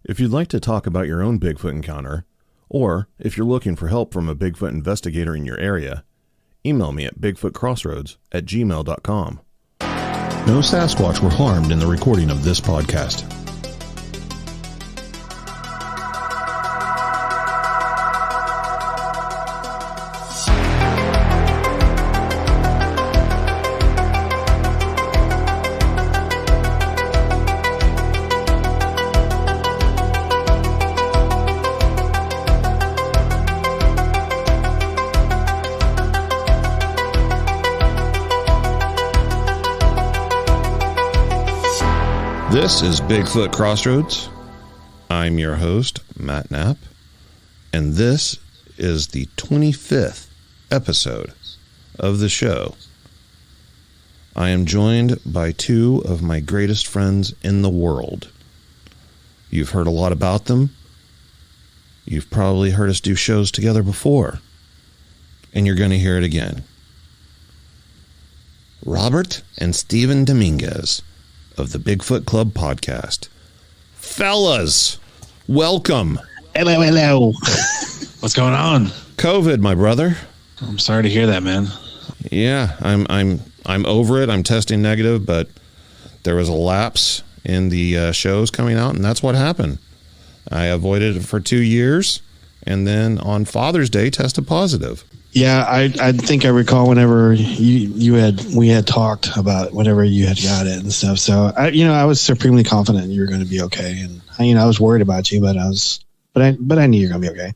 If you'd like to talk about your own Bigfoot encounter, or if you're looking for help from a Bigfoot investigator in your area, email me at bigfootcrossroads@gmail.com. No Sasquatch were harmed in the recording of this podcast. This is Bigfoot Crossroads. I'm your host, Matt Knapp, and this is the 25th episode of the show. I am joined by two of my greatest friends in the world. You've heard a lot about them. You've probably heard us do shows together before, and you're going to hear it again. Robert and Steven Dominguez of the Bigfoot Club podcast. Fellas, welcome. Hello. What's going on? COVID, my brother. I'm sorry to hear that, man. Yeah, I'm over it. I'm testing negative, but there was a lapse in the shows coming out, and that's what happened. I avoided it for 2 years, and then on Father's Day tested positive. Yeah, I think I recall whenever we had talked about whenever you had got it and stuff. So I was supremely confident you were going to be okay, and I was worried about you, but I knew you were going to be okay.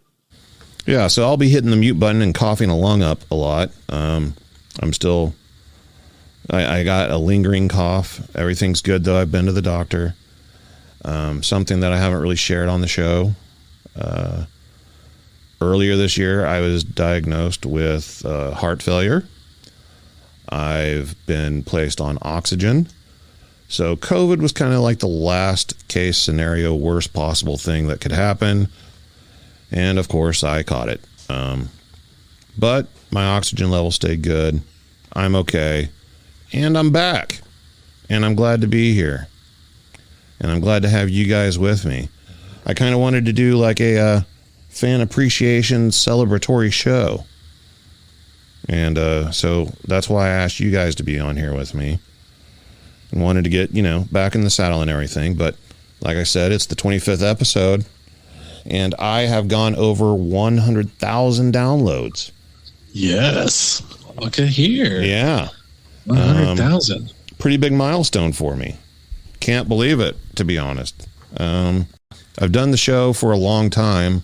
Yeah, so I'll be hitting the mute button and coughing a lung up a lot. I got a lingering cough. Everything's good though. I've been to the doctor. Something that I haven't really shared on the show. Earlier this year, I was diagnosed with heart failure. I've been placed on oxygen. So COVID was kind of like the last case scenario, worst possible thing that could happen. And of course, I caught it. But my oxygen level stayed good. I'm okay. And I'm back. And I'm glad to be here. And I'm glad to have you guys with me. I kind of wanted to do like a fan appreciation celebratory show. And so that's why I asked you guys to be on here with me. And wanted to get, back in the saddle and everything. But like I said, it's the 25th episode. And I have gone over 100,000 downloads. Yes. Look at here. Yeah. 100,000. Pretty big milestone for me. Can't believe it, to be honest. I've done the show for a long time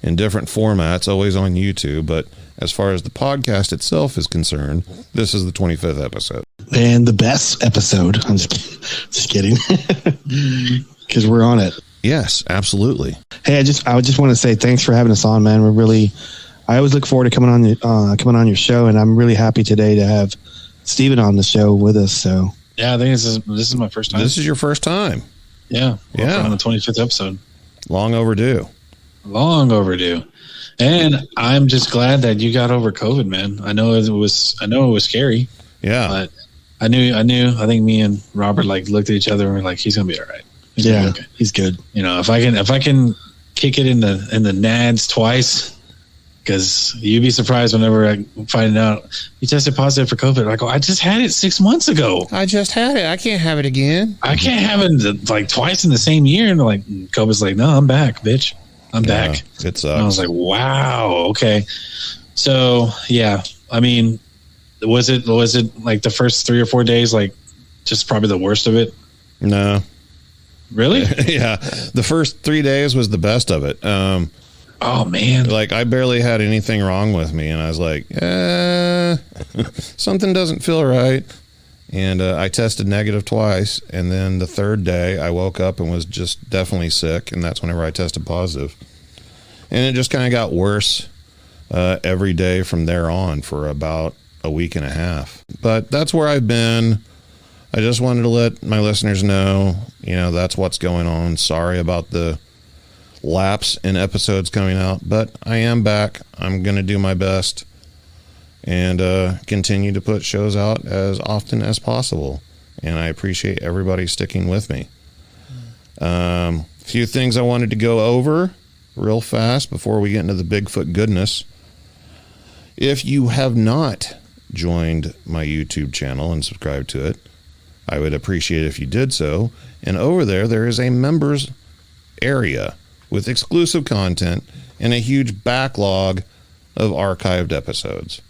in different formats, always on YouTube, but as far as the podcast itself is concerned, this is the 25th episode. And the best episode. I'm just kidding. Because we're on it. Yes, absolutely. Hey, I just want to say thanks for having us on, man. I always look forward to coming on your show, and I'm really happy today to have Steven on the show with us. So yeah, I think this is my first time. This is your first time. Yeah. On the 25th episode. Long overdue. And I'm just glad that you got over COVID, man. I know it was scary. Yeah. But I think me and Robert looked at each other and were like, he's gonna be all right. He's good. If I can kick it in the nads twice, because you'd be surprised whenever I find out you tested positive for COVID. I go, I just had it 6 months ago. I just had it. I can't have it again. I can't have it twice in the same year. And COVID's like, no, I'm back, bitch. I'm back. It sucks. And I was like, wow, okay. So yeah, I mean, was it like the first 3 or 4 days, just probably the worst of it? No. Really? Yeah. The first 3 days was the best of it. Oh man. I barely had anything wrong with me, and I was like, something doesn't feel right. And I tested negative twice, and then the third day I woke up and was just definitely sick, and that's whenever I tested positive. And it just kind of got worse every day from there on for about a week and a half. But that's where I've been. I just wanted to let my listeners know, that's what's going on. Sorry about the lapse in episodes coming out, but I am back. I'm going to do my best and continue to put shows out as often as possible. And I appreciate everybody sticking with me. few things I wanted to go over real fast before we get into the Bigfoot goodness. If you have not joined my YouTube channel and subscribed to it, I would appreciate it if you did so. And over there is a members area with exclusive content and a huge backlog of archived episodes.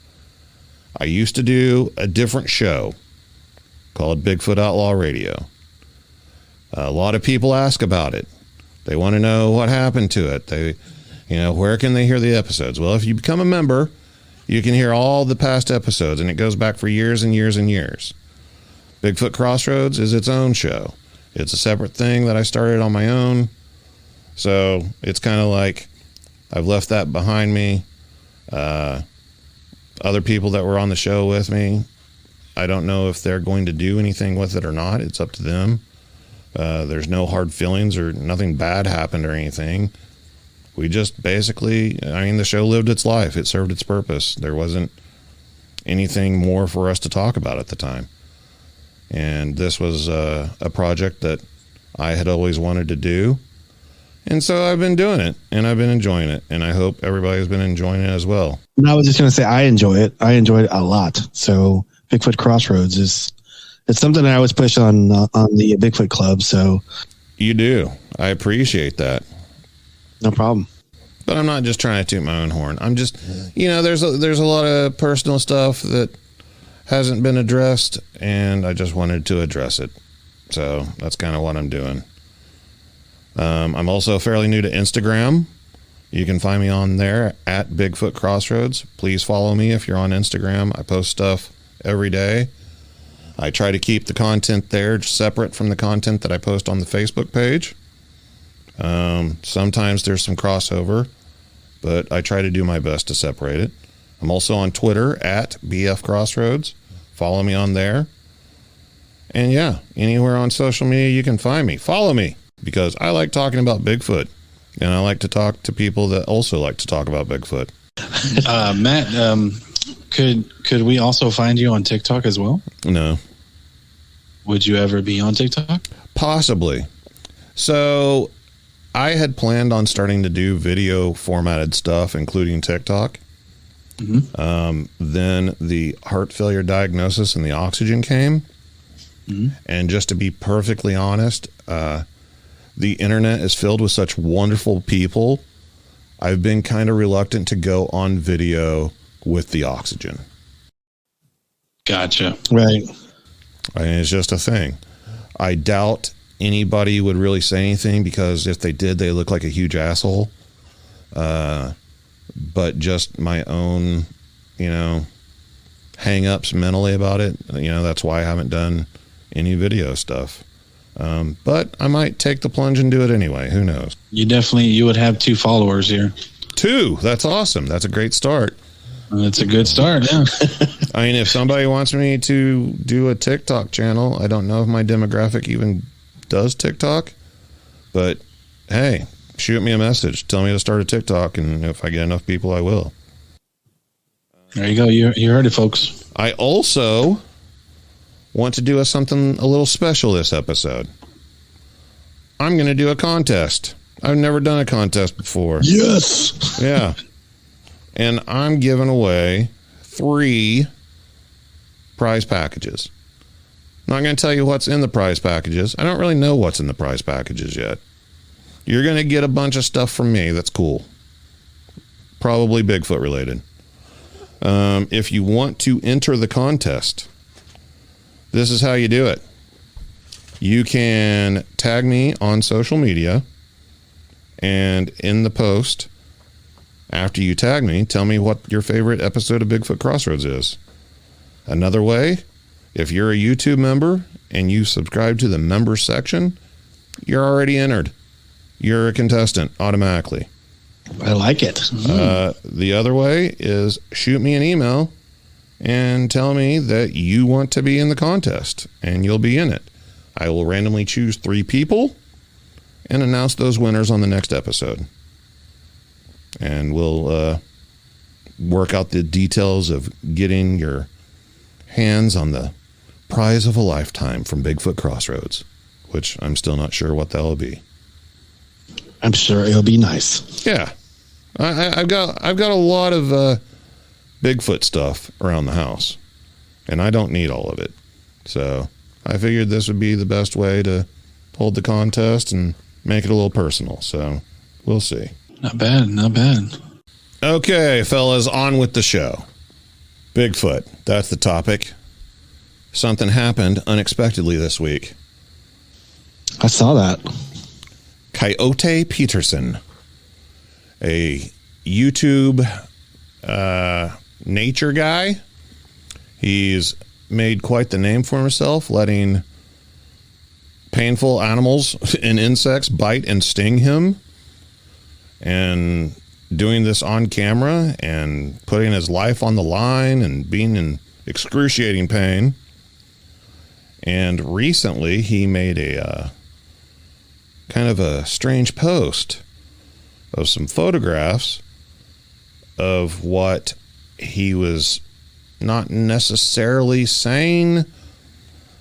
I used to do a different show called Bigfoot Outlaw Radio. A lot of people ask about it. They want to know what happened to it. Where can they hear the episodes? Well, if you become a member, you can hear all the past episodes, and it goes back for years and years and years. Bigfoot Crossroads is its own show. It's a separate thing that I started on my own. So it's kind of like I've left that behind me. Other people that were on the show with me, I don't know if they're going to do anything with it or not. It's up to them. There's no hard feelings or nothing bad happened or anything. We just basically, the show lived its life. It served its purpose. There wasn't anything more for us to talk about at the time. And this was a project that I had always wanted to do. And so I've been doing it, and I've been enjoying it, and I hope everybody's been enjoying it as well. And I was just going to say I enjoy it. I enjoy it a lot. So Bigfoot Crossroads it's something I always push on the Bigfoot Club. So you do. I appreciate that. No problem. But I'm not just trying to toot my own horn. I'm just, there's a lot of personal stuff that hasn't been addressed, and I just wanted to address it. So that's kind of what I'm doing. I'm also fairly new to Instagram. You can find me on there at Bigfoot Crossroads. Please follow me if you're on Instagram. I post stuff every day. I try to keep the content there separate from the content that I post on the Facebook page. Sometimes there's some crossover, but I try to do my best to separate it. I'm also on Twitter at BF Crossroads. Follow me on there. And yeah, anywhere on social media you can find me. Follow me, because I like talking about Bigfoot, and I like to talk to people that also like to talk about Bigfoot. Matt, could we also find you on TikTok as well? No. Would you ever be on TikTok? Possibly. So I had planned on starting to do video formatted stuff, including TikTok. Mm-hmm. Then the heart failure diagnosis and the oxygen came. Mm-hmm. And just to be perfectly honest, the internet is filled with such wonderful people. I've been kind of reluctant to go on video with the oxygen. Gotcha. Right. It's just a thing. I doubt anybody would really say anything, because if they did, they look like a huge asshole. But just my own, hang-ups mentally about it. That's why I haven't done any video stuff. But I might take the plunge and do it anyway. Who knows? You would have 2 followers here. 2? That's awesome. That's a great start. That's a good start, yeah. If somebody wants me to do a TikTok channel, I don't know if my demographic even does TikTok, but hey, shoot me a message. Tell me to start a TikTok, and if I get enough people, I will. There you go. You heard it, folks. I also want to do something a little special this episode. I'm going to do a contest. I've never done a contest before. Yes. Yeah. And I'm giving away 3 prize packages. I'm not going to tell you what's in the prize packages. I don't really know what's in the prize packages yet. You're going to get a bunch of stuff from me that's cool. Probably Bigfoot related. If you want to enter the contest, this is how you do it. You can tag me on social media, and in the post, after you tag me, tell me what your favorite episode of Bigfoot Crossroads is. Another way, if you're a YouTube member and you subscribe to the members section, you're already entered. You're a contestant automatically. I like it. The other way is shoot me an email and tell me that you want to be in the contest, and you'll be in it. I will randomly choose 3 people and announce those winners on the next episode. And we'll work out the details of getting your hands on the prize of a lifetime from Bigfoot Crossroads, which I'm still not sure what that'll be. I'm sure it'll be nice. Yeah. I've got a lot of Bigfoot stuff around the house, and I don't need all of it. So I figured this would be the best way to hold the contest and make it a little personal. So we'll see. Not bad. Not bad. Okay, fellas, on with the show. Bigfoot, that's the topic. Something happened unexpectedly this week. I saw that. Coyote Peterson, a YouTube nature guy. He's made quite the name for himself, letting painful animals and insects bite and sting him, and doing this on camera and putting his life on the line and being in excruciating pain. And recently he made a kind of a strange post of some photographs of what he was not necessarily saying,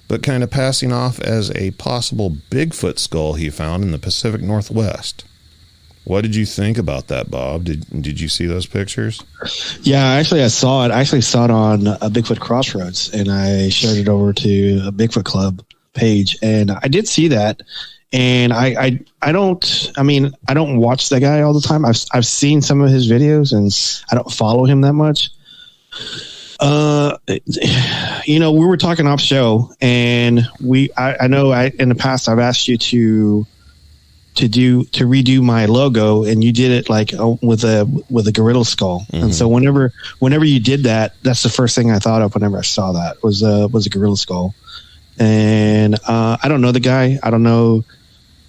but kind of passing off as a possible Bigfoot skull he found in the Pacific Northwest. What did you think about that, Bob? Did you see those pictures? Yeah, actually, I saw it. I actually saw it on a Bigfoot Crossroads, and I shared it over to a Bigfoot Club page, and I did see that. And I don't watch that guy all the time. I've seen some of his videos, and I don't follow him that much. We were talking off show, and I know in the past I've asked you to redo my logo, and you did it like with a gorilla skull. Mm-hmm. And so whenever you did that, that's the first thing I thought of whenever I saw that was a gorilla skull. And I don't know the guy. I don't know,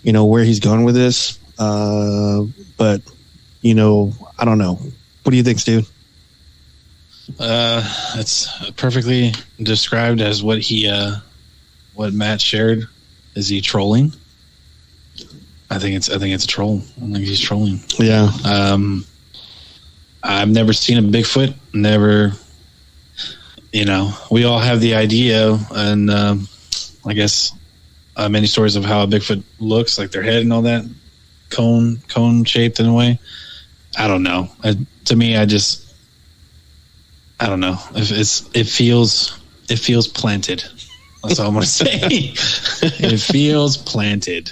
where he's going with this. But I don't know. What do you think, Stu? It's perfectly described as what what Matt shared. Is he trolling? I think it's a troll. I think he's trolling. Yeah. I've never seen a Bigfoot. Never. We all have the idea, and I guess many stories of how a Bigfoot looks, like their head and all that, cone shaped in a way. I don't know. To me, I don't know. It feels planted. That's all I'm gonna say. It feels planted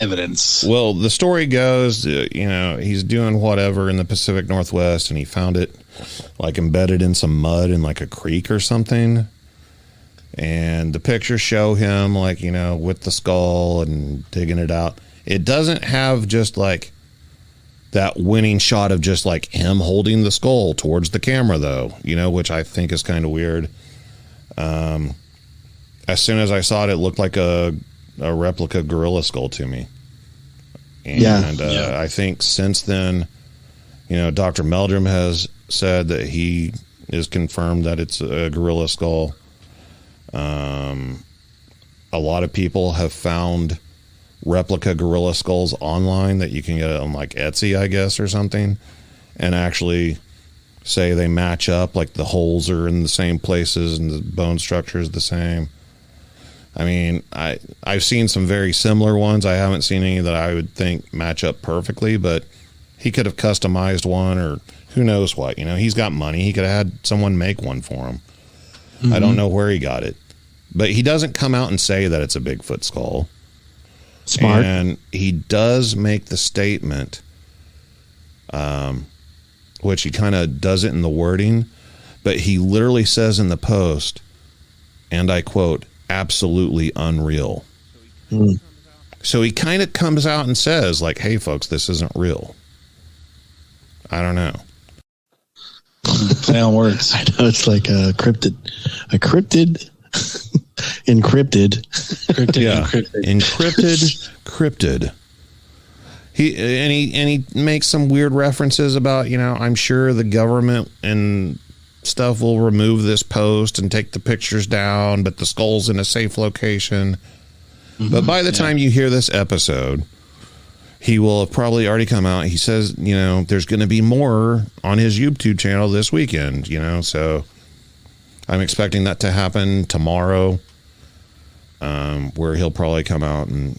evidence. Well, the story goes, he's doing whatever in the Pacific Northwest, and he found it like embedded in some mud in like a creek or something. And the pictures show him like, with the skull and digging it out. It doesn't have just like that winning shot of just like him holding the skull towards the camera though, which I think is kind of weird. As soon as I saw it, it looked like a replica gorilla skull to me. And I think since then, Dr. Meldrum has said that he is confirmed that it's a gorilla skull. A lot of people have found replica gorilla skulls online that you can get on like Etsy, I guess, or something, and actually say they match up, like the holes are in the same places and the bone structure is the same. I mean, I've seen some very similar ones. I haven't seen any that I would think match up perfectly, but he could have customized one, or who knows what. He's got money. He could have had someone make one for him. Mm-hmm. I don't know where he got it, but he doesn't come out and say that it's a Bigfoot skull. Smart. And he does make the statement, which he kind of does it in the wording, but he literally says in the post, and I quote, "absolutely unreal." Mm. So he kind of comes out and says like, "Hey folks, this isn't real." I don't know. Play on words. I know, it's like a cryptid, encrypted. Encrypted. He makes some weird references about, I'm sure the government and stuff will remove this post and take the pictures down, but the skull's in a safe location. Mm-hmm. But by the time you hear this episode, he will have probably already come out. He says, there's going to be more on his YouTube channel this weekend, so I'm expecting that to happen tomorrow, where he'll probably come out and,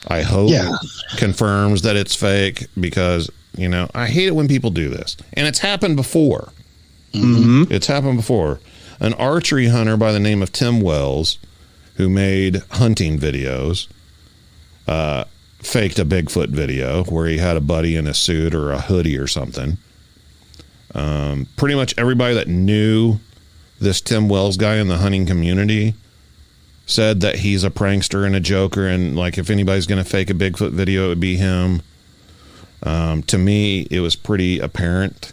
I hope Yeah. confirms that it's fake, because, you know, I hate it when people do this. And it's happened before. Mm-hmm. It's happened before. An archery hunter by the name of Tim Wells, who made hunting videos, faked a Bigfoot video where he had a buddy in a suit or a hoodie or something. Pretty much everybody that knew this Tim Wells guy in the hunting community said that he's a prankster and a joker, and like if anybody's going to fake a Bigfoot video, it would be him. To me, it was pretty apparent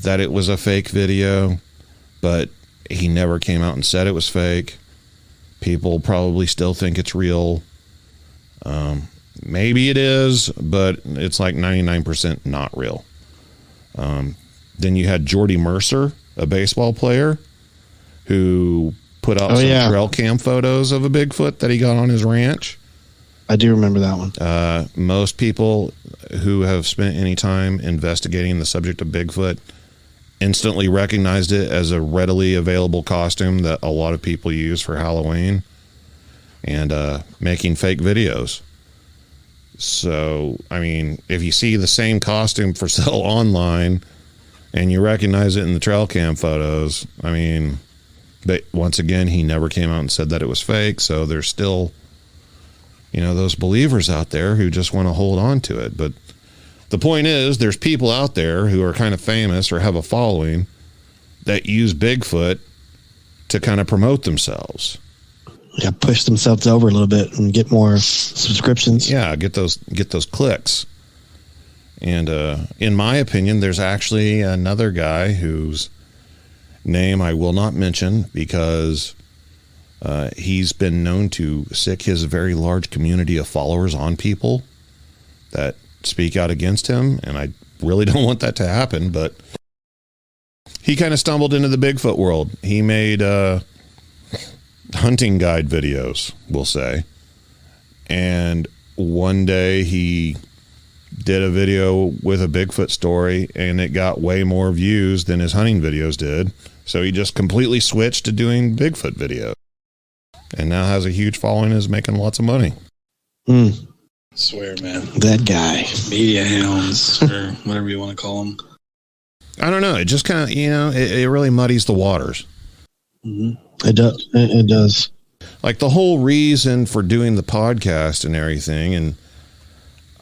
that it was a fake video, but he never came out and said it was fake. People probably still think it's real. Maybe it is, but it's like 99% not real. Then you had Jordy Mercer, a baseball player, who put out some trail cam photos of a Bigfoot that he got on his ranch. I do remember that one. Most people who have spent any time investigating the subject of Bigfoot instantly recognized it as a readily available costume that a lot of people use for Halloween and making fake videos. So, I mean, if you see the same costume for sale online and you recognize it in the trail cam photos, I mean, but once again, he never came out and said that it was fake. So there's still, you know, those believers out there who just want to hold on to it. But the point is, there's people out there who are kind of famous or have a following that use Bigfoot to kind of promote themselves. Yeah, push themselves over a little bit and get more subscriptions. Yeah, get those clicks. And in my opinion, there's actually another guy whose name I will not mention because he's been known to sick his very large community of followers on people that speak out against him, and I really don't want that to happen, but he kind of stumbled into the Bigfoot world. He made hunting guide videos, we'll say, and one day he did a video with a Bigfoot story and it got way more views than his hunting videos did, so he just completely switched to doing Bigfoot videos and now has a huge following and is making lots of money. Swear, man. That guy. Media hounds, or whatever you want to call them. I don't know. It just kind of, you know, it really muddies the waters. Mm-hmm. It does. It does. Like the whole reason for doing the podcast and everything. And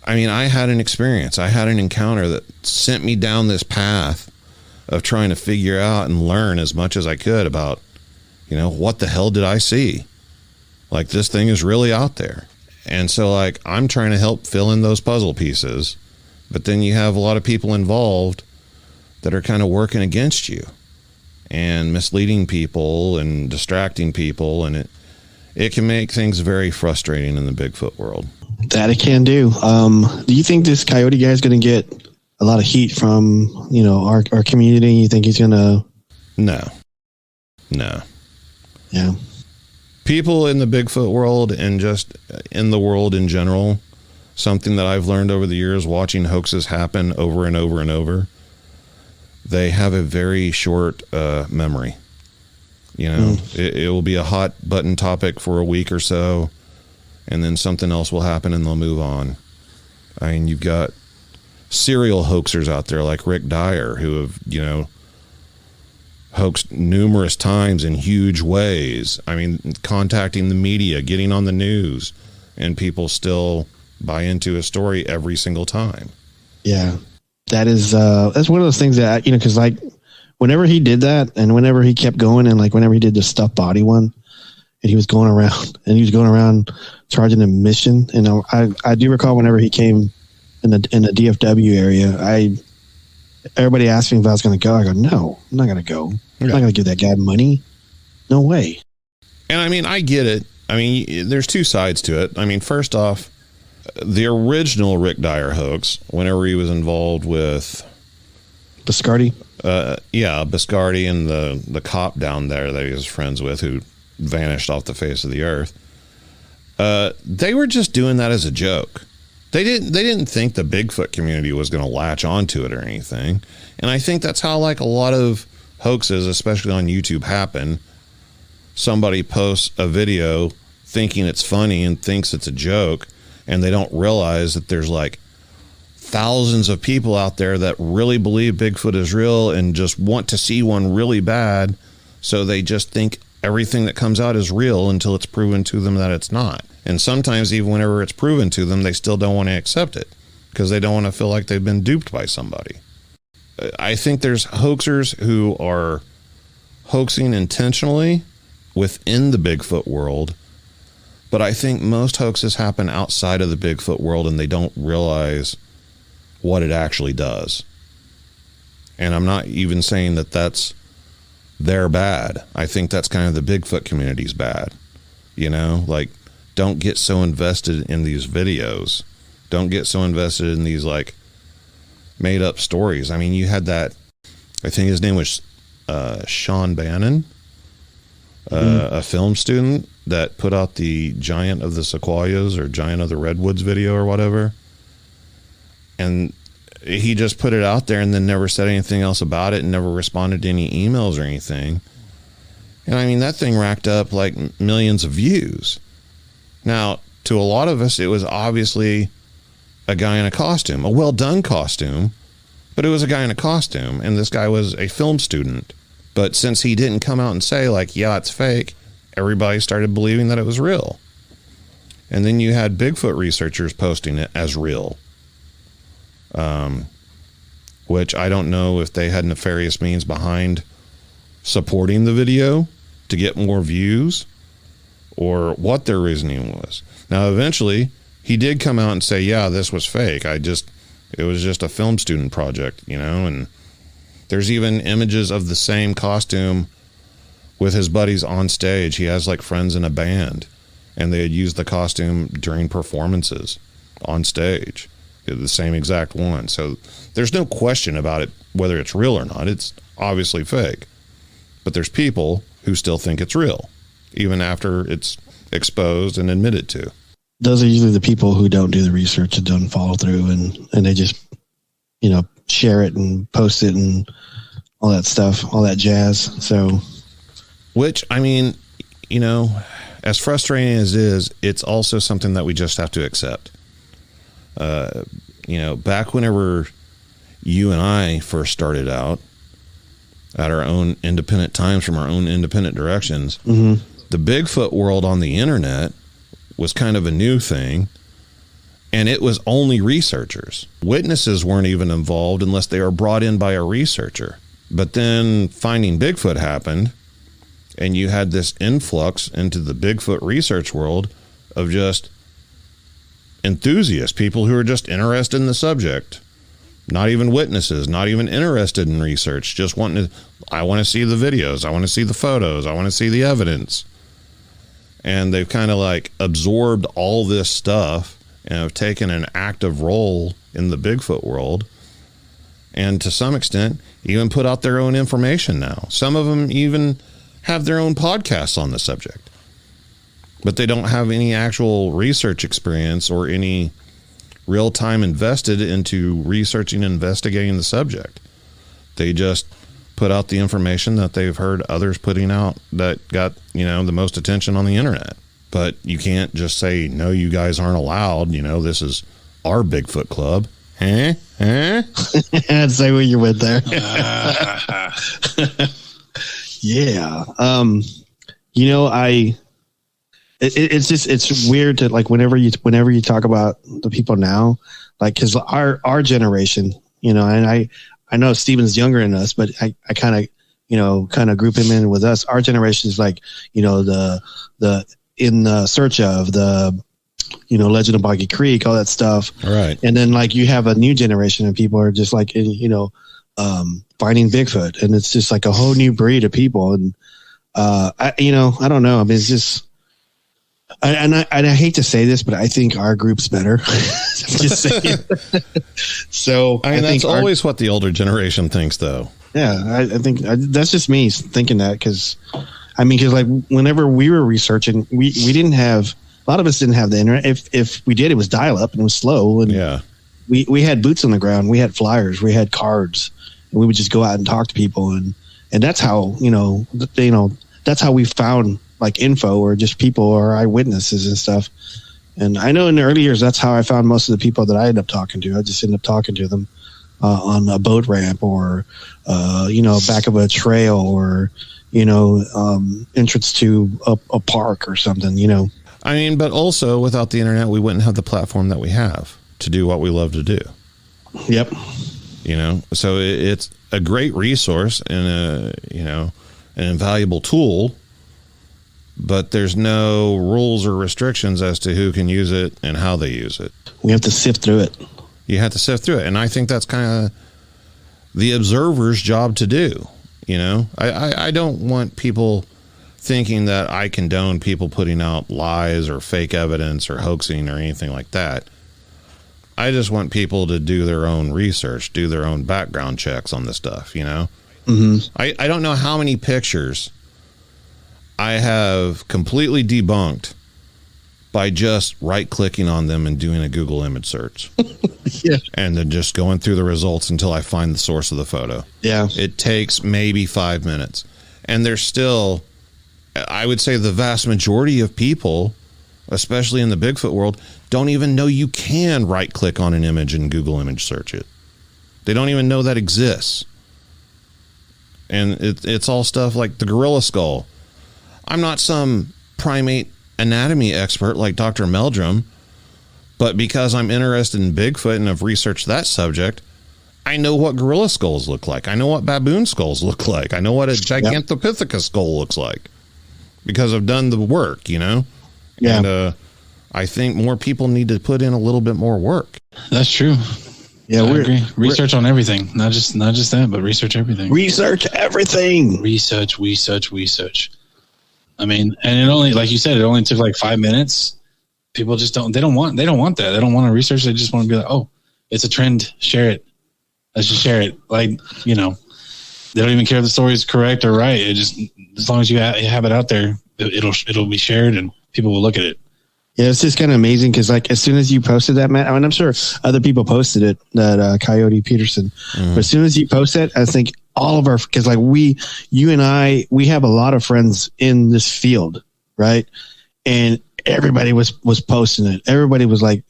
I mean, I had an experience. I had an encounter that sent me down this path of trying to figure out and learn as much as I could about, you know, what the hell did I see? Like, this thing is really out there. And so, like, I'm trying to help fill in those puzzle pieces. But then you have a lot of people involved that are kind of working against you and misleading people and distracting people. And it can make things very frustrating in the Bigfoot world. That it can do. Do you think this Coyote guy is going to get a lot of heat from, you know, our community? You think he's going to? No. Yeah. People in the Bigfoot world and just in the world in general, something that I've learned over the years watching hoaxes happen over and over and over, they have a very short memory. You know, it will be a hot button topic for a week or so, and then something else will happen and they'll move on. I mean, you've got serial hoaxers out there like Rick Dyer who have, you know, hoaxed numerous times in huge ways. I mean, contacting the media, getting on the news, and people still buy into a story every single time. Yeah. That is, that's one of those things that, you know, because like whenever he did that and whenever he kept going and like whenever he did the stuffed body one and he was going around charging admission. And I do recall whenever he came in the DFW area, everybody asked me if I was going to go. I go, no, I'm not going to go. I'm not going to give that guy money. No way. And I mean, I get it. I mean, there's two sides to it. I mean, first off, the original Rick Dyer hoax, whenever he was involved with Biscardi. Biscardi and the cop down there that he was friends with who vanished off the face of the earth. They were just doing that as a joke. They didn't think the Bigfoot community was going to latch onto it or anything. And I think that's how like a lot of hoaxes, especially on YouTube, happen. Somebody posts a video thinking it's funny and thinks it's a joke, and they don't realize that there's like thousands of people out there that really believe Bigfoot is real and just want to see one really bad. So they just think everything that comes out is real until it's proven to them that it's not. And sometimes even whenever it's proven to them, they still don't want to accept it because they don't want to feel like they've been duped by somebody. I think there's hoaxers who are hoaxing intentionally within the Bigfoot world, but I think most hoaxes happen outside of the Bigfoot world and they don't realize what it actually does. And I'm not even saying that that's their bad. I think that's kind of the Bigfoot community's bad. You know, like, don't get so invested in these videos. Don't get so invested in these like made up stories. I mean, you had that, I think his name was Sean Bannon, a film student that put out the Giant of the Sequoias or Giant of the Redwoods video or whatever. And he just put it out there and then never said anything else about it and never responded to any emails or anything. And I mean, that thing racked up like millions of views. Now, to a lot of us, it was obviously a guy in a costume, a well-done costume, but it was a guy in a costume, and this guy was a film student. But since he didn't come out and say, like, yeah, it's fake, everybody started believing that it was real. And then you had Bigfoot researchers posting it as real. Which I don't know if they had nefarious means behind supporting the video to get more views or what their reasoning was. Now, eventually, he did come out and say, yeah, this was fake. It was just a film student project, you know, and there's even images of the same costume with his buddies on stage. He has like friends in a band, and they had used the costume during performances on stage. The same exact one. So there's no question about it, whether it's real or not. It's obviously fake. But there's people who still think it's real, even after it's exposed and admitted to. Those are usually the people who don't do the research and don't follow through, and they just, you know, share it and post it and all that stuff, all that jazz. So, which, I mean, you know, as frustrating as it is, it's also something that we just have to accept. You know, back whenever you and I first started out at our own independent times from our own independent directions, the Bigfoot world on the internet was kind of a new thing, and it was only researchers. Witnesses weren't even involved unless they were brought in by a researcher. But then Finding Bigfoot happened, and you had this influx into the Bigfoot research world of just enthusiasts, people who are just interested in the subject, not even witnesses, not even interested in research, just wanting to, I want to see the videos, I want to see the photos, I want to see the evidence. And they've kind of like absorbed all this stuff and have taken an active role in the Bigfoot world, and to some extent even put out their own information now. Some of them even have their own podcasts on the subject. But they don't have any actual research experience or any real time invested into researching and investigating the subject. They just put out the information that they've heard others putting out that got, you know, the most attention on the internet. But you can't just say, no, you guys aren't allowed. You know, this is our Bigfoot club. I'd say what you went there. Yeah. You know, it's weird to, like, whenever you talk about the people now, like, cause our generation, you know, and I know Steven's younger than us, but I kind of group him in with us. Our generation is like, you know, the in the search of the, you know, Legend of Boggy Creek, all that stuff. All right. And then like you have a new generation of people are just like, you know, finding Bigfoot, and it's just like a whole new breed of people. And, I don't know. I mean, it's just, I hate to say this, but I think our group's better. Just saying. So I mean, that's always what the older generation thinks, though. Yeah, I think that's just me thinking that, because like whenever we were researching, we didn't have, a lot of us didn't have the internet. If we did, it was dial up and it was slow. And yeah, we had boots on the ground, we had flyers, we had cards, and we would just go out and talk to people, and that's how that's how we found like info, or just people or eyewitnesses and stuff. And I know in the early years, that's how I found most of the people that I ended up talking to. I just ended up talking to them on a boat ramp or, back of a trail or, entrance to a park or something, I mean, but also without the internet, we wouldn't have the platform that we have to do what we love to do. Yep. So it's a great resource and an invaluable tool, but there's no rules or restrictions as to who can use it and how they use it. We have to sift through it. You have to sift through it. And I think that's kind of the observer's job to do. I don't want people thinking that I condone people putting out lies or fake evidence or hoaxing or anything like that. I just want people to do their own research, do their own background checks on the stuff, Mm-hmm. I don't know how many pictures I have completely debunked by just right-clicking on them and doing a Google image search. Yeah. And then just going through the results until I find the source of the photo. Yeah. It takes maybe 5 minutes. And there's still, I would say the vast majority of people, especially in the Bigfoot world, don't even know you can right-click on an image and Google image search it. They don't even know that exists. And it's all stuff like the gorilla skull. I'm not some primate anatomy expert like Dr. Meldrum, but because I'm interested in Bigfoot and have researched that subject, I know what gorilla skulls look like. I know what baboon skulls look like. I know what a Gigantopithecus skull looks like because I've done the work, Yeah. And I think more people need to put in a little bit more work. That's true. Yeah, I agree. Research on everything, not just that, but research everything. Research everything. Research. I mean, and it only, like you said, it only took like 5 minutes. People just don't want that. They don't want to research. They just want to be like, oh, it's a trend. Share it. Let's just share it. Like, they don't even care if the story is correct or right. It just, as long as you have it out there, it'll be shared and people will look at it. Yeah, it's just kind of amazing because, like, as soon as you posted that, Matt, I mean, I'm sure other people posted it, that Coyote Peterson. Mm. But as soon as you post it, I think all of our, because, like, you and I, we have a lot of friends in this field, right? And everybody was posting it. Everybody was, like,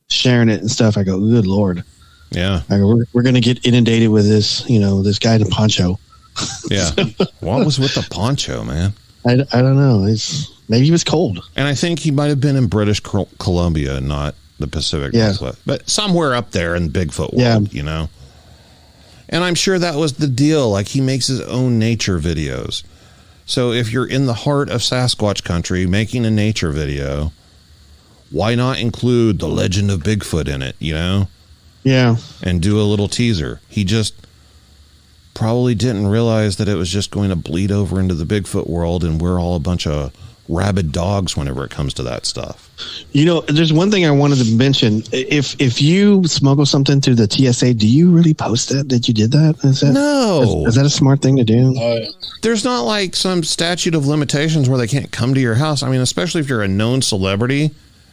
sharing it and stuff. I go, good Lord. Yeah. I go, we're going to get inundated with this, this guy in a poncho. Yeah. What was with the poncho, man? I don't know. Maybe he was cold. And I think he might have been in British Columbia, not the Pacific Northwest, but somewhere up there in Bigfoot world, And I'm sure that was the deal. Like, he makes his own nature videos. So if you're in the heart of Sasquatch country making a nature video, why not include the legend of Bigfoot in it, Yeah. And do a little teaser. He just probably didn't realize that it was just going to bleed over into the Bigfoot world, and we're all a bunch of rabid dogs whenever it comes to that stuff. There's one thing I wanted to mention. If you smuggle something through the TSA, do you really post that you did that? No. Is that a smart thing to do? There's not like some statute of limitations where they can't come to your house. I mean, especially if you're a known celebrity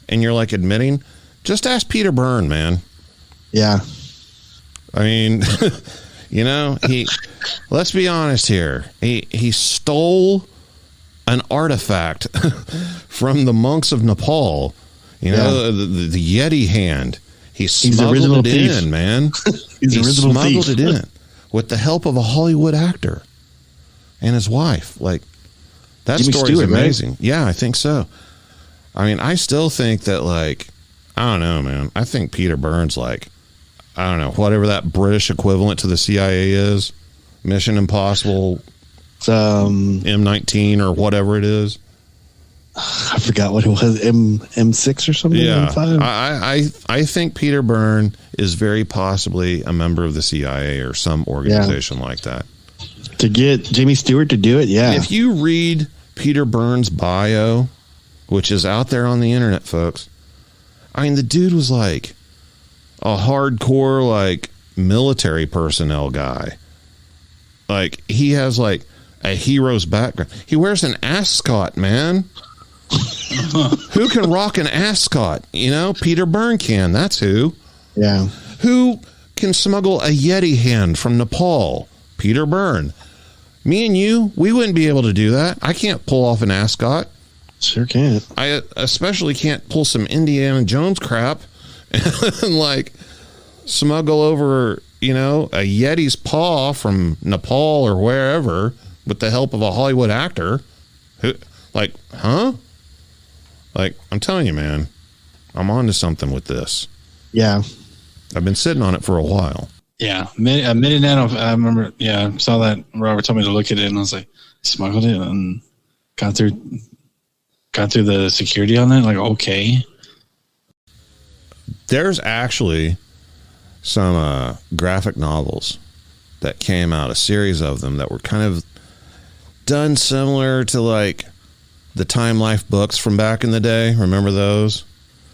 and you're like admitting, just ask Peter Byrne, man. Yeah. I mean, let's be honest here. He stole an artifact from the monks of Nepal, the Yeti hand. He smuggled it in, man. He smuggled it in with the help of a Hollywood actor and his wife. Like, that story is amazing. Right? Yeah, I think so. I mean, I still think that, like, I don't know, man. I think Peter Byrne's like, I don't know, whatever that British equivalent to the CIA is, Mission Impossible, M19 or whatever it is. I forgot what it was, M6 or something. Yeah, M5? I think Peter Byrne is very possibly a member of the CIA or some organization like that. To get Jimmy Stewart to do it, yeah. If you read Peter Byrne's bio, which is out there on the internet, folks, I mean, the dude was like a hardcore, like, military personnel guy. Like, he has, like, a hero's background. He wears an ascot, man. Who can rock an ascot? Peter Byrne can. That's who. Yeah. Who can smuggle a Yeti hand from Nepal? Peter Byrne. Me and you, we wouldn't be able to do that. I can't pull off an ascot. Sure can't. I especially can't pull some Indiana Jones crap and like smuggle over, you know, a Yeti's paw from Nepal or wherever with the help of a Hollywood actor. Who, like, huh? Like, I'm telling you, man, I'm on to something with this. Yeah. I've been sitting on it for a while. Yeah. A minute now. I remember, I saw that Robert told me to look at it, and I was like, smuggled it and got through the security on that. Like, okay. There's actually some graphic novels that came out, a series of them that were kind of done similar to like the Time Life books from back in the day. Remember those?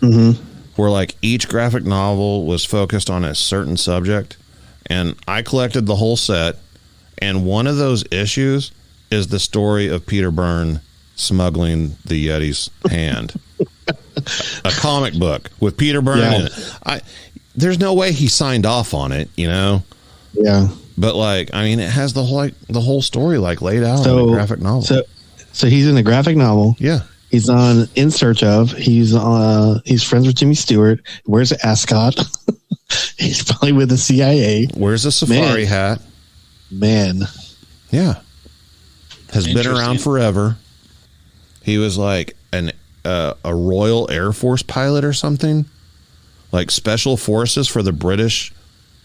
Mm-hmm. Where like each graphic novel was focused on a certain subject. And I collected the whole set. And one of those issues is the story of Peter Byrne smuggling the Yeti's hand. A comic book with Peter Byrne in it. There's no way he signed off on it, you know? Yeah. But like, I mean, it has the whole story like laid out in the graphic novel. So he's in the graphic novel. Yeah. He's on In Search Of. He's friends with Jimmy Stewart. Wears an ascot. He's probably with the CIA. Wears a safari hat. Man. Yeah. Has been around forever. He was like a Royal Air Force pilot or something. Like Special Forces for the British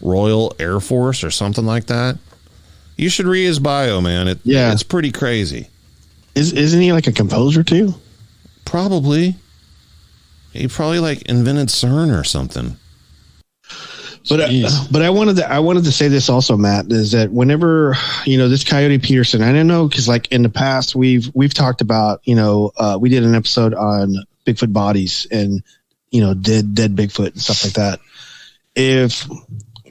Royal Air Force or something like that. You should read his bio, man. It's pretty crazy. Isn't he like a composer too? Probably. He probably like invented CERN or something. But I wanted to say this also, Matt, is that whenever, you know, this Coyote Peterson, I don't know, because like in the past we've talked about, you know, we did an episode on Bigfoot bodies and, you know, dead Bigfoot and stuff like that. If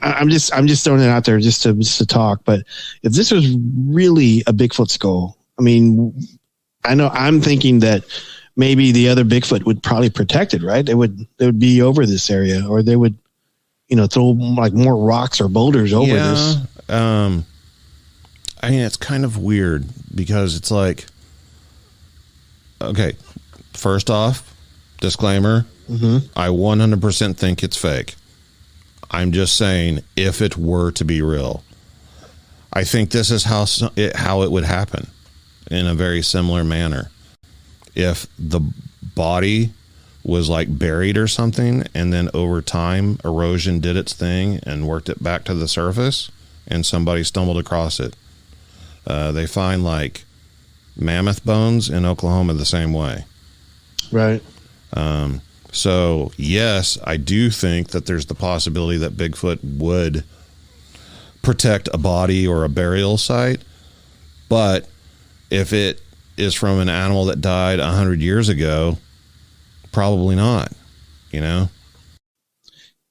I'm just throwing it out there just to talk, but if this was really a Bigfoot skull, I mean, I know I'm thinking that maybe the other Bigfoot would probably protect it, right? They would be over this area, or they would, you know, throw like more rocks or boulders over this. I mean, it's kind of weird because it's like, okay, first off, disclaimer, I 100% think it's fake. I'm just saying, if it were to be real, I think this is how it would happen in a very similar manner. If the body was like buried or something, and then over time erosion did its thing and worked it back to the surface, and somebody stumbled across it. They find like mammoth bones in Oklahoma the same way. Right. So yes, I do think that there's the possibility that Bigfoot would protect a body or a burial site. But if it is from an animal that died 100 years ago, probably not, you know?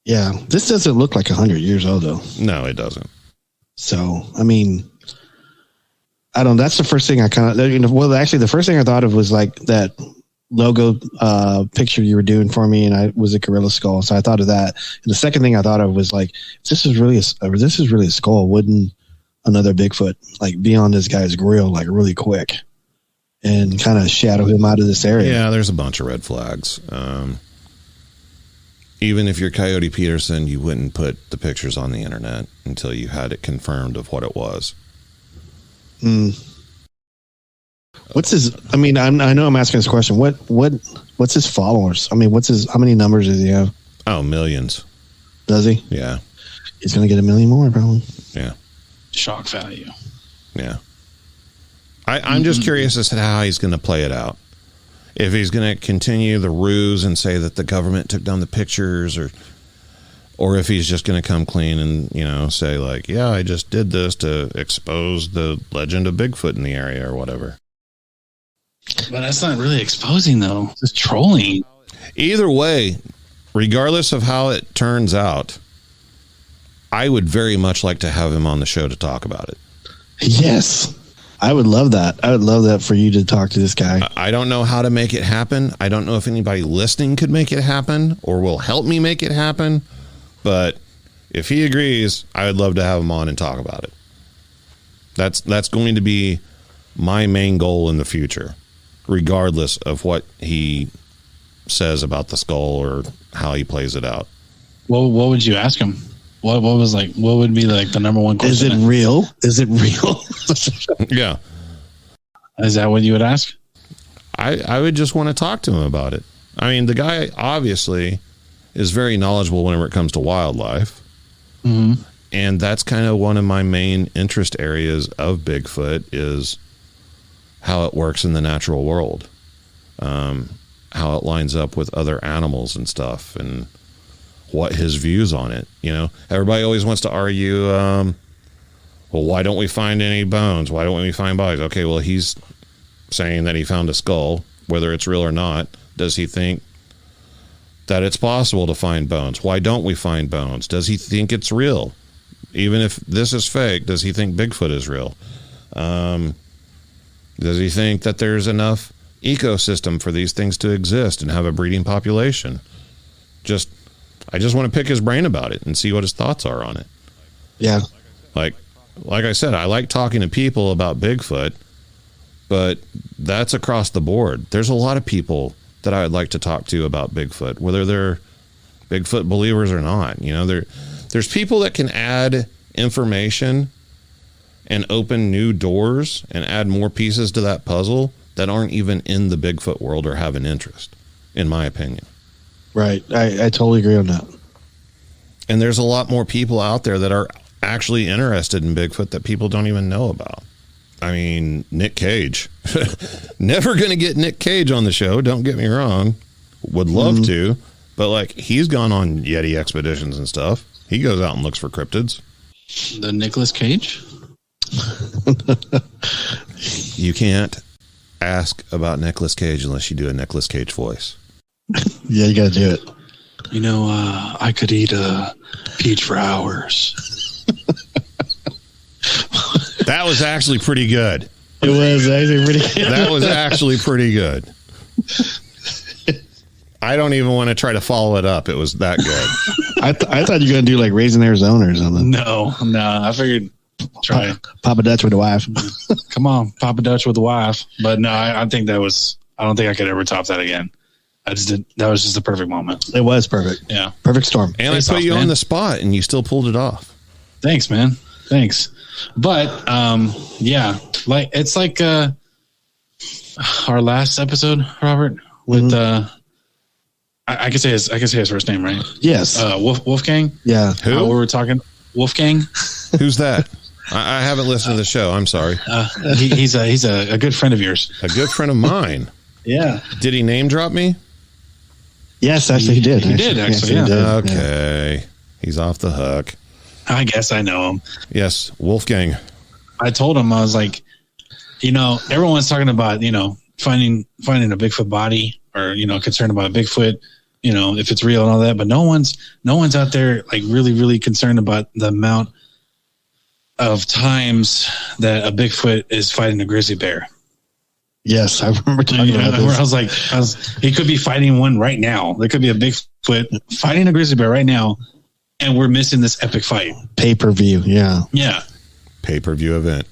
Yeah. This doesn't look like 100 years old, though. No, it doesn't. So, I mean, I don't, that's the first thing I kind of, you know, well, actually, the first thing I thought of was like that logo picture you were doing for me, and I was a gorilla skull. So I thought of that. And the second thing I thought of was like, if this is really a skull, wouldn't another Bigfoot like be on this guy's grill like really quick and kind of shadow him out of this area? Yeah, there's a bunch of red flags. Even if you're Coyote Peterson, you wouldn't put the pictures on the internet until you had it confirmed of what it was. What's his? I mean, I know I'm asking this question. What's his followers? I mean, how many numbers does he have? Oh, millions. Does he? Yeah. He's gonna get 1 million more, probably. Yeah. Shock value. Yeah. I'm just curious as to how he's going to play it out. If he's going to continue the ruse and say that the government took down the pictures, or if he's just going to come clean and, you know, say like, yeah, I just did this to expose the legend of Bigfoot in the area or whatever. But that's not really exposing, though. It's trolling. Either way, regardless of how it turns out, I would very much like to have him on the show to talk about it. Yes. I would love that. I would love that for you to talk to this guy. I don't know how to make it happen. I don't know if anybody listening could make it happen or will help me make it happen. But if he agrees, I would love to have him on and talk about it. That's going to be my main goal in the future. regardless of what he says about the skull or how he plays it out. Well, what would you ask him? What would be like the number one question? Is it real? Is it real? Yeah. Is that what you would ask? I would just want to talk to him about it. I mean, the guy obviously is very knowledgeable whenever it comes to wildlife. Mm-hmm. And that's kind of one of my main interest areas of Bigfoot is how it works in the natural world. How it lines up with other animals and stuff, and what his views on it. You know, everybody always wants to argue, well, why don't we find any bones? Why don't we find bodies? Okay, well, he's saying that he found a skull, whether it's real or not. Does he think that it's possible to find bones? Why don't we find bones? Does he think it's real? Even if this is fake, does he think Bigfoot is real? Does he think that there's enough ecosystem for these things to exist and have a breeding population? I just want to pick his brain about it and see what his thoughts are on it. Yeah. Like I said, I like talking to people about Bigfoot, but that's across the board. There's a lot of people that I would like to talk to about Bigfoot, whether they're Bigfoot believers or not. You know, there's people that can add information and open new doors and add more pieces to that puzzle that aren't even in the Bigfoot world or have an interest, in my opinion. Right. I totally agree on that. And there's a lot more people out there that are actually interested in Bigfoot that people don't even know about. I mean, Nick Cage. Never going to get Nick Cage on the show, don't get me wrong. Would love to, but like he's gone on Yeti expeditions and stuff. He goes out and looks for cryptids. The Nicolas Cage? You can't ask about Nicolas Cage unless you do a Nicolas Cage voice. Yeah, you got to do it. You know, I could eat a peach for hours. That was actually pretty good. It was actually pretty good. That was actually pretty good. I don't even want to try to follow it up. It was that good. I thought you were going to do like Raising Arizona or something. No. I figured try Papa Dutch with the wife. Come on, Papa Dutch with the wife. But no, I think I don't think I could ever top that again. That was just a perfect moment. It was perfect. Yeah. Perfect storm. And I put you on the spot and you still pulled it off. Thanks, man. Thanks. But yeah, like it's like our last episode, Robert, with I can say his first name, right? Yes. Wolfgang. Yeah. Who? We were talking Wolfgang. Who's that? I haven't listened to the show. I'm sorry. He's a good friend of yours. A good friend of mine. Yeah. Did he name drop me? Yes, actually he did. He did, actually. Yes, Yeah. he did. Okay. Yeah. He's off the hook. I guess I know him. Yes, Wolfgang. I told him, I was like, you know, everyone's talking about, you know, finding a Bigfoot body or, you know, concerned about Bigfoot, you know, if it's real and all that, but no one's out there like really, really concerned about the amount of times that a Bigfoot is fighting a grizzly bear. Yes, I remember talking about this. Where I was like, he could be fighting one right now. There could be a Bigfoot fighting a grizzly bear right now, and we're missing this epic fight. Pay-per-view, yeah. Yeah. Pay-per-view event.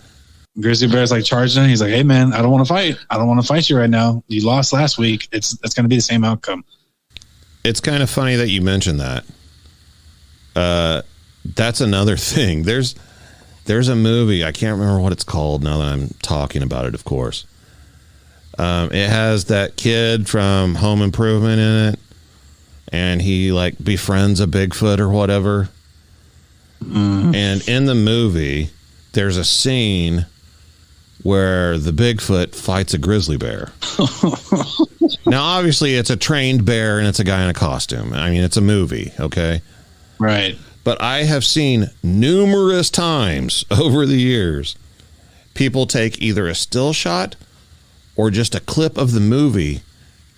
Grizzly bear's like charging him. He's like, hey, man, I don't want to fight. I don't want to fight you right now. You lost last week. It's going to be the same outcome. It's kind of funny that you mentioned that. That's another thing. There's a movie. I can't remember what it's called now that I'm talking about it, of course. It has that kid from Home Improvement in it, and he like befriends a Bigfoot or whatever. And in the movie, there's a scene where the Bigfoot fights a grizzly bear. Now, obviously, it's a trained bear and it's a guy in a costume. I mean, it's a movie, okay? Right. But I have seen numerous times over the years people take either a still shot or just a clip of the movie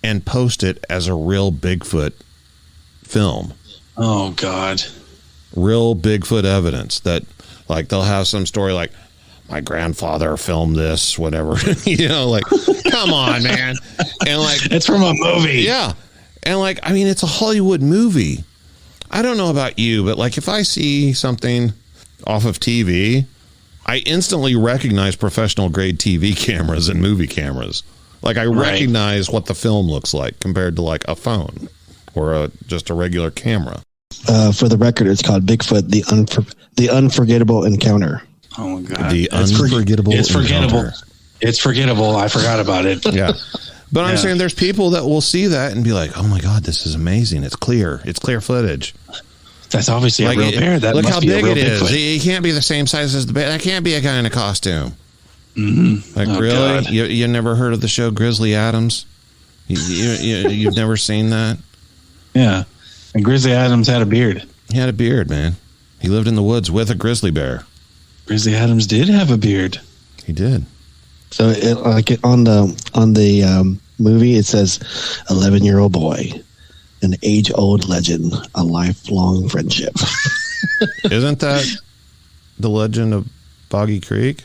and post it as a real Bigfoot film. Oh, God. Real Bigfoot evidence that, like, they'll have some story like, my grandfather filmed this, whatever. You know, like, come on, man. And, like, it's from a movie. Yeah. And, like, I mean, it's a Hollywood movie. I don't know about you, but, like, if I see something off of TV, I instantly recognize professional grade TV cameras and movie cameras. Like I recognize what the film looks like compared to like a phone or just a regular camera. For the record, it's called Bigfoot: The Unforgettable Encounter. Oh my God! The unforgettable. It's forgettable. encounter. It's forgettable. I forgot about it. Yeah. But I'm saying there's people that will see that and be like, "Oh my God, this is amazing! It's clear. It's clear footage." That's obviously a real bear. That look must how be big a real it is. Bigfoot. He can't be the same size as the bear. That can't be a guy in a costume. Mm-hmm. Like really? You never heard of the show Grizzly Adams? You've never seen that? Yeah. And Grizzly Adams had a beard. He had a beard, man. He lived in the woods with a grizzly bear. Grizzly Adams did have a beard. He did. So, on the movie, it says 11-year-old boy, an age-old legend, a lifelong friendship. Isn't that the legend of Boggy Creek?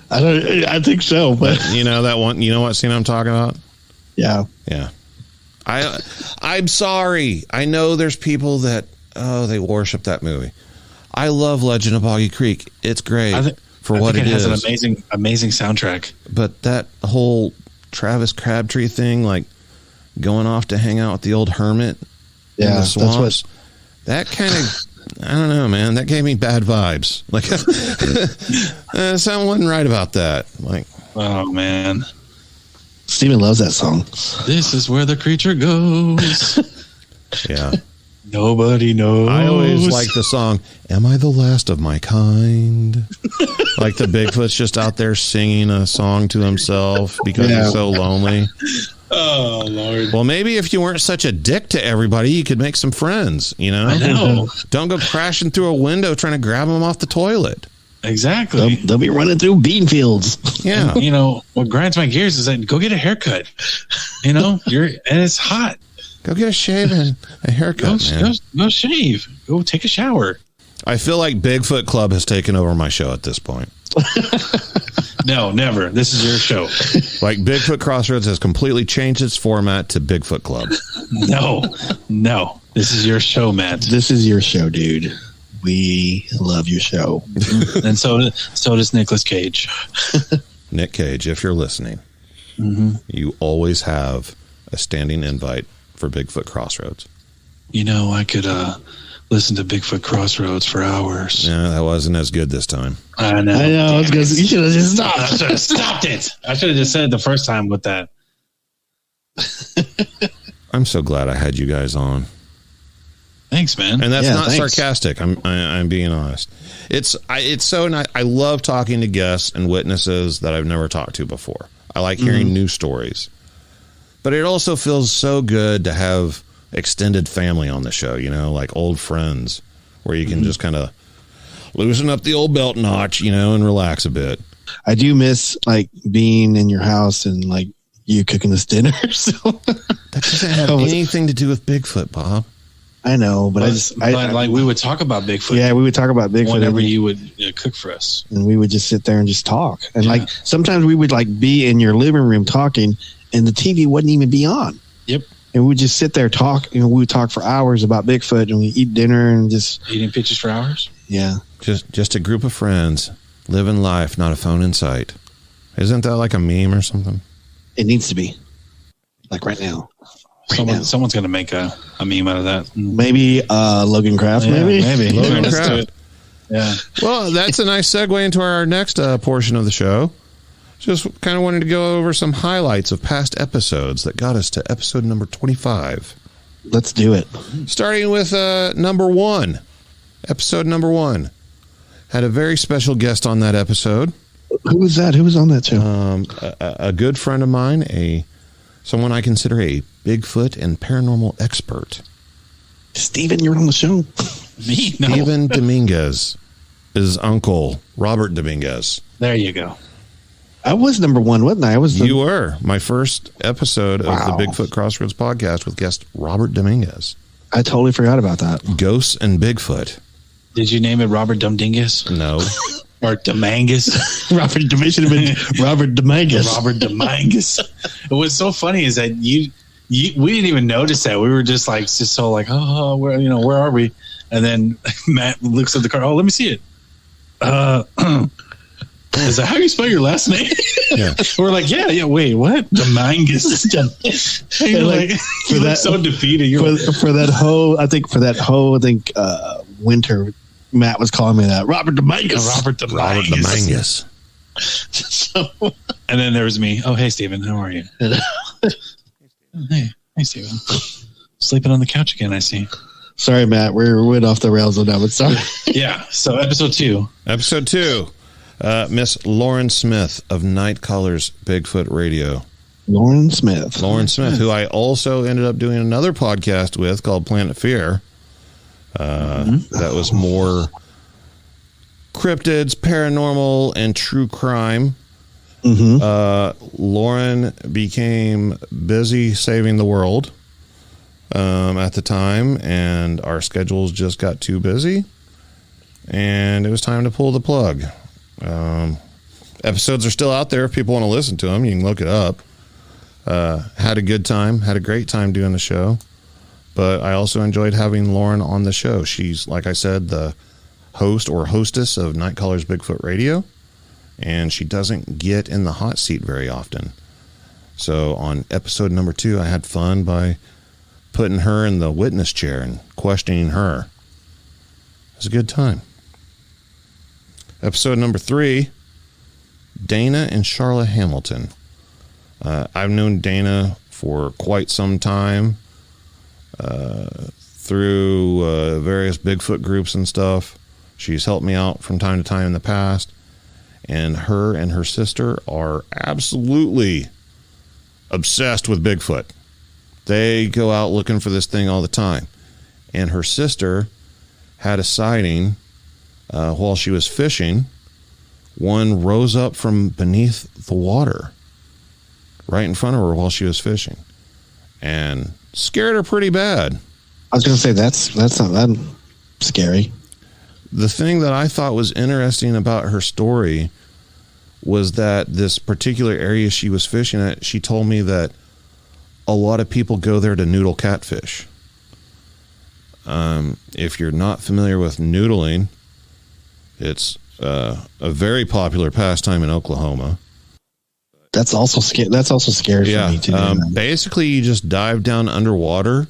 I think so, but you know that one. You know what scene I'm talking about? Yeah. I'm sorry. I know there's people that they worship that movie. I love Legend of Boggy Creek. It's great for what it is. It has an amazing soundtrack. But that whole Travis Crabtree thing, like going off to hang out with the old hermit in the swamps, that kind of, I don't know, man. That gave me bad vibes. Like something wasn't right about that. Like, oh man, Steven loves that song. This is where the creature goes. Yeah. Nobody knows. I always like the song, Am I the Last of My Kind? Like the Bigfoot's just out there singing a song to himself because he's so lonely. Oh, Lord. Well, maybe if you weren't such a dick to everybody, you could make some friends, you know? I know. Don't go crashing through a window trying to grab them off the toilet. Exactly. They'll be running through bean fields. Yeah. And, you know, what grinds my gears is that go get a haircut. You know, and it's hot. Go get a shave and a haircut, man. Go shave. Go take a shower. I feel like Bigfoot Club has taken over my show at this point. No, never. This is your show. Like Bigfoot Crossroads has completely changed its format to Bigfoot Club. No. This is your show, Matt. This is your show, dude. We love your show. And so does Nicolas Cage. Nick Cage, if you're listening, you always have a standing invite for Bigfoot Crossroads. You know, I could listen to Bigfoot Crossroads for hours. Yeah, that wasn't as good this time. I know. You should have just stopped. I should have stopped it. I should have just said it the first time with that. I'm so glad I had you guys on. Thanks, man. And that's not thanks. sarcastic. I'm being honest. It's so nice. I love talking to guests and witnesses that I've never talked to before. I like hearing new stories. But it also feels so good to have extended family on the show, you know, like old friends where you can just kind of loosen up the old belt notch, you know, and relax a bit. I do miss like being in your house and like you cooking us dinner. So That doesn't have anything to do with Bigfoot, Bob. I know, but like we would talk about Bigfoot. Yeah, we would talk about Bigfoot whenever you would cook for us, and we would just sit there and just talk. And like sometimes we would like be in your living room talking, and the TV wouldn't even be on. Yep. And we would just sit there talk. You know, we would talk for hours about Bigfoot, and we eat dinner and just eating pictures for hours. Yeah. Just a group of friends living life, not a phone in sight. Isn't that like a meme or something? It needs to be like right now. Someone's going to make a meme out of that. Maybe Logan Kraft. Maybe Logan Kraft. Yeah. Well, that's a nice segue into our next portion of the show. Just kind of wanted to go over some highlights of past episodes that got us to episode number 25. Let's do it. Starting with number 1. Episode number 1. Had a very special guest on that episode. Who was that? Who was on that show? A good friend of mine, someone I consider a Bigfoot and paranormal expert. Steven, you're on the show. Me? No. Steven Dominguez. His uncle, Robert Dominguez. There you go. I was number 1, wasn't I? You were. My first episode of the Bigfoot Crossroads podcast with guest Robert Dominguez. I totally forgot about that. Ghosts and Bigfoot. Did you name it Robert Dumdingus? No. Or Dominguez? Robert should have been Robert Dominguez. Robert Dominguez. What's so funny is that we didn't even notice that. We were just so like, oh, where are we? And then Matt looks at the car. Oh, let me see it. is that how you spell your last name? Yeah. We're like, yeah, wait, what? Dominguez. You're like, for that, so defeated. For that whole winter, Matt was calling me that. Robert Dominguez. Robert Dominguez. So, and then there was me. Oh, hey, Steven. How are you? Hey, Steven. Sleeping on the couch again, I see. Sorry, Matt. We went off the rails on that, but sorry. Yeah. So episode 2. Miss Lauren Smith of Nightcallers Bigfoot Radio. Lauren Smith, who I also ended up doing another podcast with called Planet Fear. That was more cryptids, paranormal, and true crime. Lauren became busy saving the world at the time, and our schedules just got too busy, and it was time to pull the plug. Episodes are still out there if people want to listen to them. You can look it up. Had a great time doing the show, but I also enjoyed having Lauren on the show. She's, like I said, the host or hostess of Nightcallers Bigfoot Radio, and she doesn't get in the hot seat very often. So on episode number 2, I had fun by putting her in the witness chair and questioning her. It was a good time. Episode number 3, Dana and Charlotte Hamilton. I've known Dana for quite some time through various Bigfoot groups and stuff. She's helped me out from time to time in the past. And her sister are absolutely obsessed with Bigfoot. They go out looking for this thing all the time. And her sister had a sighting while she was fishing. One rose up from beneath the water right in front of her while she was fishing and scared her pretty bad. I was going to say that's not that scary. The thing that I thought was interesting about her story was that this particular area she was fishing at, she told me that a lot of people go there to noodle catfish. If you're not familiar with noodling, it's a very popular pastime in Oklahoma. That's also scary. That's also scary for me too. Basically, you just dive down underwater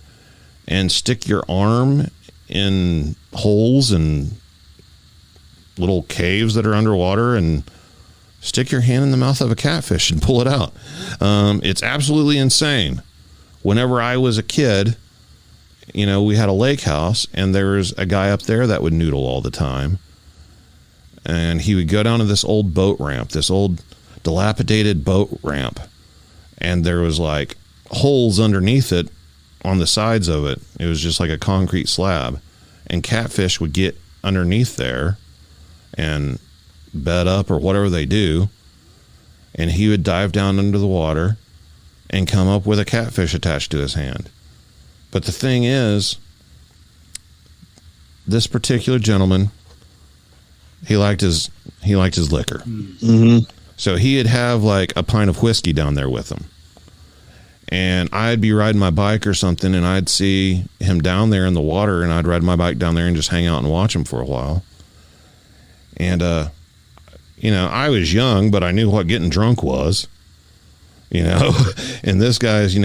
and stick your arm in holes and little caves that are underwater and stick your hand in the mouth of a catfish and pull it out. It's absolutely insane. Whenever I was a kid, we had a lake house, and there was a guy up there that would noodle all the time. And he would go down to this old boat ramp, this old dilapidated boat ramp. And there was like holes underneath it on the sides of it. It was just like a concrete slab. And catfish would get underneath there and bed up or whatever they do. And he would dive down under the water and come up with a catfish attached to his hand. But the thing is, this particular gentleman, he liked his liquor. Mm-hmm. So he'd have like a pint of whiskey down there with him. And I'd be riding my bike or something, and I'd see him down there in the water, and I'd ride my bike down there and just hang out and watch him for a while. And, I was young, but I knew what getting drunk was, and this guy's,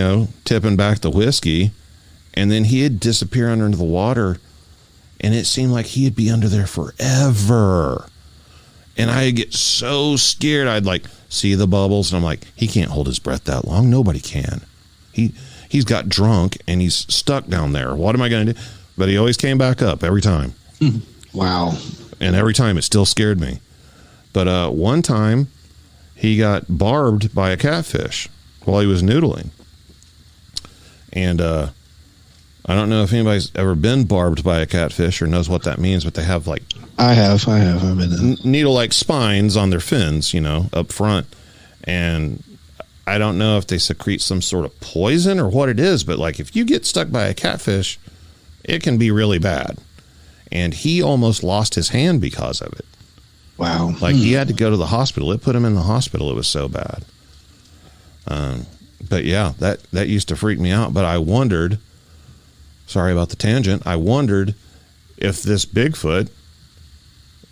tipping back the whiskey, and then he'd disappear under the water, and it seemed like he'd be under there forever. And I'd get so scared. I'd like see the bubbles, and I'm like, he can't hold his breath that long. Nobody can. He's got drunk, and he's stuck down there. What am I going to do? But he always came back up every time. Wow. And every time it still scared me. But one time he got barbed by a catfish while he was noodling. And I don't know if anybody's ever been barbed by a catfish or knows what that means, but they have like... I have. I've been needle-like spines on their fins, up front. And I don't know if they secrete some sort of poison or what it is, but like if you get stuck by a catfish, it can be really bad. And he almost lost his hand because of it. Wow. Like he had to go to the hospital. It put him in the hospital. It was so bad. But yeah, that used to freak me out. But I wondered, sorry about the tangent, I wondered if this Bigfoot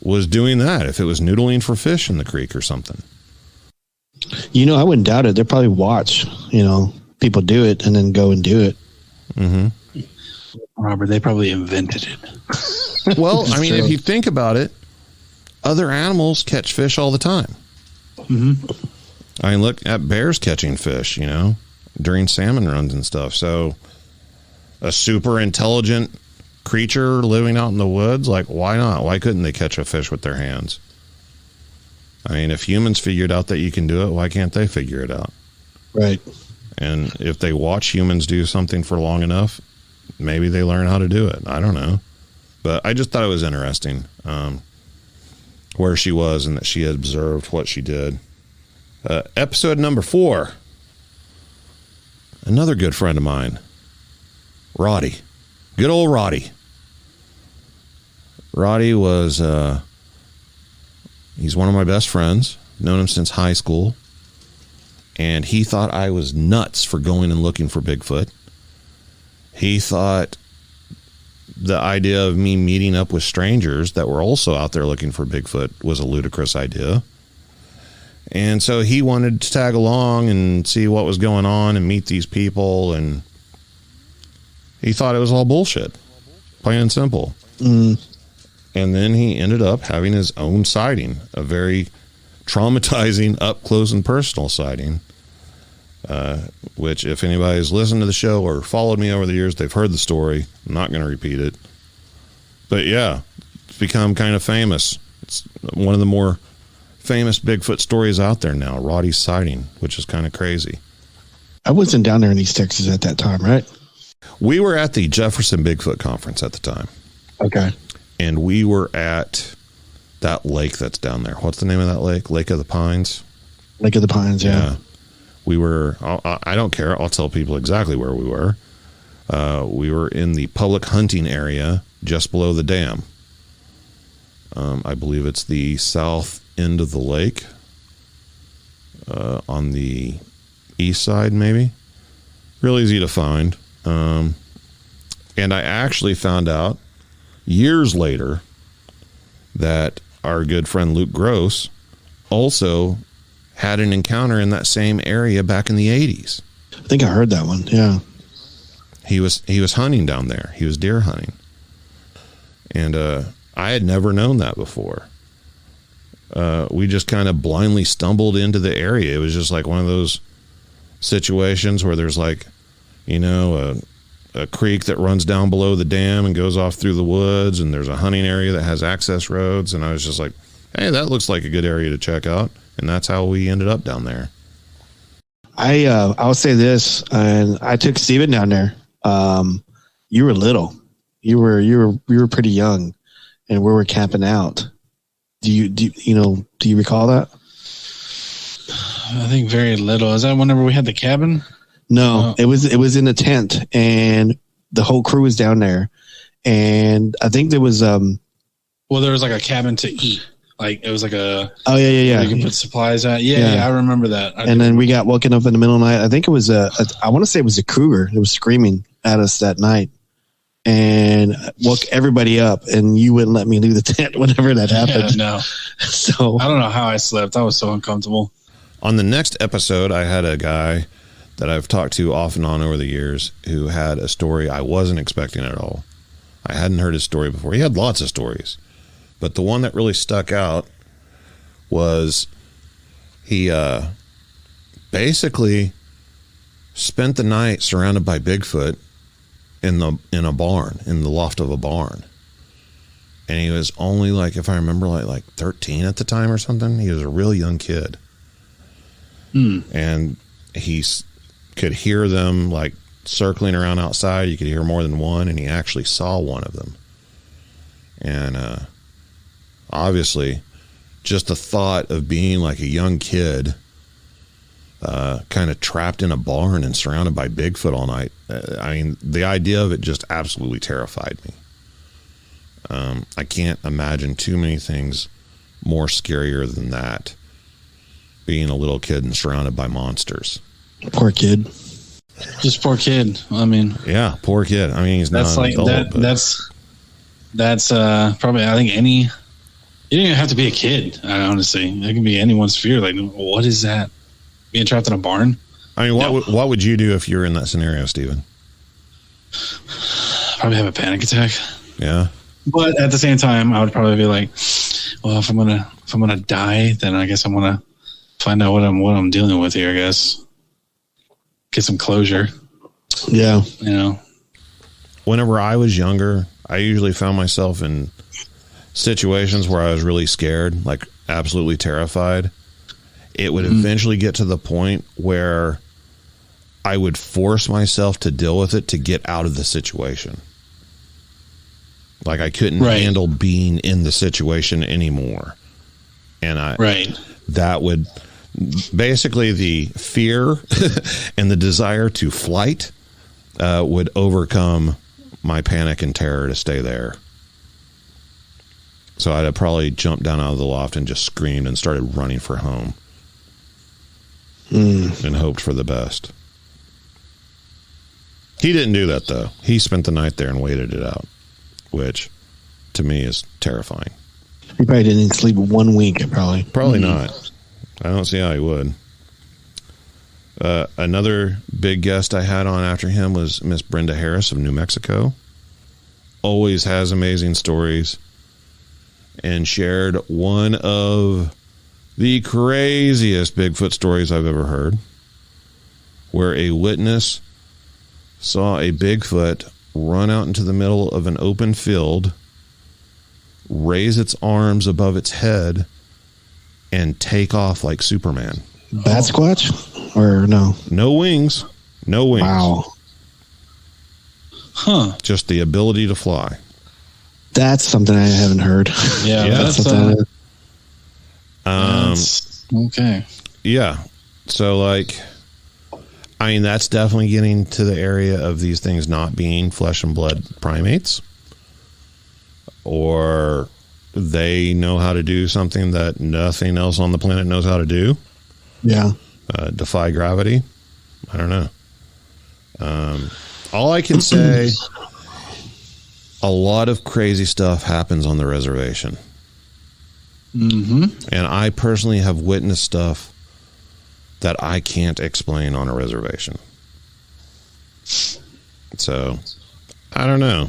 was doing that, if it was noodling for fish in the creek or something. I wouldn't doubt it. They'll probably watch, people do it and then go and do it. Mm-hmm. Robert, they probably invented it. Well, I mean, if you think about it, other animals catch fish all the time. Mm-hmm. I mean, look at bears catching fish, during salmon runs and stuff. So a super intelligent creature living out in the woods, like, why not? Why couldn't they catch a fish with their hands? I mean, if humans figured out that you can do it, why can't they figure it out? Right. And if they watch humans do something for long enough, maybe they learn how to do it. I don't know. But I just thought it was interesting where she was and that she had observed what she did. Episode number 4. Another good friend of mine, Roddy. Good old Roddy. Roddy was, he's one of my best friends. Known him since high school. And he thought I was nuts for going and looking for Bigfoot. He thought the idea of me meeting up with strangers that were also out there looking for Bigfoot was a ludicrous idea. And so he wanted to tag along and see what was going on and meet these people. And he thought it was all bullshit, plain and simple. And then he ended up having his own sighting, a very traumatizing, up close and personal sighting. Which, if anybody's listened to the show or followed me over the years, they've heard the story. I'm not going to repeat it. But yeah, it's become kind of famous. It's one of the more famous Bigfoot stories out there now, Roddy's sighting, which is kind of crazy. I wasn't down there in East Texas at that time, right? We were at the Jefferson Bigfoot Conference at the time. Okay. And we were at that lake that's down there. What's the name of that lake? Lake of the Pines? Lake of the Pines, yeah. We were, I don't care, I'll tell people exactly where we were. We were in the public hunting area just below the dam. I believe it's the south end of the lake, on the east side, maybe. Real easy to find. And I actually found out years later that our good friend Luke Gross also had an encounter in that same area back in the 80s. I think I heard that one. Yeah. He was hunting down there. He was deer hunting. And I had never known that before. We just kind of blindly stumbled into the area. It was just like one of those situations where there's like, a creek that runs down below the dam and goes off through the woods, and there's a hunting area that has access roads. And I was just like, hey, that looks like a good area to check out. And that's how we ended up down there. I'll say this, and I took Steven down there. You were little. You were pretty young, and we were camping out. Do you recall that? I think very little. Is that whenever we had the cabin? No, it was in a tent, and the whole crew was down there. And I think there was there was like a cabin to eat. Like it was like a yeah. You can put supplies at. Yeah, I remember that. And then we got woken up in the middle of the night. I think it was I want to say it was a cougar. It was screaming at us that night, and woke everybody up. And you wouldn't let me leave the tent whenever that happened. Yeah, no. So I don't know how I slept. I was so uncomfortable. On the next episode, I had a guy that I've talked to off and on over the years who had a story I wasn't expecting at all. I hadn't heard his story before. He had lots of stories. But the one that really stuck out was he basically spent the night surrounded by Bigfoot in a barn, in the loft of a barn. And he was only like, if I remember, like 13 at the time or something. He was a real young kid. And he could hear them like circling around outside. You could hear more than one, and he actually saw one of them. And obviously, just the thought of being like a young kid, kind of trapped in a barn and surrounded by Bigfoot all night. I mean, the idea of it just absolutely terrified me. I can't imagine too many things more scarier than that. Being a little kid and surrounded by monsters. Poor kid. Just poor kid. I mean, yeah, poor kid. I mean, he's not like an adult, that. That's probably, I think, any You don't even have to be a kid, honestly. It can be anyone's fear. Like, what is that? Being trapped in a barn? I mean, what would you do if you were in that scenario, Steven? Probably have a panic attack. Yeah. But at the same time, I would probably be like, well, if I'm gonna die, then I guess I'm gonna find out what I'm dealing with here, I guess. Get some closure. Yeah. You know. Whenever I was younger, I usually found myself in situations where I was really scared, like absolutely terrified. It would eventually get to the point where I would force myself to deal with it to get out of the situation. Like I couldn't handle being in the situation anymore. And that would basically, the fear and the desire to flight would overcome my panic and terror to stay there. So I'd have probably jumped down out of the loft and just screamed and started running for home. And hoped for the best. He didn't do that, though. He spent the night there and waited it out, which to me is terrifying. He probably didn't sleep 1 week, probably. Probably not. I don't see how he would. Another big guest I had on after him was Miss Brenda Harris of New Mexico. Always has amazing stories, and shared one of the craziest Bigfoot stories I've ever heard, where a witness saw a Bigfoot run out into the middle of an open field, raise its arms above its head, and take off like Superman. Bat Squatch? Or no? No wings. No wings. Wow. Huh. Just the ability to fly. That's something I haven't heard. Yeah, that's something. Okay. Yeah. So, like, I mean, that's definitely getting to the area of these things not being flesh and blood primates, or they know how to do something that nothing else on the planet knows how to do. Yeah. Defy gravity. I don't know. All I can say, a lot of crazy stuff happens on the reservation. Mm-hmm. And I personally have witnessed stuff that I can't explain on a reservation. So, I don't know.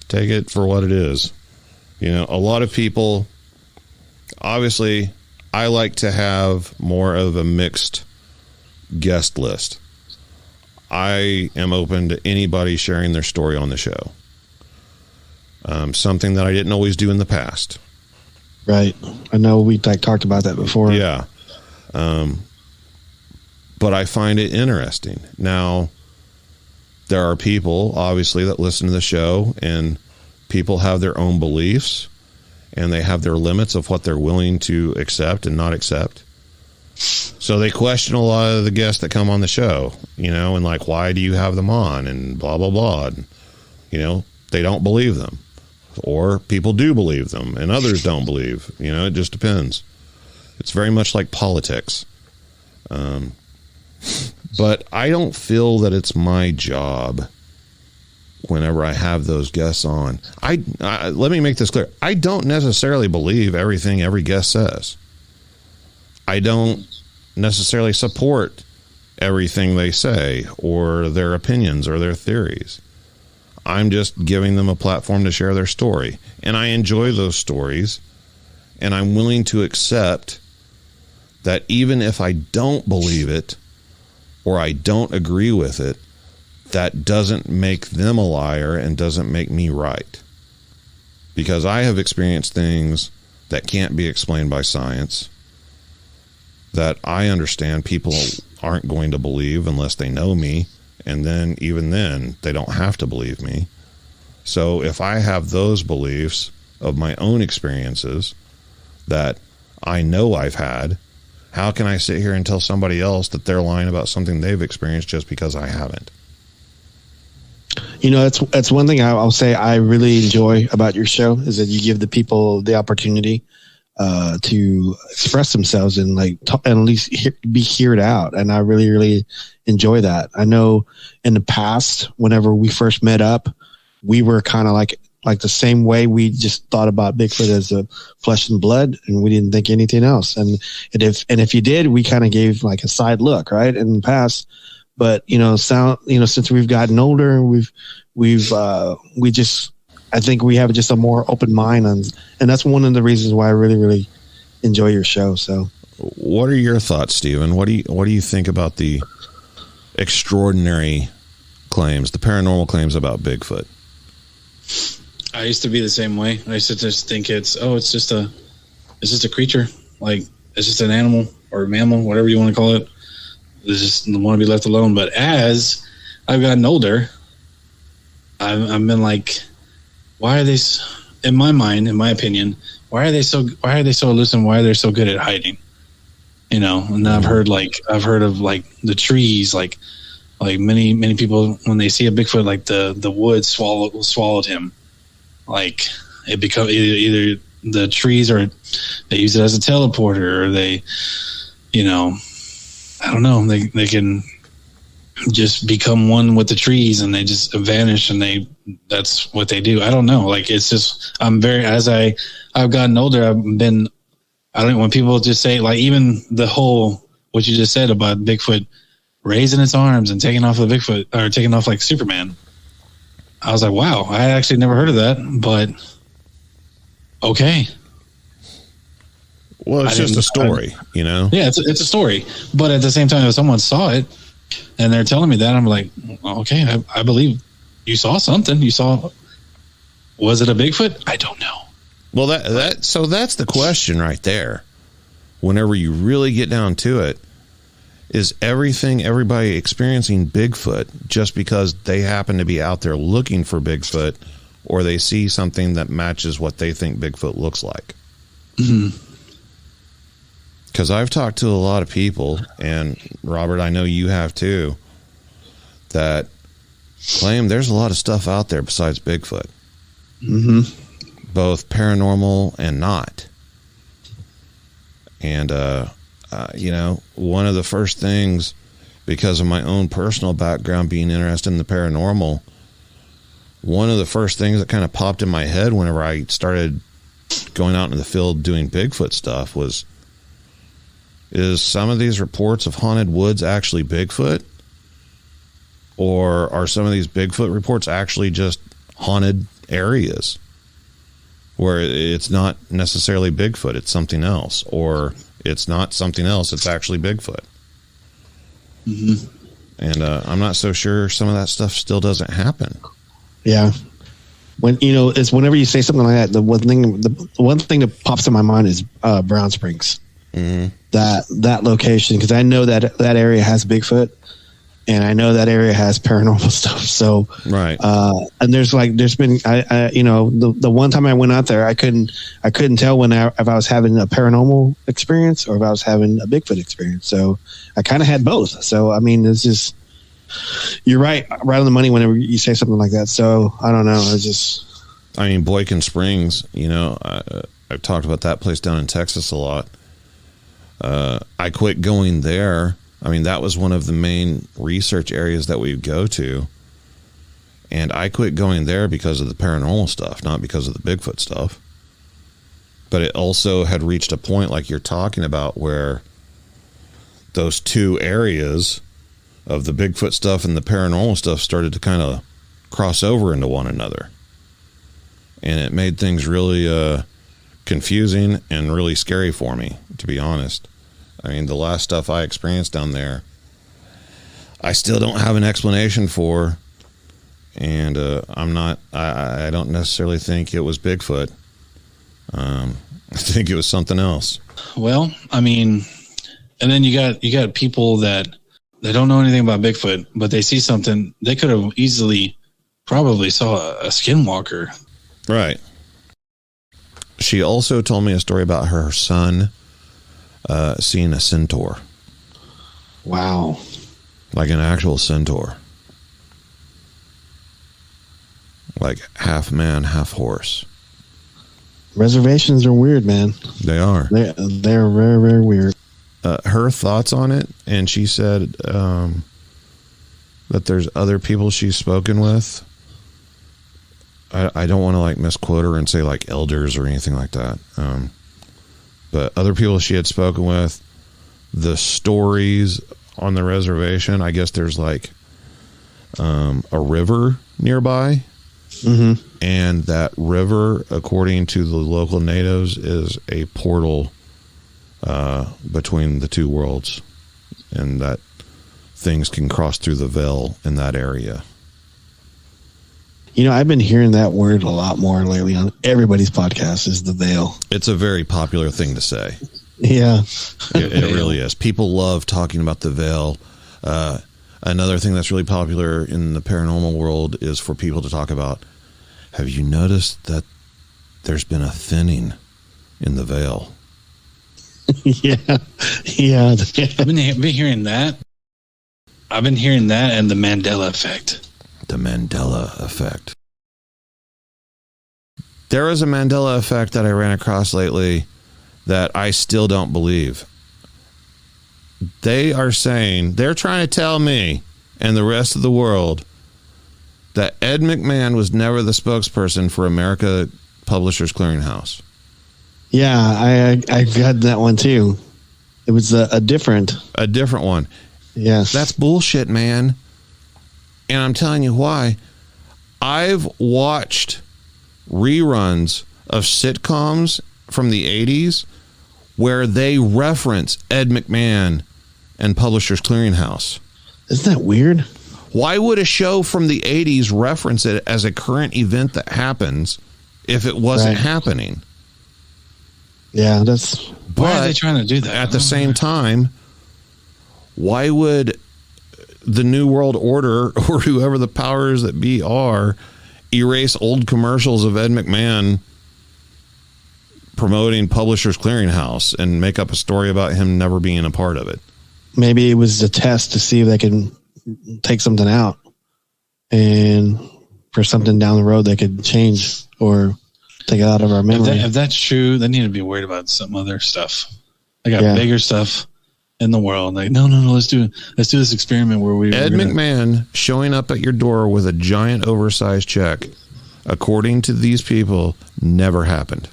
Take it for what it is. You know, a lot of people, obviously, I like to have more of a mixed guest list. I am open to anybody sharing their story on the show. Something that I didn't always do in the past. Right. I know we talked about that before. Yeah. But I find it interesting. Now, there are people, obviously, that listen to the show, and people have their own beliefs, and they have their limits of what they're willing to accept and not accept. So they question a lot of the guests that come on the show, you know, and like, why do you have them on, and blah, blah, blah. And, you know, they don't believe them. Or people do believe them, and others don't believe. You know, it just depends. It's very much like politics. But I don't feel that it's my job whenever I have those guests on. Let me make this clear. I don't necessarily believe everything every guest says. I don't necessarily support everything they say or their opinions or their theories. I'm just giving them a platform to share their story. And I enjoy those stories. And I'm willing to accept that even if I don't believe it or I don't agree with it, that doesn't make them a liar and doesn't make me right. Because I have experienced things that can't be explained by science, that I understand people aren't going to believe unless they know me. And then, even then, they don't have to believe me. So if I have those beliefs of my own experiences that I know I've had, how can I sit here and tell somebody else that they're lying about something they've experienced just because I haven't? You know, that's one thing I'll say I really enjoy about your show is that you give the people the opportunity to express themselves and and at least be heard out. And I really, really enjoy that. I know in the past, whenever we first met up, we were kind of like like the same way we just thought about Bigfoot as a flesh and blood, and we didn't think anything else. And if you did, we kind of gave like a side look, right, in the past. But since we've gotten older, I think we have just a more open mind, and that's one of the reasons why I really, really enjoy your show. So, what are your thoughts, Stephen? What do you think about the extraordinary claims, the paranormal claims about Bigfoot? I used to be the same way. I used to just think it's just a creature, like it's just an animal or a mammal, whatever you want to call it. They just want to be left alone. But as I've gotten older, I've been like, why are they? In my mind, in my opinion, why are they so elusive? Why are they so good at hiding? And I've heard of like the trees, like many people, when they see a Bigfoot, like the wood swallowed him. Like it becomes either the trees, or they use it as a teleporter, or they, I don't know, they can just become one with the trees and they just vanish, and that's what they do. I don't know. Like, it's just, I've gotten older, when people just say, like, even the whole, what you just said about Bigfoot raising its arms and taking off taking off like Superman. I was like, wow, I actually never heard of that, but okay. Well, it's just a story, Yeah, it's a story. But at the same time, if someone saw it and they're telling me that, I'm like, okay, I believe you saw something. Was it a Bigfoot? I don't know. Well, so that's the question right there. Whenever you really get down to it, is everybody experiencing Bigfoot just because they happen to be out there looking for Bigfoot, or they see something that matches what they think Bigfoot looks like? Mm-hmm. Because I've talked to a lot of people, and Robert, I know you have too, that claim there's a lot of stuff out there besides Bigfoot. Mm-hmm. Both paranormal and not. And, one of the first things, because of my own personal background being interested in the paranormal, one of the first things that kind of popped in my head whenever I started going out in the field doing Bigfoot stuff is some of these reports of haunted woods actually Bigfoot? Or are some of these Bigfoot reports actually just haunted areas where it's not necessarily Bigfoot, it's something else? Or it's not something else, it's actually Bigfoot? Mm-hmm. And I'm not so sure some of that stuff still doesn't happen. Yeah. When it's whenever you say something like that, the one thing that pops in my mind is Brown Springs. Mm-hmm. That location, because I know that area has Bigfoot, and I know that area has paranormal stuff. So right, and there's been the one time I went out there, I couldn't tell if I was having a paranormal experience or if I was having a Bigfoot experience. So I kind of had both. So I mean, it's just, you're right on the money whenever you say something like that. So I don't know. Boykin Springs. I've talked about that place down in Texas a lot. I quit going there. That was one of the main research areas that we'd go to. And I quit going there because of the paranormal stuff, not because of the Bigfoot stuff. But it also had reached a point, like you're talking about, where those two areas of the Bigfoot stuff and the paranormal stuff started to kind of cross over into one another. And it made things really confusing and really scary for me, to be honest. The last stuff I experienced down there, I still don't have an explanation for, and I don't necessarily think it was Bigfoot. I think it was something else. Well, and then you got people that they don't know anything about Bigfoot, but they see something. They could have easily probably saw a skinwalker. Right. She also told me a story about her son seeing a centaur. Wow. Like an actual centaur. Like half man, half horse. Reservations are weird, man. They are. They're very, very weird. Her thoughts on it, and she said that there's other people she's spoken with I don't want to like misquote her and say like elders or anything like that. But other people she had spoken with, the stories on the reservation, I guess there's like a river nearby. Mm-hmm. And that river, according to the local natives, is a portal between the two worlds, and that things can cross through the veil in that area. You know, I've been hearing that word a lot more lately on everybody's podcast, is the veil. It's a very popular thing to say. Yeah. It really is. People love talking about the veil. Another thing that's really popular in the paranormal world is for people to talk about, have you noticed that there's been a thinning in the veil? Yeah. Yeah. I've been hearing that. I've been hearing that and the Mandela effect. The Mandela effect. There was a Mandela effect that I ran across lately that I still don't believe. They are saying, they're trying to tell me and the rest of the world that Ed McMahon was never the spokesperson for America Publishers Clearinghouse. Yeah, I got that one too. It was a different one. Yes. That's bullshit, man. And I'm telling you why. I've watched reruns of sitcoms from the 80s where they reference Ed McMahon and Publishers Clearinghouse. Isn't that weird? Why would a show from the 80s reference it as a current event that happens if it wasn't happening? Yeah, that's... Why are they trying to do that? At the same time, why would the New World Order or whoever the powers that be are erase old commercials of Ed McMahon promoting Publishers Clearinghouse and make up a story about him never being a part of it? Maybe it was a test to see if they can take something out, and for something down the road they could change or take it out of our memory. If that's true, they need to be worried about some other stuff. They got bigger stuff in the world. Like, no, let's do this experiment where Ed McMahon showing up at your door with a giant oversized check, according to these people, never happened.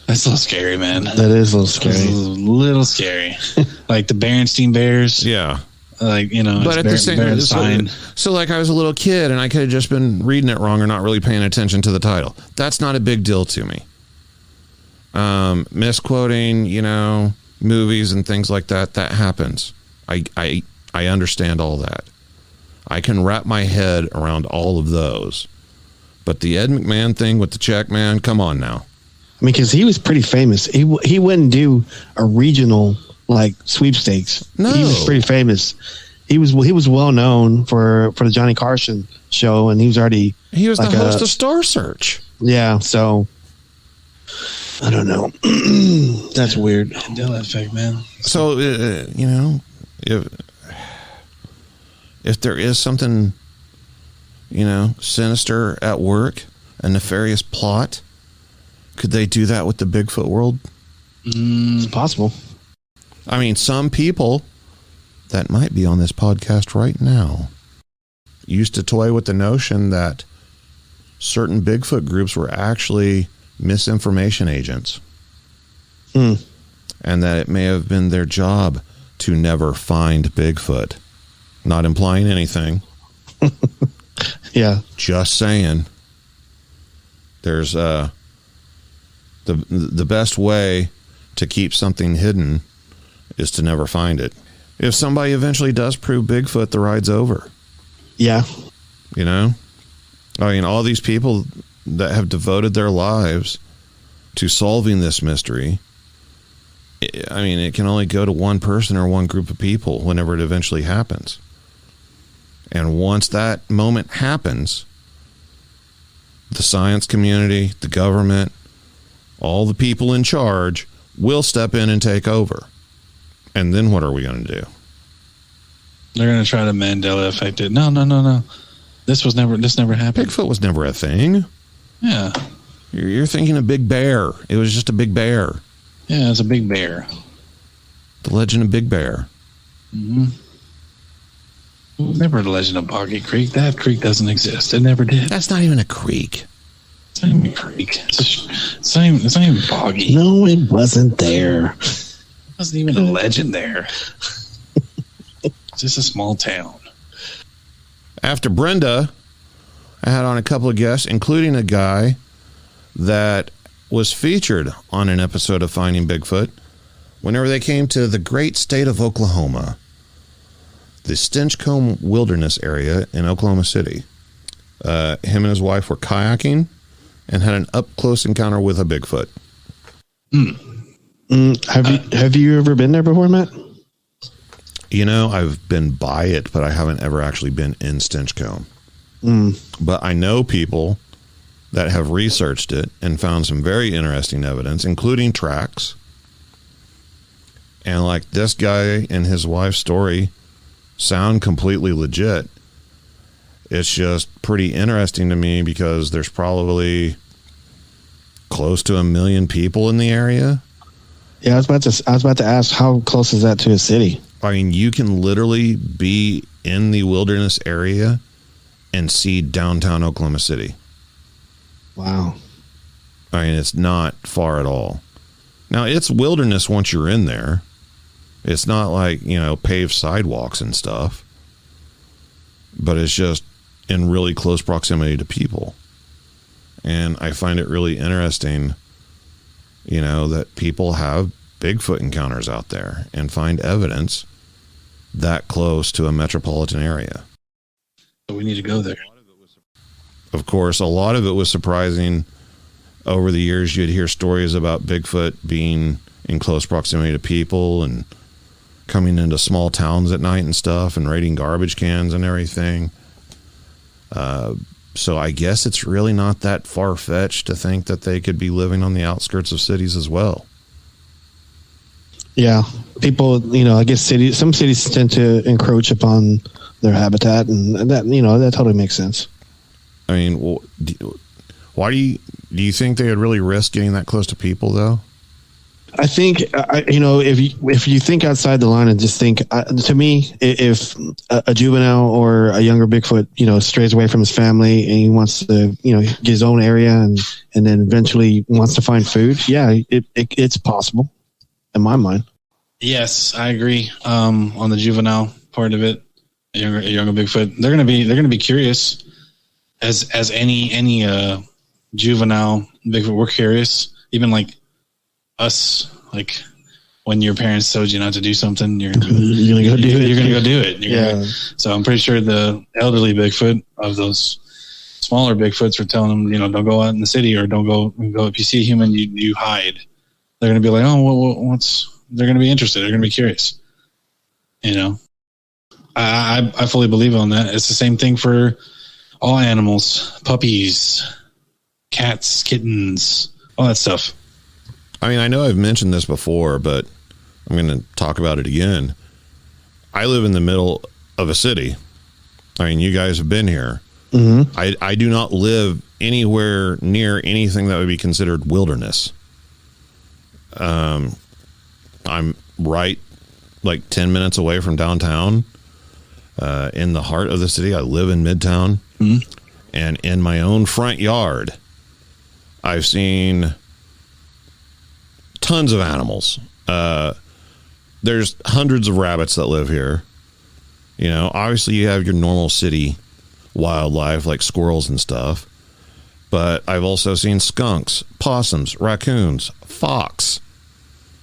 That's a little scary, man. That is a little scary. That's a little scary. Like the Berenstein Bears. Yeah. Like, you know, but at the same time, so like I was a little kid and I could have just been reading it wrong or not really paying attention to the title. That's not a big deal to me. Misquoting, you know, movies and things like that happens. I understand all that. I can wrap my head around all of those. But the Ed McMahon thing with the check, man, come on now. I mean, because he was pretty famous. He wouldn't do a regional like sweepstakes. No, he was pretty famous. He was well known for the Johnny Carson show, and he was like the host of Star Search. Yeah, so I don't know. That's weird. Mandela effect, man. So you know, if there is something, you know, sinister at work, a nefarious plot, could they do that with the Bigfoot world? It's possible. I mean, some people that might be on this podcast right now used to toy with the notion that certain Bigfoot groups were actually misinformation agents. And that it may have been their job to never find Bigfoot. Not implying anything. Yeah. Just saying. There's the best way to keep something hidden is to never find it. If somebody eventually does prove Bigfoot, the ride's over. Yeah. You know? I mean, all these people that have devoted their lives to solving this mystery, I mean, it can only go to one person or one group of people whenever it eventually happens. And once that moment happens, the science community, the government, all the people in charge will step in and take over. And then what are we going to do? They're going to try to Mandela effect it. No. This never happened. Bigfoot was never a thing. Yeah. You're thinking of Big Bear. It was just a big bear. Yeah, it's a big bear. The Legend of Big Bear. Mm-hmm. Never the Legend of Boggy Creek. That creek doesn't exist. It never did. That's not even a creek. It's not even a creek. It's not even boggy. No, it wasn't there. It wasn't even a legend there. It's just a small town. After Brenda, I had on a couple of guests, including a guy that was featured on an episode of Finding Bigfoot whenever they came to the great state of Oklahoma, the Stinchcomb Wilderness area in Oklahoma City. Him and his wife were kayaking and had an up-close encounter with a Bigfoot. Have you ever been there before, Matt? You know, I've been by it, but I haven't ever actually been in Stinchcomb. But I know people that have researched it and found some very interesting evidence, including tracks. And like this guy and his wife's story sound completely legit. It's just pretty interesting to me because there's probably close to 1 million people in the area. Yeah, I was about to ask, how close is that to a city? I mean, you can literally be in the wilderness area and see downtown Oklahoma City. Wow. I mean, it's not far at all. Now, it's wilderness once you're in there. It's not like, you know, paved sidewalks and stuff. But it's just in really close proximity to people. And I find it really interesting, you know, that people have Bigfoot encounters out there and find evidence that close to a metropolitan area. So we need to go there. Of course, a lot of it was surprising. Over the years, you'd hear stories about Bigfoot being in close proximity to people and coming into small towns at night and stuff and raiding garbage cans and everything. So I guess it's really not that far-fetched to think that they could be living on the outskirts of cities as well. Yeah, people, you know, I guess some cities tend to encroach upon their habitat, and that, you know, that totally makes sense. I mean, why do you think they would really risk getting that close to people, though? I think, you know, if you think outside the line and just think, to me, if a juvenile or a younger Bigfoot, you know, strays away from his family and he wants to, you know, get his own area and then eventually wants to find food, yeah, it's possible in my mind. Yes, I agree. On the juvenile part of it, a younger Bigfoot, they're gonna be curious, as any juvenile Bigfoot. We're curious, even like us, like when your parents told you not to do something, you're gonna go do it. So I'm pretty sure the elderly Bigfoot of those smaller Bigfoots were telling them, you know, don't go out in the city, or don't go if you see a human, you hide. They're gonna be like, oh, what's? They're gonna be interested. They're gonna be curious. You know, I fully believe on that. It's the same thing for all animals, puppies, cats, kittens, all that stuff. I mean, I know I've mentioned this before, but I'm going to talk about it again. I live in the middle of a city. I mean, you guys have been here. Mm-hmm. I do not live anywhere near anything that would be considered wilderness. I'm right like 10 minutes away from downtown, in the heart of the city. I live in Midtown. Mm-hmm. And in my own front yard, I've seen tons of animals. There's hundreds of rabbits that live here. You know, obviously you have your normal city wildlife like squirrels and stuff, but I've also seen skunks, possums, raccoons, fox.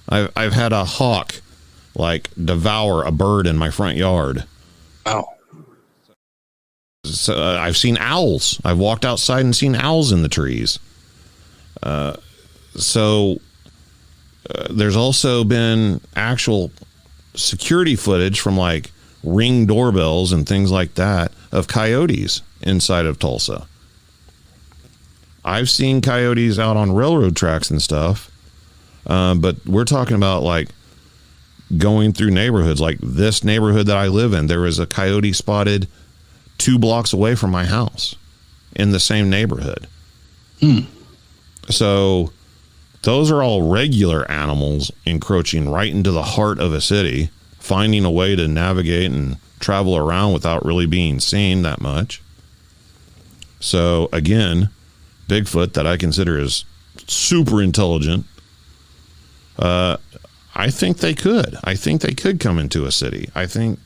I've had a hawk like devour a bird in my front yard. Wow. So I've seen owls. I've walked outside and seen owls in the trees. There's also been actual security footage from like Ring doorbells and things like that of coyotes inside of Tulsa. I've seen coyotes out on railroad tracks and stuff, but we're talking about like going through neighborhoods. Like this neighborhood that I live in, there was a coyote spotted 2 blocks away from my house in the same neighborhood. So those are all regular animals encroaching right into the heart of a city, finding a way to navigate and travel around without really being seen that much. So again, Bigfoot that I consider is super intelligent, I think they could. I think they could come into a city. I think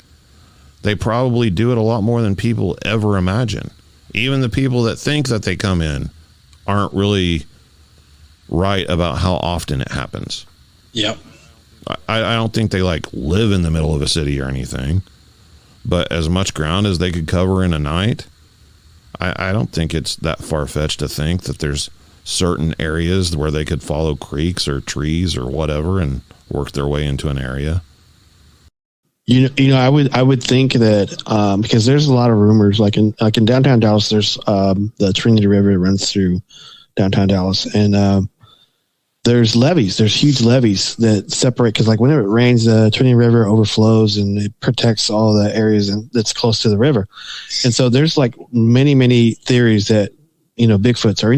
they probably do it a lot more than people ever imagine. Even the people that think that they come in aren't really right about how often it happens. Yep. I don't think they like live in the middle of a city or anything, but as much ground as they could cover in a night, I don't think it's that far-fetched to think that there's certain areas where they could follow creeks or trees or whatever and work their way into an area. You know, I would think that because there's a lot of rumors, like in downtown Dallas, there's the Trinity River that runs through downtown Dallas, and there's levees. There's huge levees that separate, because like whenever it rains, the Trinity River overflows and it protects all the areas that's close to the river. And so there's like many theories that, you know, Bigfoots or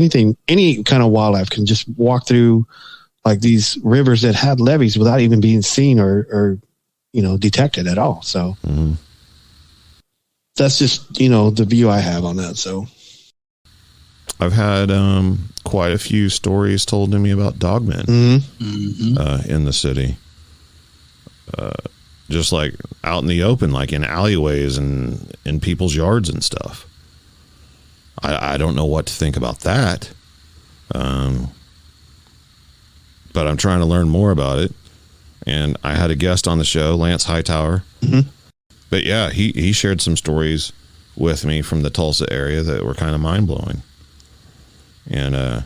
any kind of wildlife can just walk through like these rivers that have levees without even being seen or you know, detected at all. So that's just, you know, the view I have on that. So I've had quite a few stories told to me about dogmen in the city. Just like out in the open, like in alleyways and in people's yards and stuff. I don't know what to think about that. But I'm trying to learn more about it. And I had a guest on the show, Lance Hightower. But yeah, he shared some stories with me from the Tulsa area that were kind of mind-blowing. And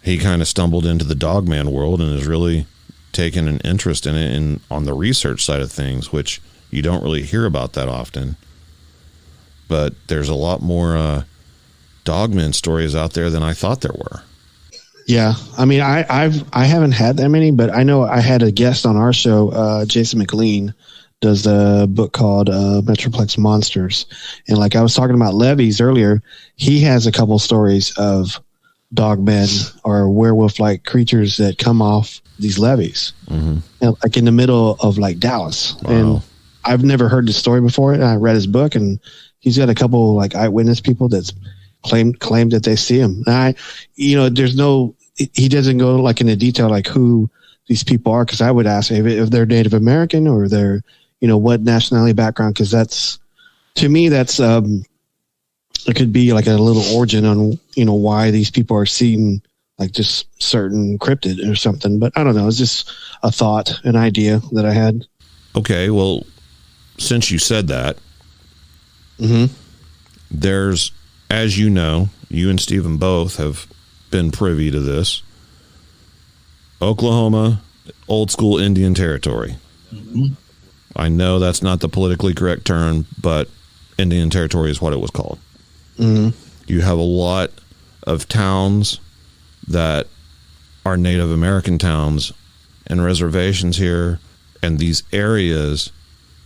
he kind of stumbled into the dogman world and has really taken an interest in it on the research side of things, which you don't really hear about that often. But there's a lot more dogman stories out there than I thought there were. yeah, I mean, I haven't had that many, but I know I had a guest on our show, Jason McLean, does the book called Metroplex Monsters. And like I was talking about levees earlier, he has a couple stories of dogmen or werewolf-like creatures that come off these levees, you know, like in the middle of like Dallas. Wow. And I've never heard the story before. I read his book, and he's got a couple like eyewitness people that's claimed that they see him. And you know, he doesn't go like into detail like who these people are, because I would ask if they're Native American or they're, you know, what nationality background, because that's, to me, that's it could be like a little origin on, you know, why these people are seeing like just certain cryptid or something. But I don't know. It's just a thought, an idea that I had. Okay, well, since you said that, there's, as you know, you and Stephen both have been privy to this, Oklahoma, old school Indian territory. I know that's not the politically correct term, but Indian territory is what it was called. You have a lot of towns that are Native American towns and reservations here, and these areas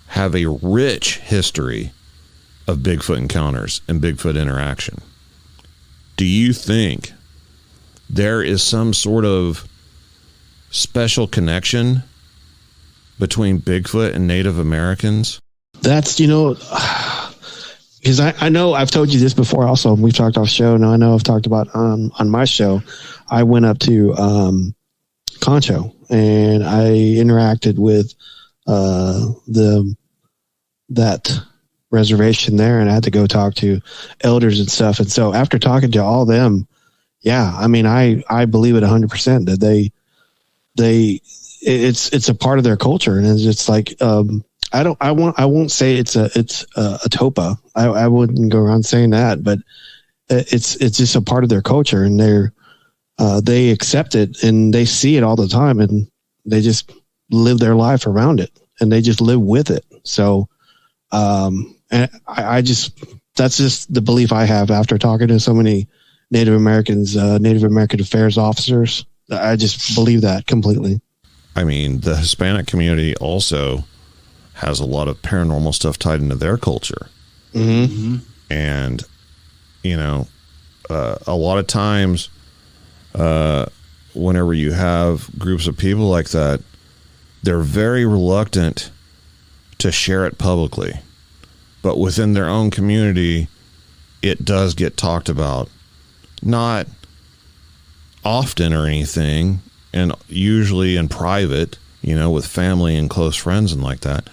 have a rich history of Bigfoot encounters and Bigfoot interaction. Do you think there is some sort of special connection between Bigfoot and Native Americans? That's, you know, because I know I've told you this before also. We've talked off show. Now I know I've talked about on my show. I went up to Concho and I interacted with that reservation there, and I had to go talk to elders and stuff. And so after talking to all them, yeah, I mean, I believe it 100% that it's a part of their culture, and it's like I won't say it's a topa. I wouldn't go around saying that, but it's just a part of their culture, and they accept it and they see it all the time, and they just live their life around it, and they just live with it. So, and that's just the belief I have after talking to so many Native Americans, Native American affairs officers. I just believe that completely. I mean, the Hispanic community also has a lot of paranormal stuff tied into their culture. And, you know, a lot of times, whenever you have groups of people like that, they're very reluctant to share it publicly. But within their own community, it does get talked about. not often or anything, and usually in private, with family and close friends and like that.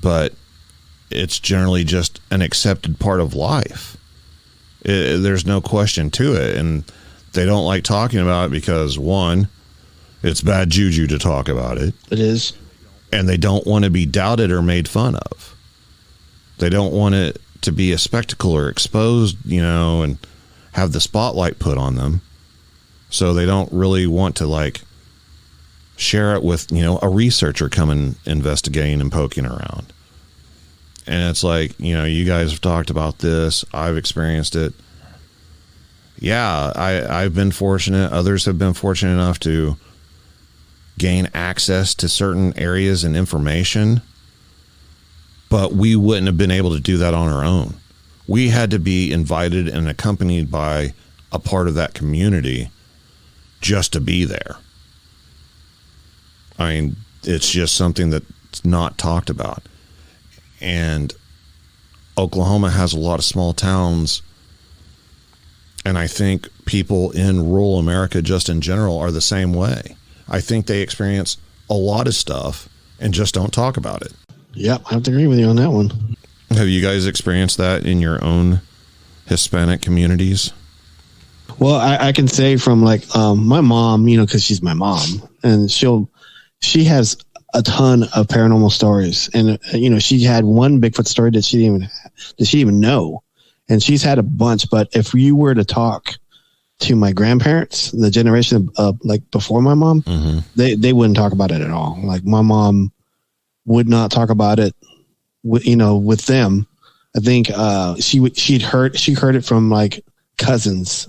But it's generally just an accepted part of life. There's no question to it. And they don't like talking about it because, one, it's bad juju to talk about it. It is. And they don't want to be doubted or made fun of. They don't want it to be a spectacle or exposed, and have the spotlight put on them. So they don't really want to share it with, a researcher coming investigating and poking around. And it's you guys have talked about this. I've experienced it. Yeah, I've been fortunate. Others have been fortunate enough to gain access to certain areas and information. But we wouldn't have been able to do that on our own. We had to be invited and accompanied by a part of that community just to be there. I mean, it's just something that's not talked about. And Oklahoma has a lot of small towns. And I think people in rural America, just in general, are the same way. I think they experience a lot of stuff and just don't talk about it. Yep, I have to agree with you on that one. Have you guys experienced that in your own Hispanic communities? Well, I can say from my mom, because she's my mom, and she has a ton of paranormal stories, and she had one Bigfoot story that she didn't even know, and she's had a bunch. But if you were to talk to my grandparents, the generation of before my mom, mm-hmm. they wouldn't talk about it at all. My mom would not talk about it with them. I think she heard it from cousins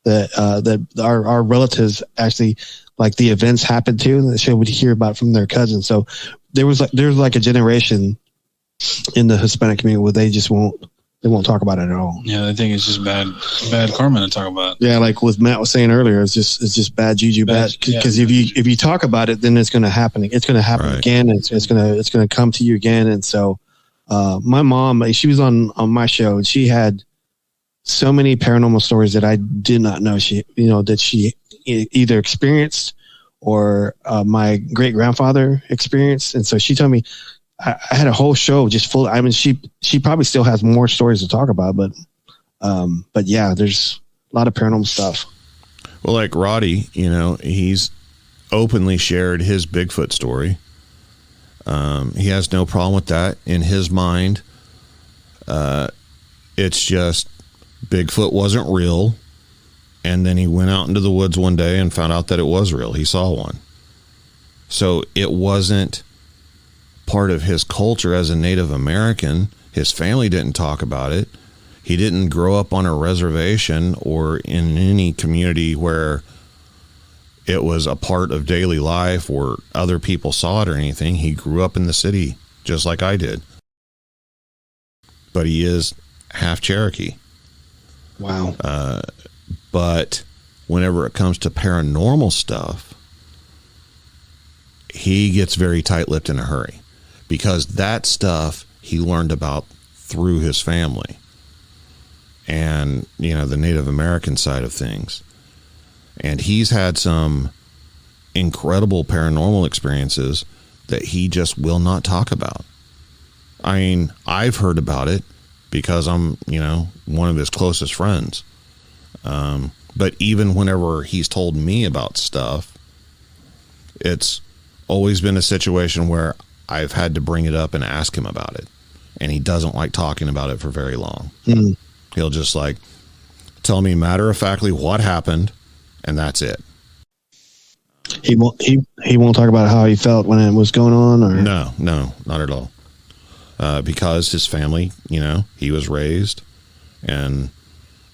that our relatives actually the events happened to, that she would hear about from their cousins. So there's a generation in the Hispanic community where they won't talk about it at all. Yeah, I think it's just bad karma to talk about. Yeah, like what Matt was saying earlier, it's just bad juju, because if you talk about it, then it's going to happen. It's going to happen right. again. And it's going to come to you again. And so, my mom, she was on my show, and she had so many paranormal stories that I did not know that she either experienced or my great grandfather experienced. And so she told me, I had a whole show just full. I mean, she probably still has more stories to talk about, but yeah, there's a lot of paranormal stuff. Well, like Roddy, he's openly shared his Bigfoot story. He has no problem with that. In his mind, it's just Bigfoot wasn't real. And then he went out into the woods one day and found out that it was real. He saw one. So it wasn't part of his culture as a Native American. His family didn't talk about it. He didn't grow up on a reservation or in any community where it was a part of daily life or other people saw it or anything. He grew up in the city just like I did. But he is half Cherokee. Wow. But whenever it comes to paranormal stuff, he gets very tight-lipped in a hurry, because that stuff he learned about through his family and, the Native American side of things. And he's had some incredible paranormal experiences that he just will not talk about. I mean, I've heard about it because I'm, one of his closest friends. But even whenever he's told me about stuff, it's always been a situation where I've had to bring it up and ask him about it. And he doesn't like talking about it for very long. Mm. He'll just tell me matter-of-factly what happened, and that's it. He won't talk about how he felt when it was going on, or no, not at all. Because his family, he was raised, and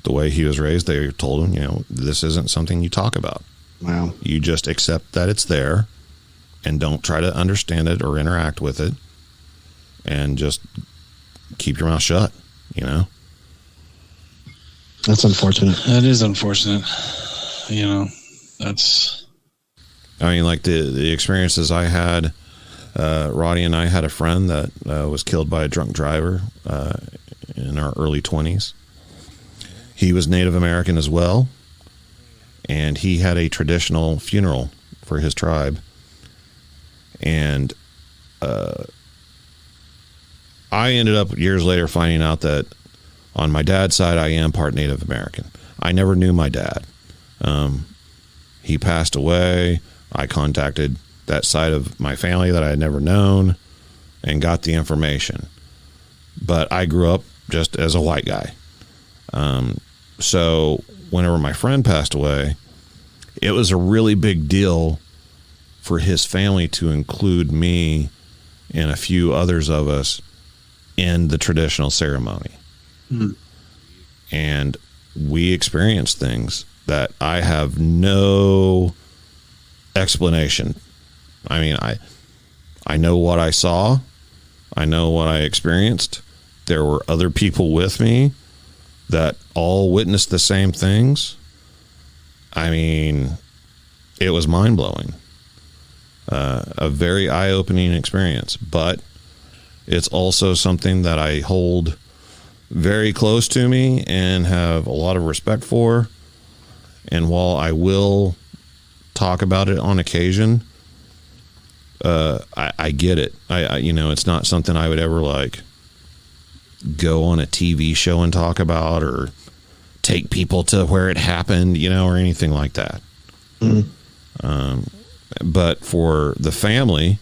the way he was raised, they told him, this isn't something you talk about. Wow. You just accept that it's there and don't try to understand it or interact with it, and just keep your mouth shut, That's unfortunate. That is unfortunate. The experiences I had, Roddy and I had a friend that was killed by a drunk driver in our early 20s. He was Native American as well, and he had a traditional funeral for his tribe. And I ended up years later finding out that on my dad's side, I am part Native American. I never knew my dad. He passed away. I contacted that side of my family that I had never known and got the information. But I grew up just as a white guy. So whenever my friend passed away, it was a really big deal for his family to include me and a few others of us in the traditional ceremony. Mm. And we experienced things that I have no explanation. I mean, I know what I saw. I know what I experienced. There were other people with me that all witnessed the same things. I mean, it was mind-blowing. A very eye-opening experience, but it's also something that I hold very close to me and have a lot of respect for. And while I will talk about it on occasion, I get it. I it's not something I would ever like go on a TV show and talk about or take people to where it happened, or anything like that. Mm-hmm. But for the family,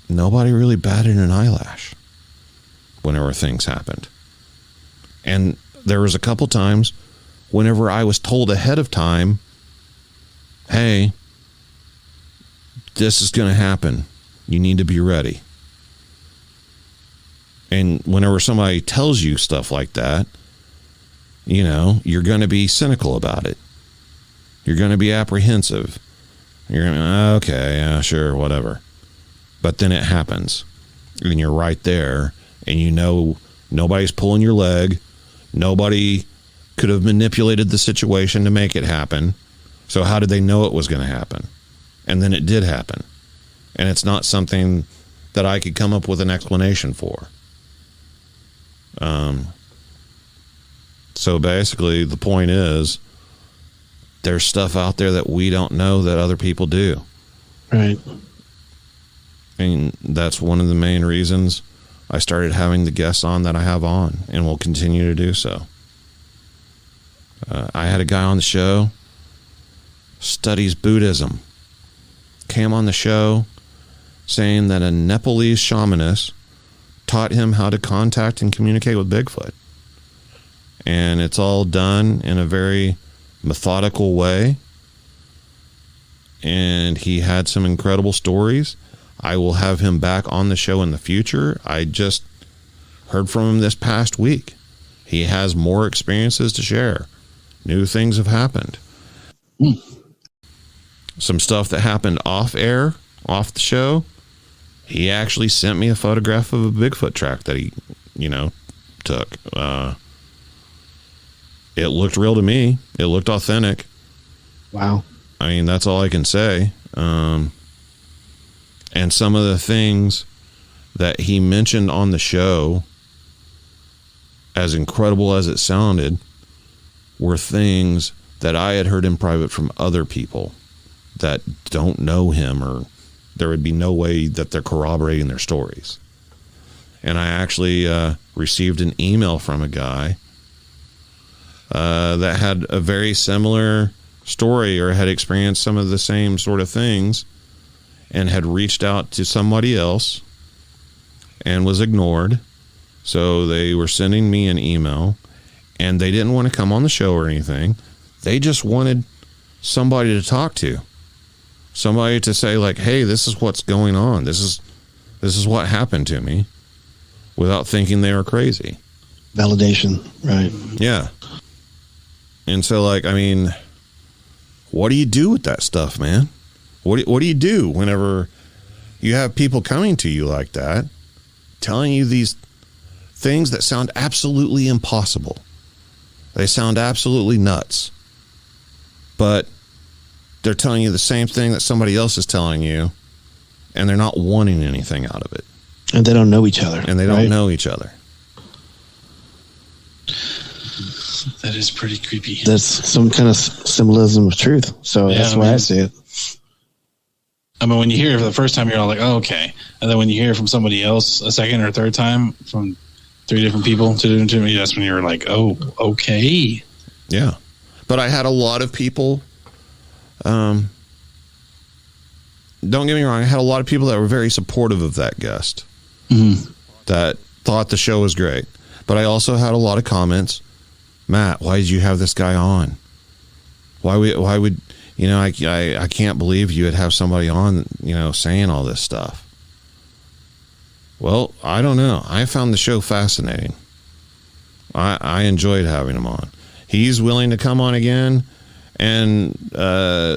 nobody really batted an eyelash whenever things happened. And there was a couple times whenever I was told ahead of time, hey, this is going to happen. You need to be ready. And whenever somebody tells you stuff like that, you're going to be cynical about it. You're going to be apprehensive. You're going to, okay, yeah, sure, whatever. But then it happens. And you're right there. And nobody's pulling your leg. Nobody could have manipulated the situation to make it happen. So how did they know it was going to happen? And then it did happen. And it's not something that I could come up with an explanation for. So basically, the point is, there's stuff out there that we don't know that other people do. Right. And that's one of the main reasons I started having the guests on that I have on, and will continue to do so. I had a guy on the show, studies Buddhism, came on the show saying that a Nepalese shamanist taught him how to contact and communicate with Bigfoot. And it's all done in a very methodical way. And he had some incredible stories. I will have him back on the show in the future. I just heard from him this past week. He has more experiences to share. New things have happened. Some stuff that happened off air, off the show. He actually sent me a photograph of a Bigfoot track that he, took. It looked real to me. It looked authentic. Wow. I mean, that's all I can say. And some of the things that he mentioned on the show, as incredible as it sounded, were things that I had heard in private from other people that don't know him, or there would be no way that they're corroborating their stories. And I actually received an email from a guy that had a very similar story, or had experienced some of the same sort of things, and had reached out to somebody else and was ignored. So they were sending me an email, and they didn't want to come on the show or anything. They just wanted somebody to talk to. Somebody to say, like, hey, this is what's going on. This is what happened to me, without thinking they were crazy. Validation, right? Yeah. And so, like, I mean, what do you do with that stuff, man? What do you do whenever you have people coming to you like that, telling you these things that sound absolutely impossible? They sound absolutely nuts. But they're telling you the same thing that somebody else is telling you, and they're not wanting anything out of it. And they don't know each other. And they don't know each other. That is pretty creepy. That's some kind of symbolism of truth. So that's why I see it. I mean, when you hear it for the first time, you're all like, oh, okay. And then when you hear it from somebody else a second or third time from 3 different people, that's when you're like, oh, okay. Yeah. But I had a lot of people, don't get me wrong, I had a lot of people that were very supportive of that guest, that thought the show was great. But I also had a lot of comments, Matt, why did you have this guy on? Why would I can't believe you would have somebody on, saying all this stuff. Well, I don't know. I found the show fascinating. I enjoyed having him on. He's willing to come on again and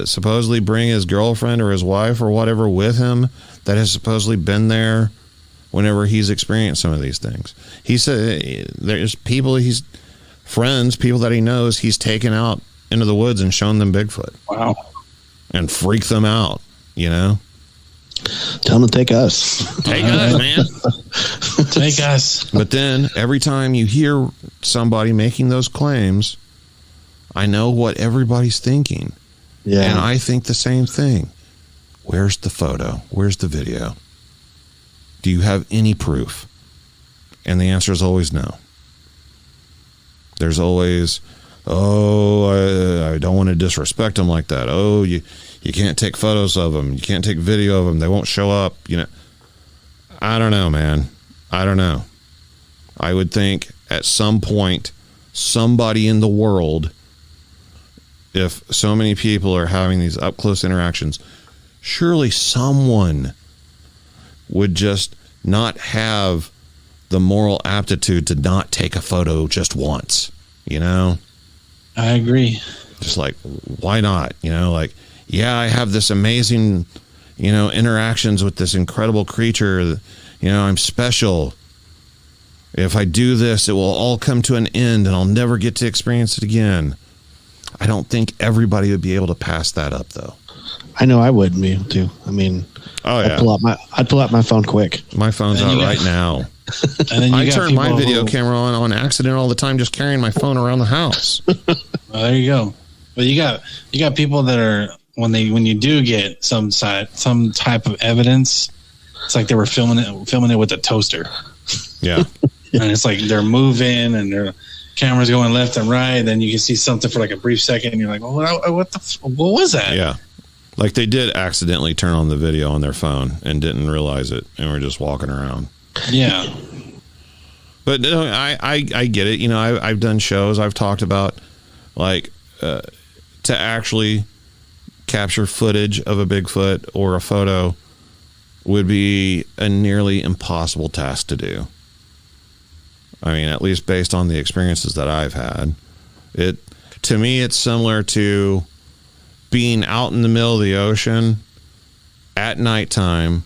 supposedly bring his girlfriend or his wife or whatever with him that has supposedly been there whenever he's experienced some of these things. He said there's people people that he knows he's taken out into the woods and shown them Bigfoot. Wow. And freak them out, Tell them to take us. Take us, man. Take us. But then every time you hear somebody making those claims, I know what everybody's thinking. Yeah. And I think the same thing. Where's the photo? Where's the video? Do you have any proof? And the answer is always no. There's always, I don't want to disrespect them like that. Oh, you can't take photos of them. You can't take video of them. They won't show up. I don't know, man. I don't know. I would think at some point, somebody in the world, if so many people are having these up close interactions, surely someone would just not have the moral aptitude to not take a photo just once, I agree. Just like, why not? I have this amazing, interactions with this incredible creature. I'm special. If I do this, it will all come to an end and I'll never get to experience it again. I don't think everybody would be able to pass that up, though. I know I wouldn't be able to. I mean, I'd pull out my phone quick. My phone's out right now. And then I turn my video camera on accident all the time, just carrying my phone around the house. Well, there you go. But you got people that are when you do get some type of evidence, it's like they were filming it with a toaster. Yeah. And it's like they're moving and their camera's going left and right. Then you can see something for like a brief second, and you're like, "Well, what was that?" Yeah. Like they did accidentally turn on the video on their phone and didn't realize it, and were just walking around. Yeah. But I get it. I've done shows. I've talked about to actually capture footage of a Bigfoot or a photo would be a nearly impossible task to do. I mean, at least based on the experiences that I've had. To me, it's similar to being out in the middle of the ocean at nighttime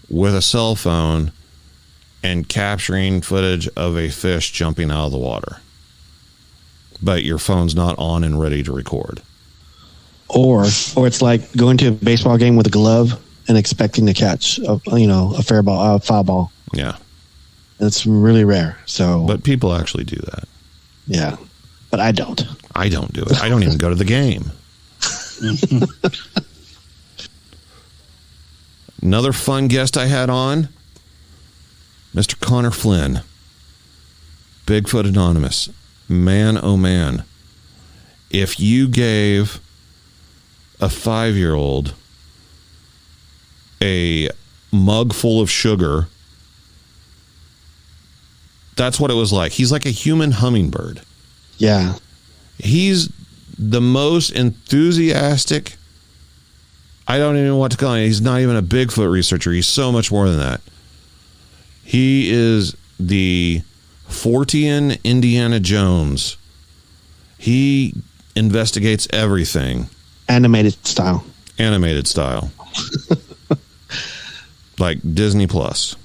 with a cell phone and capturing footage of a fish jumping out of the water. But your phone's not on and ready to record. Or it's like going to a baseball game with a glove and expecting to catch a foul ball. Yeah. It's really rare. So, but people actually do that. Yeah. But I don't. I don't do it. I don't even go to the game. Another fun guest I had on, Mr. Connor Flynn, Bigfoot Anonymous. Man, oh man. If you gave a 5-year-old a mug full of sugar, that's what it was like. He's like a human hummingbird. Yeah. He's the most enthusiastic. I don't even know what to call him. He's not even a Bigfoot researcher. He's so much more than that. He is the Fortean Indiana Jones. He investigates everything. Animated style. Like Disney Plus.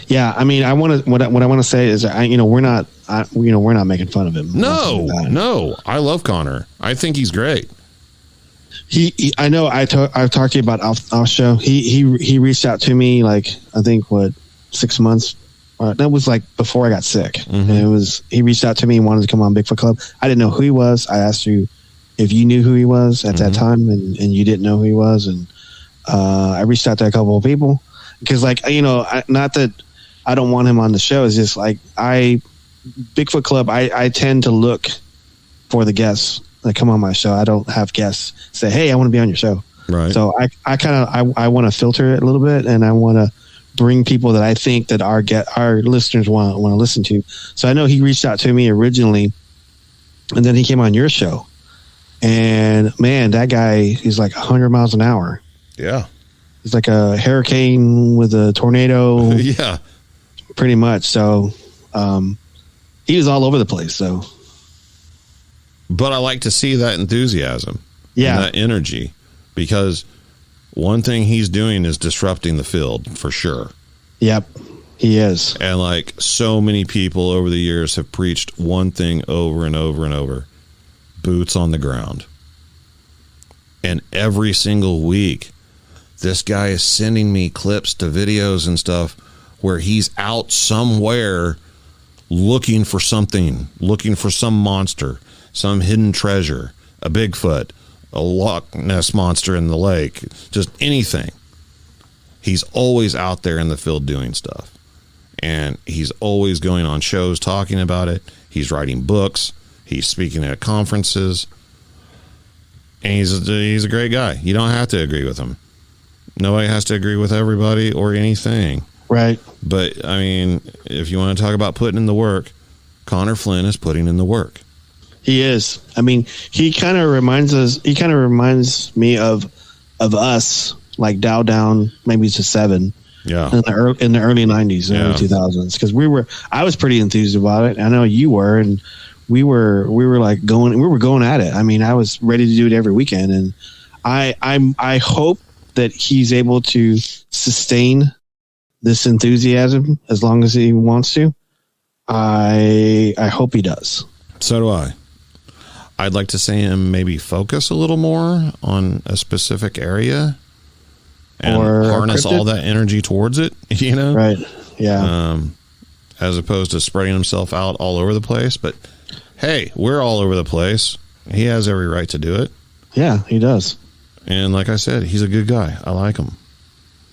Yeah, I mean, what I want to say is, we're not making fun of him. No, I love Connor. I think he's great. I know. I've talked to you about off show. He reached out to me I think 6 months That was like before I got sick. And he reached out to me and wanted to come on Bigfoot Club. I didn't know who he was. I asked you if you knew who he was at that time, and you didn't know who he was. And I reached out to a couple of people because, like, not that I don't want him on the show. It's just like Bigfoot Club, I tend to look for the guests that come on my show. I don't have guests say, hey, I want to be on your show. Right. So I want to filter it a little bit, and I want to bring people that I think that our listeners want to listen to. So I know he reached out to me originally, and then he came on your show. And man, that guy, he's like 100 miles an hour. Yeah. He's like a hurricane with a tornado. Yeah. Pretty much. So he was all over the place. So, but I like to see that enthusiasm. Yeah. And that energy, because one thing he's doing is disrupting the field for sure. Yep, he is. And like so many people over the years have preached one thing over and over and over: boots on the ground. And every single week, this guy is sending me clips to videos and stuff where he's out somewhere looking for something, looking for some monster, some hidden treasure, a Bigfoot, a Loch Ness monster in the lake, just anything. He's always out there in the field doing stuff. And he's always going on shows talking about it. He's writing books. He's speaking at conferences. And he's a great guy. You don't have to agree with him. Nobody has to agree with everybody or anything. Right. But, I mean, if you want to talk about putting in the work, Connor Flynn is putting in the work. He is. I mean, he kind of reminds me of us, like Dow Down, maybe to 7. Yeah. In the early 90s, early 2000s. Because I was pretty enthused about it. I know you were, and we were going at it. I mean, I was ready to do it every weekend, and I hope that he's able to sustain this enthusiasm as long as he wants to. I hope he does. So do I. I'd like to see him maybe focus a little more on a specific area and harness all that energy towards it, Right. Yeah. As opposed to spreading himself out all over the place. But hey, we're all over the place. He has every right to do it. Yeah, he does. And like I said, he's a good guy. I like him.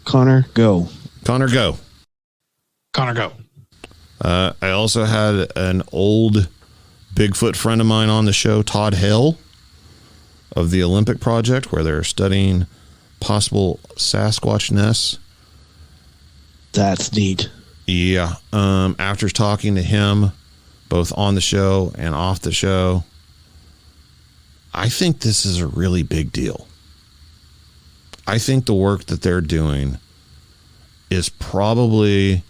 Connor, go. Connor, go. Connor, go. I also had an old Bigfoot friend of mine on the show, Todd Hale of the Olympic Project, where they're studying possible Sasquatch nests. That's neat. Yeah. After talking to him, both on the show and off the show, I think this is a really big deal. I think the work that they're doing is probably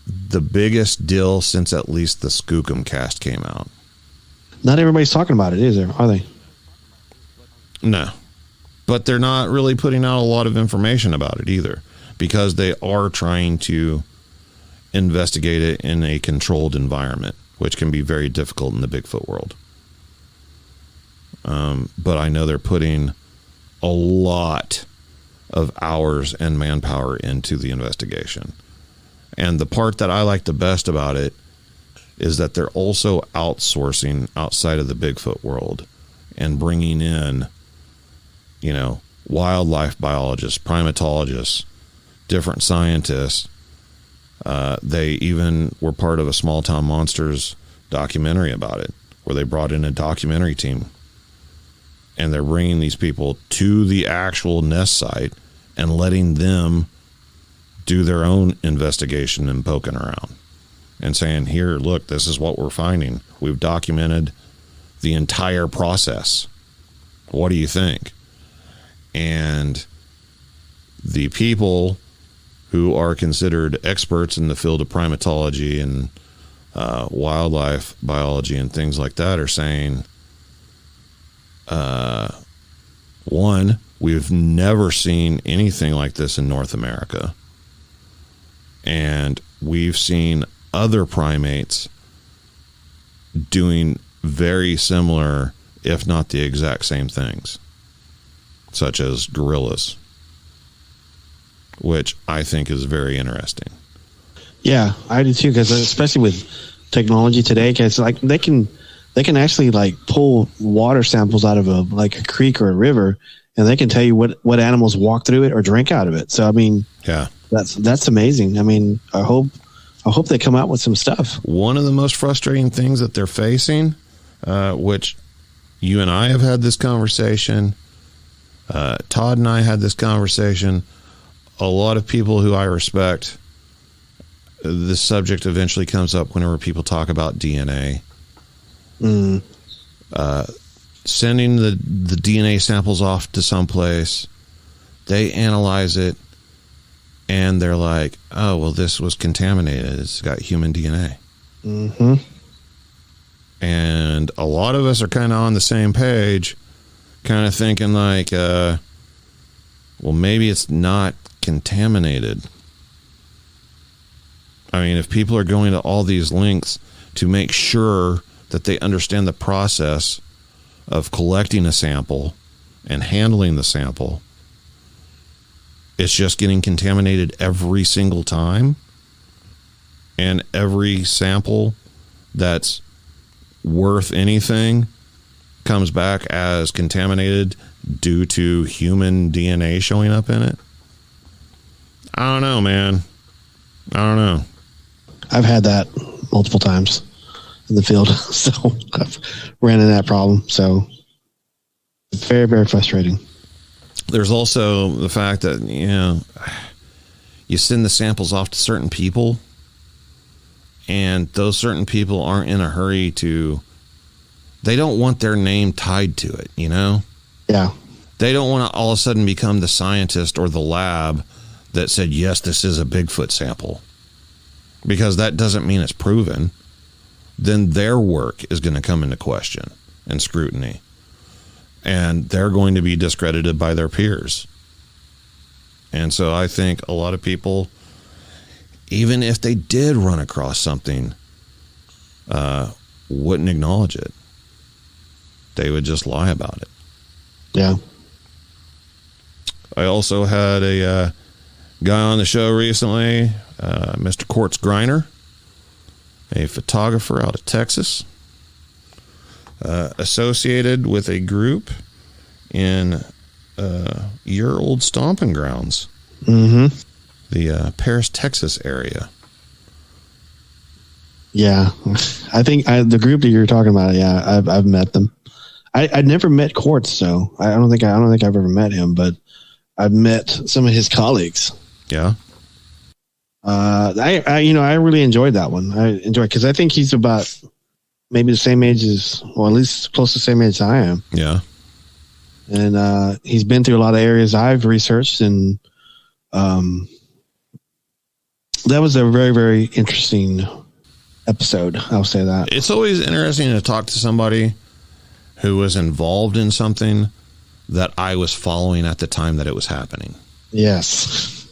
the biggest deal since at least the Skookum cast came out. Not everybody's talking about it, is there? Are they? No. But they're not really putting out a lot of information about it either, because they are trying to investigate it in a controlled environment, which can be very difficult in the Bigfoot world. But I know they're putting a lot of hours and manpower into the investigation. And the part that I like the best about it is that they're also outsourcing outside of the Bigfoot world and bringing in, wildlife biologists, primatologists, different scientists. They even were part of a Small Town Monsters documentary about it, where they brought in a documentary team. And they're bringing these people to the actual nest site and letting them do their own investigation and poking around and saying, here, look, this is what we're finding. We've documented the entire process. What do you think? And the people who are considered experts in the field of primatology and wildlife biology and things like that are saying, one, we've never seen anything like this in North America. And we've seen other primates doing very similar, if not the exact same things, such as gorillas, which I think is very interesting. Yeah, I do too. Because especially with technology today, because like they can actually like pull water samples out of a creek or a river, and they can tell you what animals walk through it or drink out of it. So I mean, Yeah. That's amazing. I mean, I hope they come out with some stuff. One of the most frustrating things that they're facing, which you and I have had this conversation, Todd and I had this conversation, a lot of people who I respect, this subject eventually comes up whenever people talk about DNA. Sending the DNA samples off to someplace, they analyze it, and they're like, oh, well, this was contaminated. It's got human DNA. Mm-hmm. And a lot of us are kind of on the same page, kind of thinking like, well, maybe it's not contaminated. I mean, if people are going to all these lengths to make sure that they understand the process of collecting a sample and handling the sample, it's just getting contaminated every single time, and every sample that's worth anything comes back as contaminated due to human DNA showing up in it. I don't know, man. I don't know. I've had that multiple times in the field, so I've ran into that problem. So very, very frustrating. There's also the fact that, you send the samples off to certain people, and those certain people aren't in a hurry they don't want their name tied to it, Yeah. They don't want to all of a sudden become the scientist or the lab that said, yes, this is a Bigfoot sample, because that doesn't mean it's proven. Then their work is going to come into question and scrutiny, and they're going to be discredited by their peers. And so I think a lot of people, even if they did run across something, wouldn't acknowledge it. They would just lie about it. Yeah. I also had a guy on the show recently, Mr. Quartz Griner, a photographer out of Texas, associated with a group in your old stomping grounds, the Paris, Texas area. Yeah, I think the group that you're talking about. Yeah, I've met them. I'd never met Quartz, so I don't think I've ever met him, but I've met some of his colleagues. Yeah. I really enjoyed that one. I enjoyed because I think he's about maybe the same age as, or at least close to the same age as I am. Yeah. And he's been through a lot of areas I've researched, and that was a very, very interesting episode. I'll say that. It's always interesting to talk to somebody who was involved in something that I was following at the time that it was happening. Yes.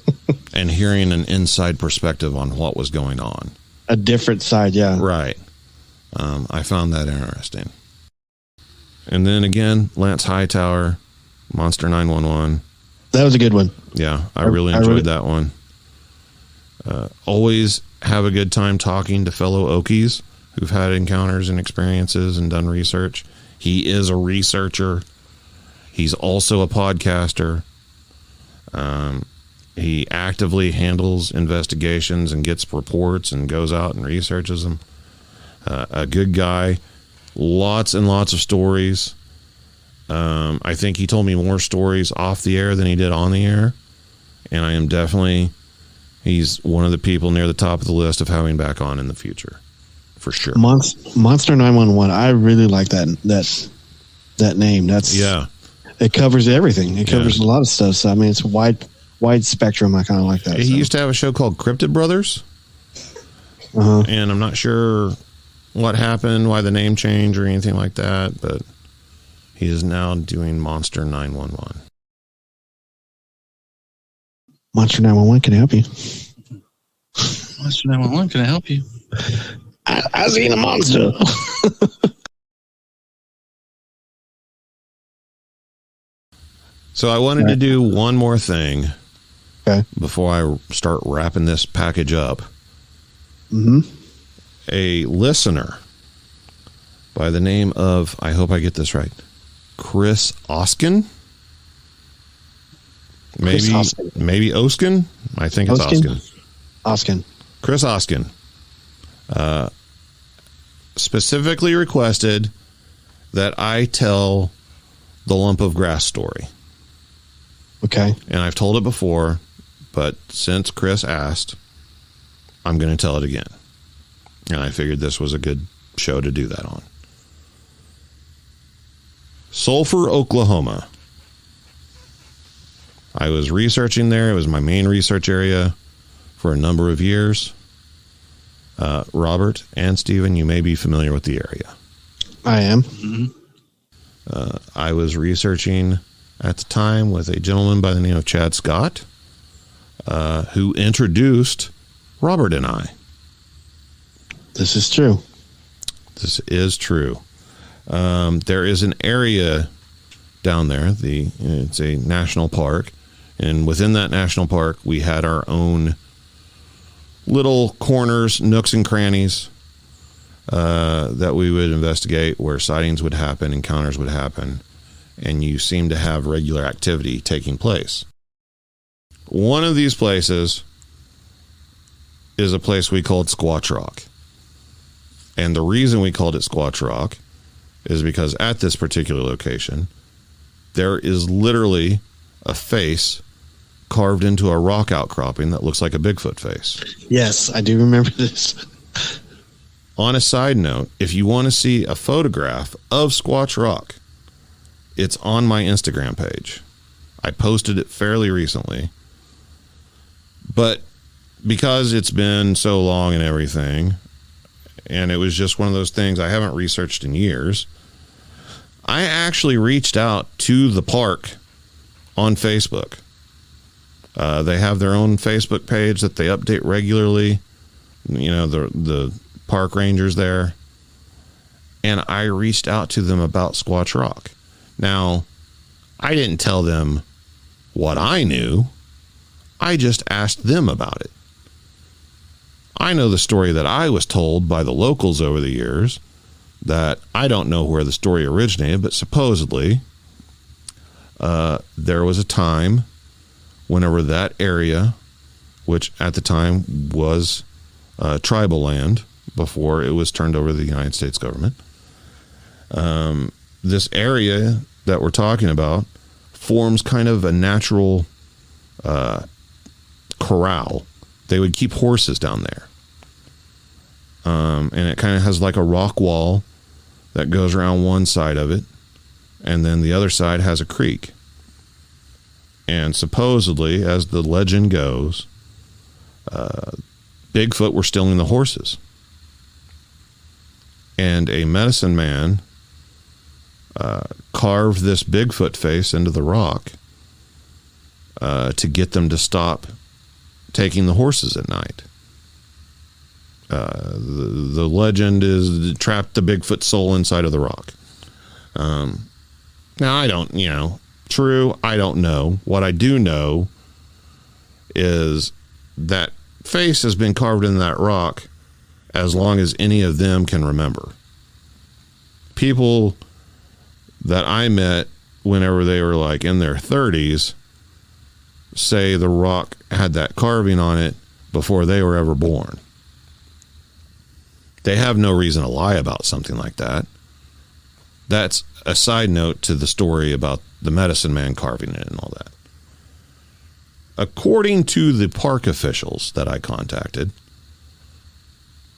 And hearing an inside perspective on what was going on. A different side, yeah. Right. I found that interesting. And then again, Lance Hightower, Monster 911. That was a good one. Yeah, I really enjoyed that one. Always have a good time talking to fellow Okies who've had encounters and experiences and done research. He is a researcher. He's also a podcaster. He actively handles investigations and gets reports and goes out and researches them. A good guy. Lots and lots of stories. I think he told me more stories off the air than he did on the air. And he's one of the people near the top of the list of having back on in the future. For sure. Monster 911. I really like that name. It covers everything. It covers a lot of stuff. So I mean, it's a wide spectrum. I kind of like that. He used to have a show called Cryptid Brothers, and I'm not sure what happened, why the name changed or anything like that, but he is now doing Monster 911. Monster 911, can I help you? Monster 911, can I help you? I seen a monster. So I wanted to do one more thing before I start wrapping this package up. A listener by the name of, I hope I get this right, Chris Oskin. Maybe Oskin. I think it's Oskin. Chris Oskin specifically requested that I tell the lump of grass story. Okay. And I've told it before, but since Chris asked, I'm going to tell it again. And I figured this was a good show to do that on. Sulphur, Oklahoma. I was researching there. It was my main research area for a number of years. Robert and Stephen, you may be familiar with the area. I am. I was researching at the time with a gentleman by the name of Chad Scott, who introduced Robert and I. This is true. This is true. There is an area down there. It's a national park. And within that national park, we had our own little corners, nooks and crannies that we would investigate, where sightings would happen, encounters would happen, and you seem to have regular activity taking place. One of these places is a place we called Squatch Rock. And the reason we called it Squatch Rock is because at this particular location, there is literally a face carved into a rock outcropping that looks like a Bigfoot face. Yes, I do remember this. On a side note, if you want to see a photograph of Squatch Rock, it's on my Instagram page. I posted it fairly recently. But because it's been so long and everything, and it was just one of those things I haven't researched in years, I actually reached out to the park on Facebook. They have their own Facebook page that they update regularly. You know, the park rangers there. And I reached out to them about Squatch Rock. Now, I didn't tell them what I knew. I just asked them about it. I know the story that I was told by the locals over the years, that I don't know where the story originated, but supposedly there was a time whenever that area, which at the time was tribal land before it was turned over to the United States government, this area that we're talking about forms kind of a natural corral. They would keep horses down there. And it kind of has like a rock wall that goes around one side of it, and then the other side has a creek. And supposedly, as the legend goes, Bigfoot were stealing the horses. And a medicine man carved this Bigfoot face into the rock to get them to stop taking the horses at night. The legend is trapped the Bigfoot soul inside of the rock. Now, I don't, true, I don't know. What I do know is that face has been carved in that rock as long as any of them can remember. People that I met whenever they were like in their 30s say the rock had that carving on it before they were ever born. They have no reason to lie about something like that. That's a side note to the story about the medicine man carving it and all that. According to the park officials that I contacted,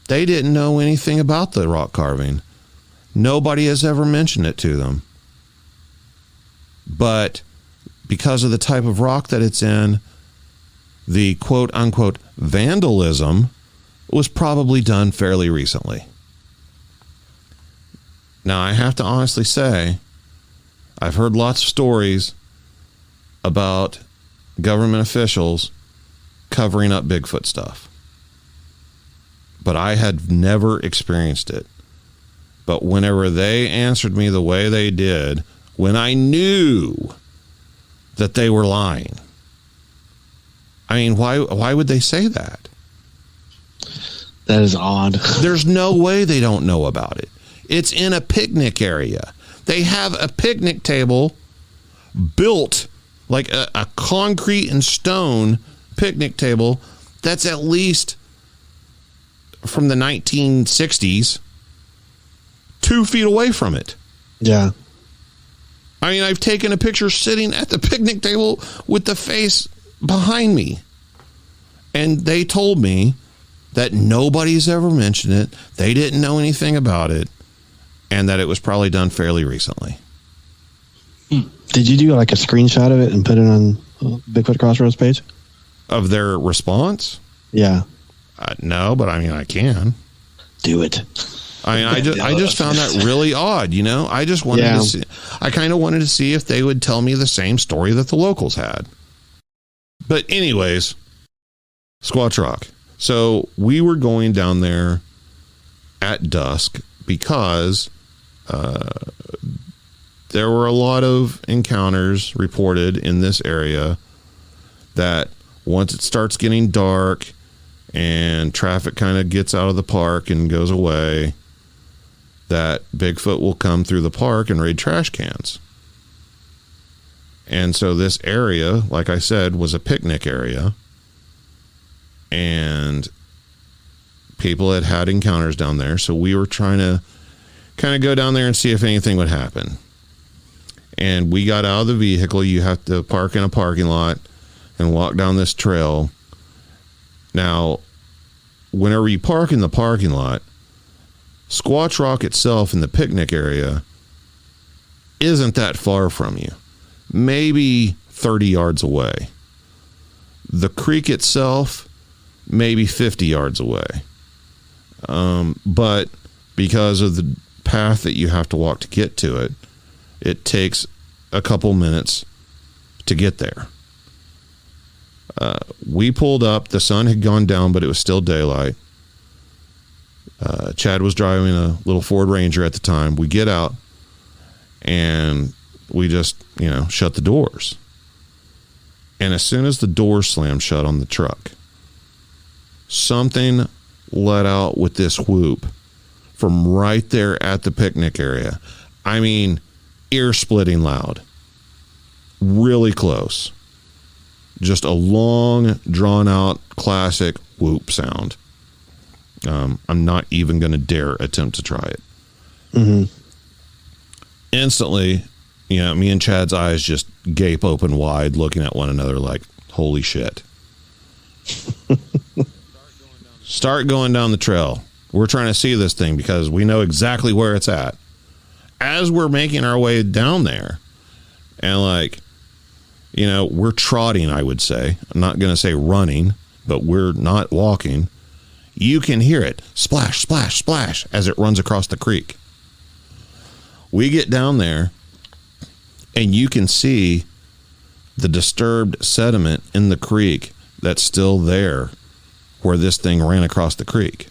they didn't know anything about the rock carving. Nobody has ever mentioned it to them. But because of the type of rock that it's in, the quote unquote vandalism was probably done fairly recently. Now, I have to honestly say, I've heard lots of stories about government officials covering up Bigfoot stuff, but I had never experienced it. But whenever they answered me the way they did, when I knew that they were lying, I mean, why would they say that? That is odd. There's no way they don't know about it. It's in a picnic area. They have a picnic table built like a concrete and stone picnic table that's at least from the 1960s, 2 feet away from it. Yeah. I mean, I've taken a picture sitting at the picnic table with the face behind me. And they told me that nobody's ever mentioned it. They didn't know anything about it. And that it was probably done fairly recently. Did you do like a screenshot of it and put it on Bigfoot Crossroads page? Of their response? Yeah. No, but I mean, I can. Do it. I mean, I just found that really odd, you know? I just wanted to see, I kind of wanted to see if they would tell me the same story that the locals had. But anyways, Squatch Rock. So we were going down there at dusk because there were a lot of encounters reported in this area that once it starts getting dark and traffic kind of gets out of the park and goes away, that Bigfoot will come through the park and raid trash cans. And so this area, like I said, was a picnic area. And people had encounters down there. So we were trying to kind of go down there and see if anything would happen. And we got out of the vehicle. You have to park in a parking lot and walk down this trail. Now, whenever you park in the parking lot, Squatch Rock itself in the picnic area isn't that far from you. Maybe 30 yards away. The creek itself, maybe 50 yards away. But because of the path that you have to walk to get to it, it takes a couple minutes to get there. We pulled up. The sun had gone down, but it was still daylight. Chad was driving a little Ford Ranger at the time. We get out, and we just, shut the doors. And as soon as the doors slammed shut on the truck, something let out with this whoop from right there at the picnic area. I mean, ear-splitting loud. Really close. Just a long, drawn-out, classic whoop sound. I'm not even going to dare attempt to try it. Mm-hmm. Instantly, me and Chad's eyes just gape open wide, looking at one another like, holy shit. Start going down the trail. We're trying to see this thing because we know exactly where it's at. As we're making our way down there, and we're trotting, I would say. I'm not going to say running, but we're not walking. You can hear it splash, splash, splash as it runs across the creek. We get down there, and you can see the disturbed sediment in the creek that's still there where this thing ran across the creek.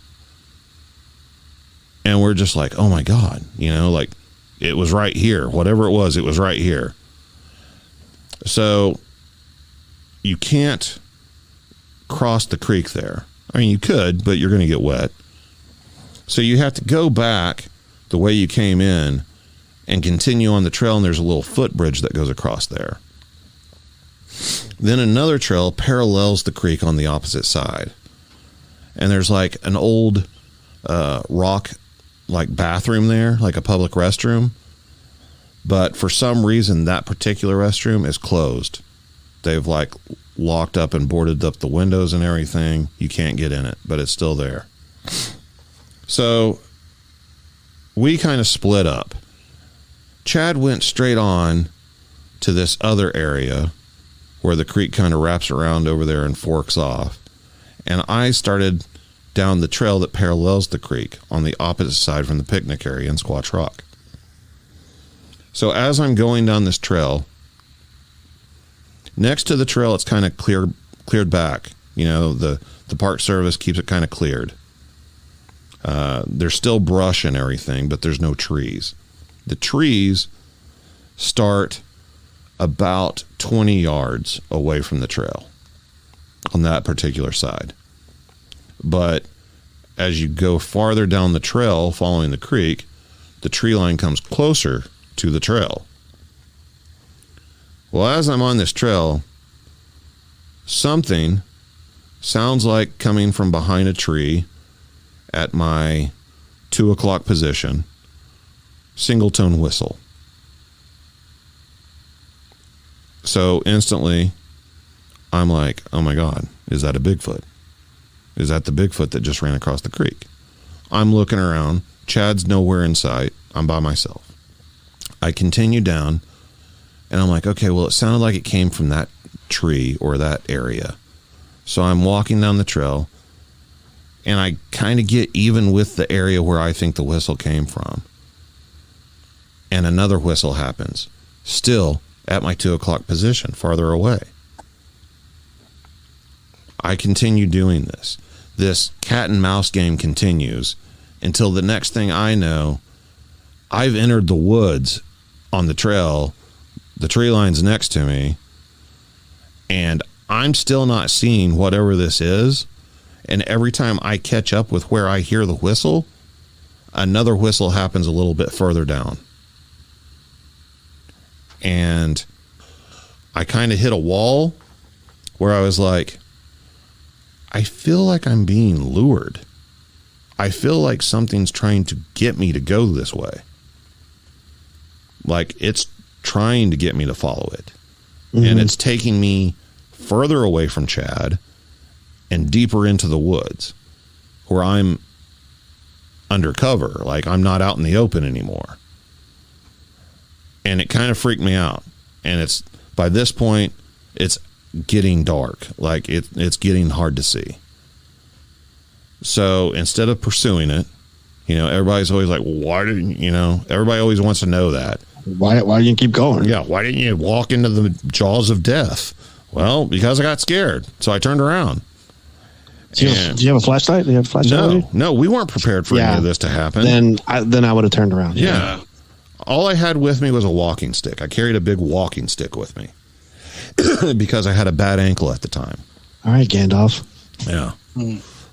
And we're just like, oh my God, it was right here. Whatever it was right here. So you can't cross the creek there. I mean, you could, but you're going to get wet. So you have to go back the way you came in and continue on the trail, and there's a little footbridge that goes across there. Then another trail parallels the creek on the opposite side. And there's like an old rock bathroom there, like a public restroom. But for some reason, that particular restroom is closed. They've locked up and boarded up the windows and everything. You can't get in it, but it's still there. So we kind of split up. Chad went straight on to this other area where the creek kind of wraps around over there and forks off. And I started down the trail that parallels the creek on the opposite side from the picnic area in Squatch Rock. So as I'm going down this trail, next to the trail, it's kind of cleared back. The Park Service keeps it kind of cleared. There's still brush and everything, but there's no trees. The trees start about 20 yards away from the trail on that particular side. But as you go farther down the trail following the creek, the tree line comes closer to the trail. Well, as I'm on this trail, something sounds like coming from behind a tree at my 2 o'clock position. Single tone whistle. So instantly, I'm like, oh my God, is that a Bigfoot? Is that the Bigfoot that just ran across the creek? I'm looking around. Chad's nowhere in sight. I'm by myself. I continue down, and I'm like, okay, well, it sounded like it came from that tree or that area. So I'm walking down the trail, and I kind of get even with the area where I think the whistle came from. And another whistle happens, still at my 2 o'clock position, farther away. I continue doing this. This cat and mouse game continues until the next thing I know, I've entered the woods on the trail. The tree line's next to me, and I'm still not seeing whatever this is. And every time I catch up with where I hear the whistle, another whistle happens a little bit further down. And I kind of hit a wall where I was like, I feel like I'm being lured. I feel like something's trying to get me to go this way. Like it's trying to get me to follow it. Mm-hmm. And it's taking me further away from Chad and deeper into the woods where I'm undercover. Like I'm not out in the open anymore. And it kind of freaked me out. And it's, by this point, it's getting dark. Like it's getting hard to see. So instead of pursuing it, everybody's always like, well, why didn't, everybody always wants to know that. Why didn't you keep going? Yeah. Why didn't you walk into the jaws of death? Well, because I got scared. So I turned around. Do you have a flashlight? Do you have a flashlight? No, we weren't prepared for any of this to happen. Then I would have turned around. Yeah. All I had with me was a walking stick. I carried a big walking stick with me because I had a bad ankle at the time. All right, Gandalf. Yeah.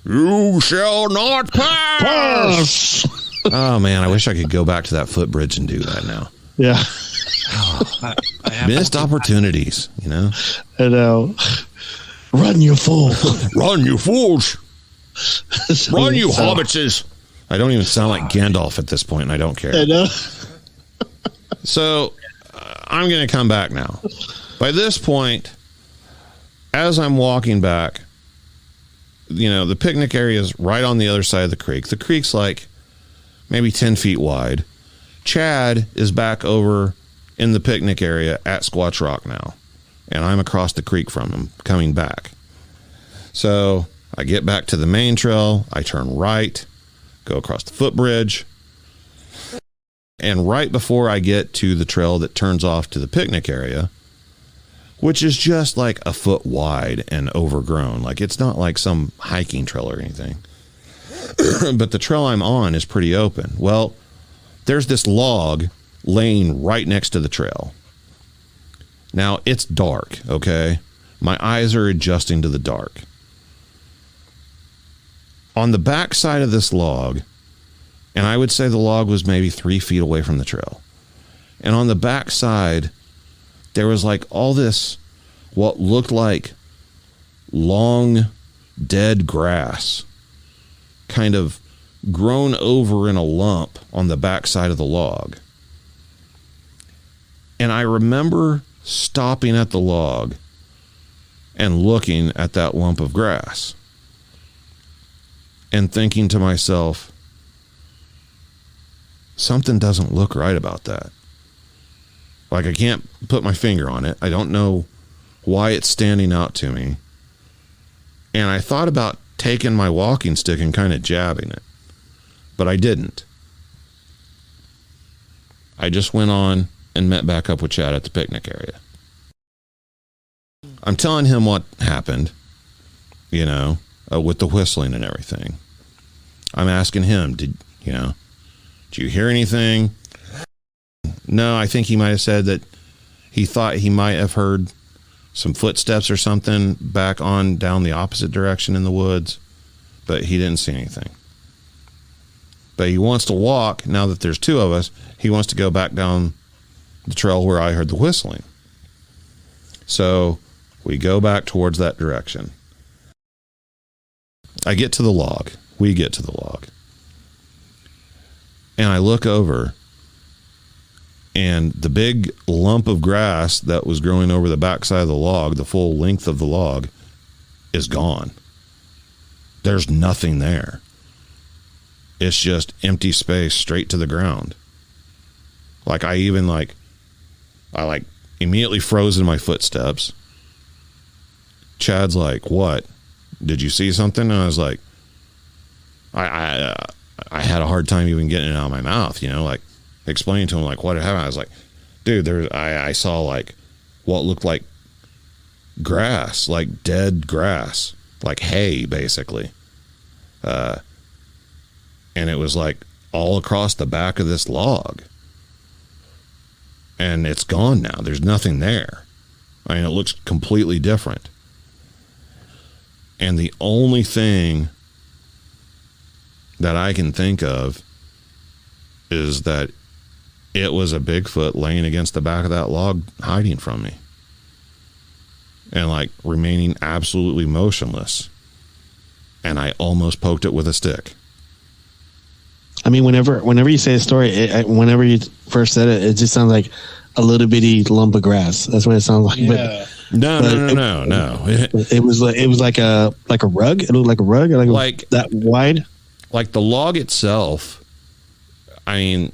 You shall not pass. Oh, man, I wish I could go back to that footbridge and do that now. Yeah. I missed opportunities, I know. Run, you fool. Run, you fools. Run, you hobbitses. I don't even sound like Gandalf at this point, and I don't care. I know. So I'm going to come back now. By this point, as I'm walking back, the picnic area is right on the other side of the creek. The creek's like maybe 10 feet wide. Chad is back over in the picnic area at Squatch Rock now. And I'm across the creek from him, coming back. So I get back to the main trail. I turn right, go across the footbridge. And right before I get to the trail that turns off to the picnic area, which is just like a foot wide and overgrown. Like it's not like some hiking trail or anything. But the trail I'm on is pretty open. Well, there's this log laying right next to the trail. Now, it's dark, okay? My eyes are adjusting to the dark. On the back side of this log, and I would say the log was maybe 3 feet away from the trail. And on the back side, there was like all this, what looked like long, dead grass, kind of grown over in a lump on the back side of the log. And I remember stopping at the log and looking at that lump of grass and thinking to myself, something doesn't look right about that. Like I can't put my finger on it. I don't know why it's standing out to me. And I thought about taking my walking stick and kind of jabbing it, but I didn't. I just went on and met back up with Chad at the picnic area. I'm telling him what happened, with the whistling and everything. I'm asking him, did you hear anything? No, I think he might have said that he thought he might have heard some footsteps or something back on down the opposite direction in the woods, but he didn't see anything. But he wants to walk, now that there's two of us, he wants to go back down the trail where I heard the whistling. So we go back towards that direction. I get to the log. We get to the log. And I look over, and the big lump of grass that was growing over the backside of the log, the full length of the log, is gone. There's nothing there. It's just empty space straight to the ground. Like I immediately froze in my footsteps. Chad's like, "What? Did you see something?" And I was like, I had a hard time even getting it out of my mouth, like explaining to him like what had happened. I was like, "Dude, I saw like what looked like grass, like dead grass, like hay, basically." And it was like all across the back of this log. And it's gone now. There's nothing there. I mean, it looks completely different. And the only thing that I can think of is that it was a Bigfoot laying against the back of that log, hiding from me. And like remaining absolutely motionless. And I almost poked it with a stick. I mean, whenever you say a story, whenever you first said it, it just sounds like a little bitty lump of grass. That's what it sounds like. Yeah. No. It was like a rug. It looked like a rug, like that wide. Like the log itself. I mean,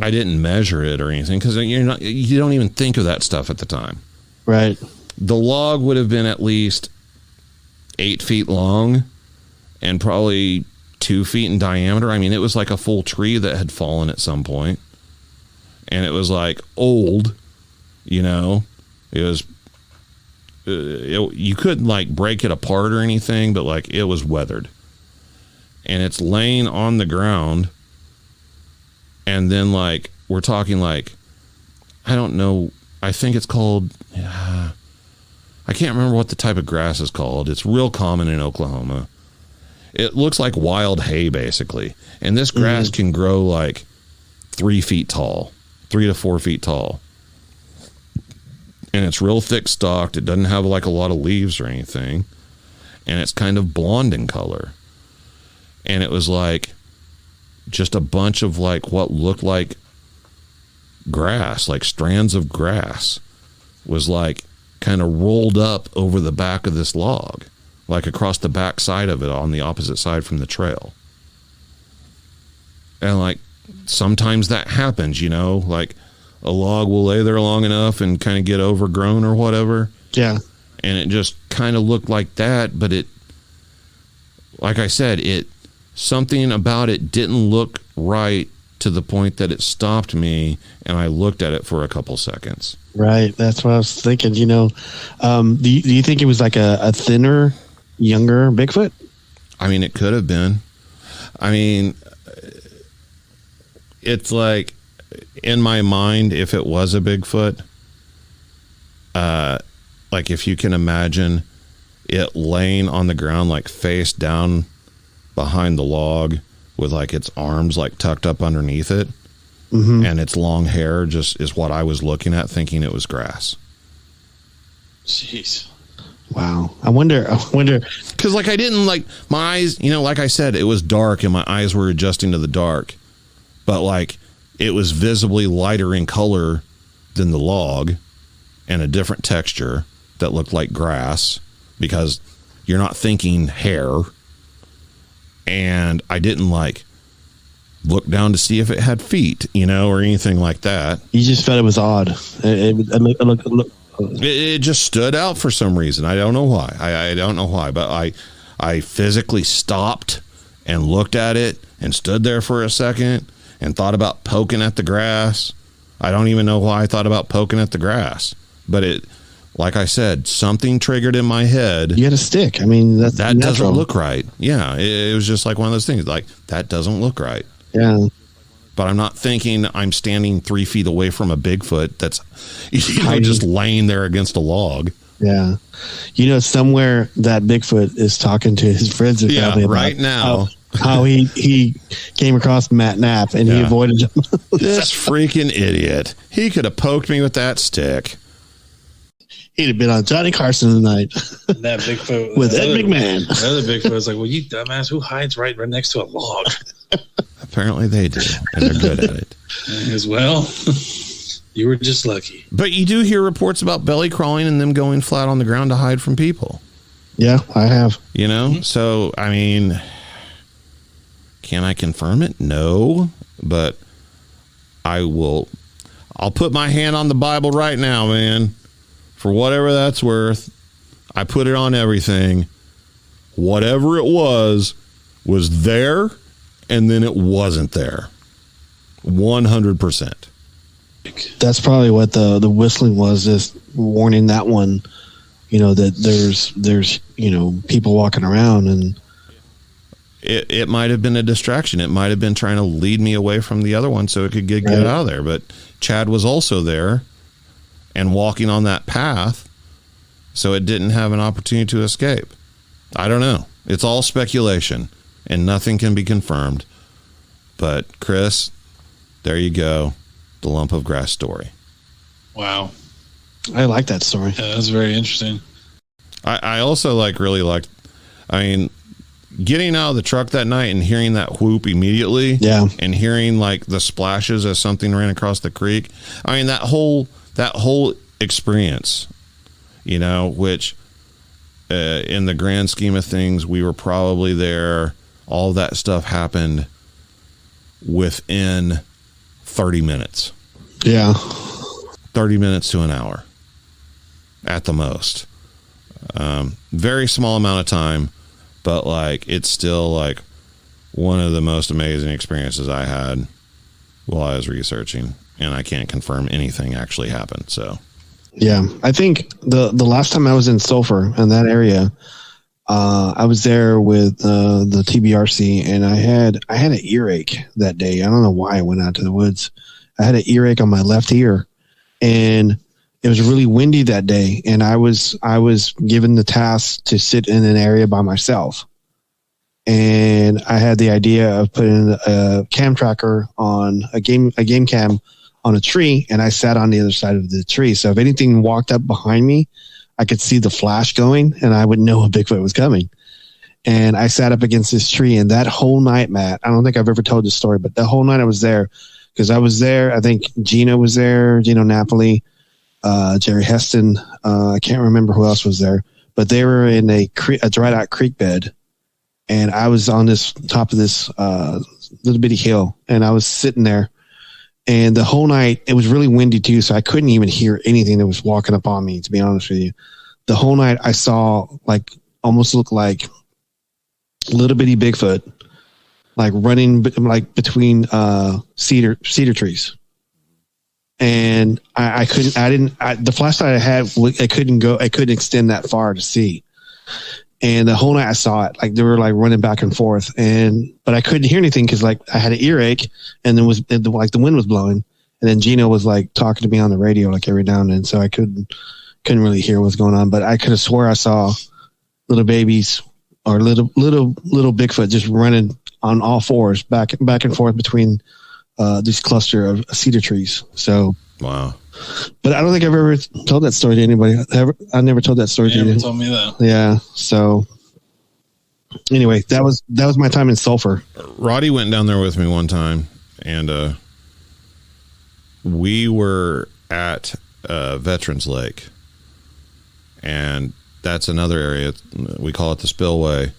I didn't measure it or anything because you don't even think of that stuff at the time. Right. The log would have been at least 8 feet long and probably 2 feet in diameter. I mean, it was like a full tree that had fallen at some point. And it was like old, it was, you couldn't like break it apart or anything, but like it was weathered. And it's laying on the ground. And then like, we're talking like, I don't know, I think it's called, I can't remember what the type of grass is called. It's real common in Oklahoma. It looks like wild hay, basically. And this grass can grow like 3 feet tall, 3 to 4 feet tall. And it's real thick stalked. It doesn't have like a lot of leaves or anything. And it's kind of blonde in color. And it was like just a bunch of like what looked like grass, like strands of grass, was like kind of rolled up over the back of this log. Like across the back side of it on the opposite side from the trail. And like sometimes that happens, like a log will lay there long enough and kind of get overgrown or whatever. Yeah. And it just kind of looked like that, but it, like I said, something about it didn't look right to the point that it stopped me and I looked at it for a couple seconds. Right. That's what I was thinking, do you think it was like a thinner, younger Bigfoot? I mean, it could have been. I mean, it's like in my mind, if it was a Bigfoot, like if you can imagine it laying on the ground, like face down behind the log with like its arms like tucked up underneath it, and its long hair just is what I was looking at, thinking it was grass. Jeez. Wow. I wonder because like I didn't like my eyes, like I said, it was dark and my eyes were adjusting to the dark, but like it was visibly lighter in color than the log and a different texture that looked like grass because you're not thinking hair. And I didn't like look down to see if it had feet, or anything like that. You just felt it was odd. It just stood out for some reason. I don't know why. I don't know why, but I physically stopped and looked at it and stood there for a second and thought about poking at the grass. I don't even know why I thought about poking at the grass, but it, like I said, something triggered in my head. You had a stick. I mean, that doesn't look right. Yeah. It was just like one of those things like that doesn't look right. Yeah. But I'm not thinking I'm standing 3 feet away from a Bigfoot that's just laying there against a log. Yeah. Somewhere that Bigfoot is talking to his friends and family right now. how he came across Matt Knapp and he avoided him. This freaking idiot. He could have poked me with that stick. He'd have been on Johnny Carson tonight. That Bigfoot with Ed McMahon. The other Bigfoot was like, well, you dumbass, who hides right next to a log? Apparently they do, and they're good at it. As well, you were just lucky. But you do hear reports about belly crawling and them going flat on the ground to hide from people. Yeah, I have. You know? So, I mean, can I confirm it? No. But I'll put my hand on the Bible right now, man. For whatever that's worth, I put it on everything. Whatever it was there, and then it wasn't there. 100%. That's probably what the whistling was, just warning that one, that there's people walking around, and it might have been a distraction. It might have been trying to lead me away from the other one so it could get out of there. But Chad was also there and walking on that path, so it didn't have an opportunity to escape. I don't know. It's all speculation, and nothing can be confirmed. But, Chris, there you go. The lump of grass story. Wow. I like that story. Yeah, that was very interesting. I also really liked, getting out of the truck that night and hearing that whoop immediately. Yeah. And hearing the splashes as something ran across the creek. That whole experience, which in the grand scheme of things, we were probably there. All that stuff happened within 30 minutes. Yeah. 30 minutes to an hour at the most. Very small amount of time, but it's still one of the most amazing experiences I had while I was researching, and I can't confirm anything actually happened. So, yeah, I think the last time I was in Sulphur in that area, I was there with the TBRC, and I had an earache that day. I don't know why I went out to the woods. I had an earache on my left ear, and it was really windy that day. And I was given the task to sit in an area by myself. And I had the idea of putting a cam tracker on a game cam on a tree, and I sat on the other side of the tree. So if anything walked up behind me, I could see the flash going, and I would know a Bigfoot was coming. And I sat up against this tree, and that whole night, Matt, I don't think I've ever told this story, but the whole night I was there, because I was there. I think Gino was there, Gino Napoli, Jerry Heston. I can't remember who else was there, but they were in a dried out creek bed, and I was on this top of this little bitty hill, and I was sitting there. And the whole night, it was really windy too, so I couldn't even hear anything that was walking up on me, to be honest with you. The whole night I saw almost look like little bitty Bigfoot, running between cedar trees. And the flashlight I had, I couldn't extend that far to see. And the whole night I saw it, they were running back and forth, but I couldn't hear anything because I had an earache, and then the wind was blowing, and then Gino was talking to me on the radio every now and then, so I couldn't really hear what was going on. But I could have swore I saw little babies or little Bigfoot just running on all fours back and forth between this cluster of cedar trees. So wow. But I don't think I've ever told that story to anybody. I never told that story to you. You never told me that. Yeah. So anyway, that was my time in Sulphur. Roddy went down there with me one time, and we were at Veterans Lake, and that's another area. We call it the spillway.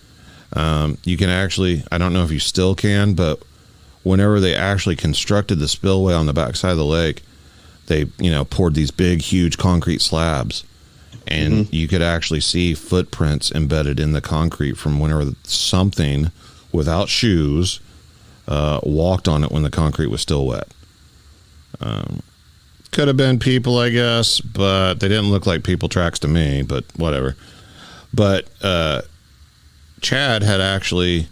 You can actually, I don't know if you still can, but whenever they actually constructed the spillway on the backside of the lake, they, poured these big, huge concrete slabs, and you could actually see footprints embedded in the concrete from whenever something without shoes walked on it when the concrete was still wet. Could have been people, I guess, but they didn't look like people tracks to me, but whatever. But Chad had actually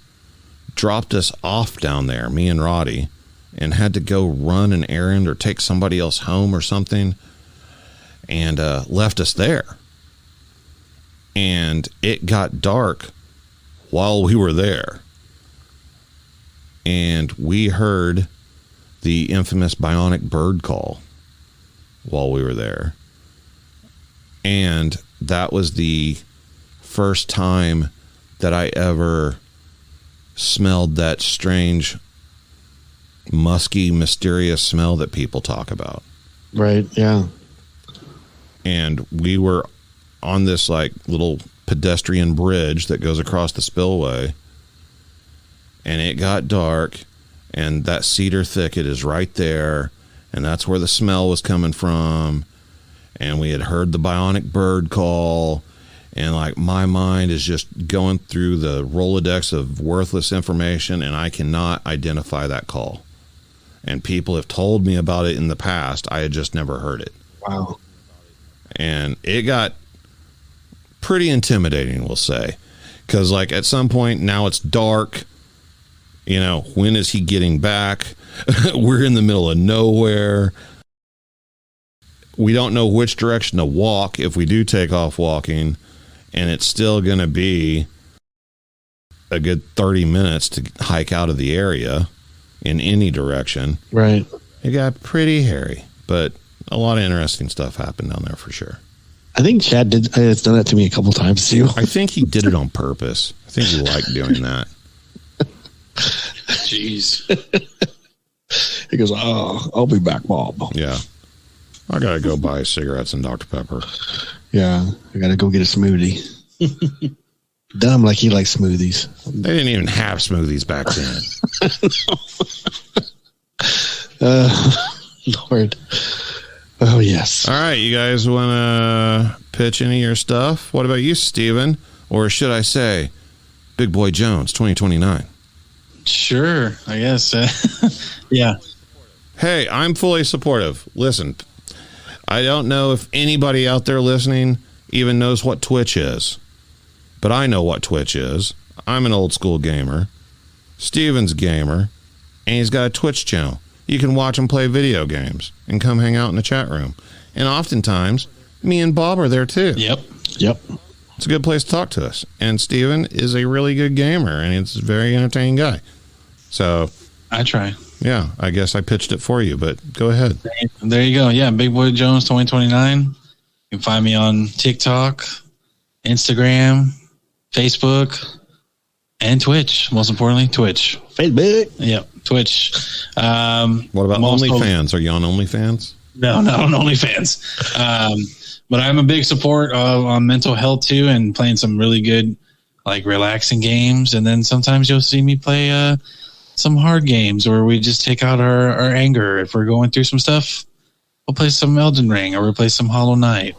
dropped us off down there, me and Roddy, and had to go run an errand or take somebody else home or something, and left us there. And it got dark while we were there. and we heard the infamous bionic bird call while we were there. And that was the first time that I ever smelled that strange, musky, mysterious smell that people talk about. Right, yeah. And we were on this like little pedestrian bridge that goes across the spillway, and it got dark, and that cedar thicket is right there, and that's where the smell was coming from. And we had heard the bionic bird call, and like my mind is just going through the Rolodex of worthless information, and I cannot identify that call. And people have told me about it in the past. I had just never heard it. Wow. And it got pretty intimidating, we'll say, because like at some point now it's dark. You know, when is he getting back? We're in the middle of nowhere. We don't know which direction to walk if we do take off walking, and it's still going to be a good 30 minutes to hike out of the area in any direction. Right. It got pretty hairy, but a lot of interesting stuff happened down there for sure. I think Chad has done that to me a couple times too. I think he did it on purpose. I think he liked doing that. Jeez. He goes, "Oh, I'll be back, Bob." Yeah. I got to go buy cigarettes and Dr. Pepper. Yeah, I got to go get a smoothie. Dumb like he likes smoothies. They didn't even have smoothies back then. Lord. Oh, yes. All right, you guys want to pitch any of your stuff? What about you, Steven? Or should I say, Big Boy Jones, 2029? Sure, I guess. Yeah. Hey, I'm fully supportive. Listen, I don't know if anybody out there listening even knows what Twitch is, but I know what Twitch is. I'm an old school gamer. Steven's gamer, and he's got a Twitch channel. You can watch him play video games and come hang out in the chat room. And oftentimes, me and Bob are there too. Yep. It's a good place to talk to us. And Steven is a really good gamer, and he's a very entertaining guy. So I try. Yeah, I guess I pitched it for you, but go ahead. There you go. Yeah, Big Boy Jones 2029. You can find me on TikTok, Instagram, Facebook, and Twitch. Most importantly, Twitch. Facebook. Yep, Twitch. What about OnlyFans? Are you on OnlyFans? No, not on OnlyFans. But I'm a big support on mental health too, and playing some really good, like relaxing games. And then sometimes you'll see me play some hard games where we just take out our anger. If we're going through some stuff, we'll play some Elden Ring or we'll play some Hollow Knight.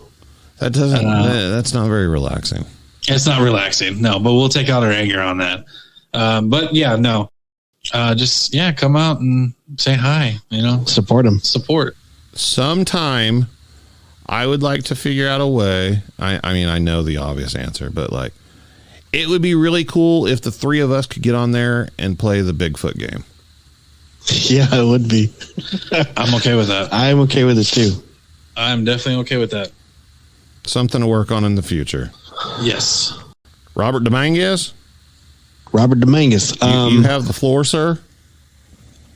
That doesn't. That's not very relaxing. It's not relaxing, no. But we'll take out our anger on that. But yeah, no. Just come out and say hi. You know, support them. Support. Sometime, I would like to figure out a way. I mean, I know the obvious answer, but like, it would be really cool if the three of us could get on there and play the Bigfoot game. Yeah, it would be. I'm okay with that. I'm okay with it too. I'm definitely okay with that. Something to work on in the future. Yes. Robert Dominguez? Robert Dominguez. You have the floor, sir.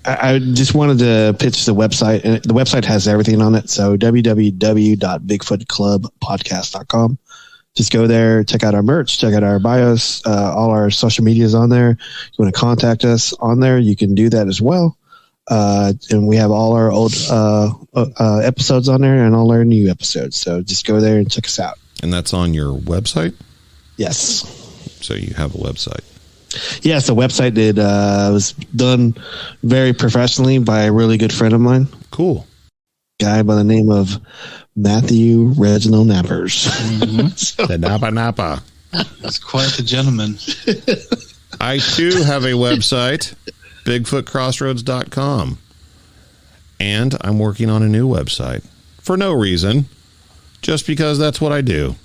I just wanted to pitch the website. And the website has everything on it. So www.bigfootclubpodcast.com. Just go there, check out our merch, check out our bios, all our social medias on there. You want to contact us on there, you can do that as well. And we have all our old episodes on there and all our new episodes. So just go there and check us out. And that's on your website? Yes. So you have a website. Yes, the website was done very professionally by a really good friend of mine. Cool. Guy by the name of Matthew Reginald Nappers. Mm-hmm. The Napa. That's quite the gentleman. I too have a website, BigfootCrossroads.com. And I'm working on a new website for no reason, just because that's what I do.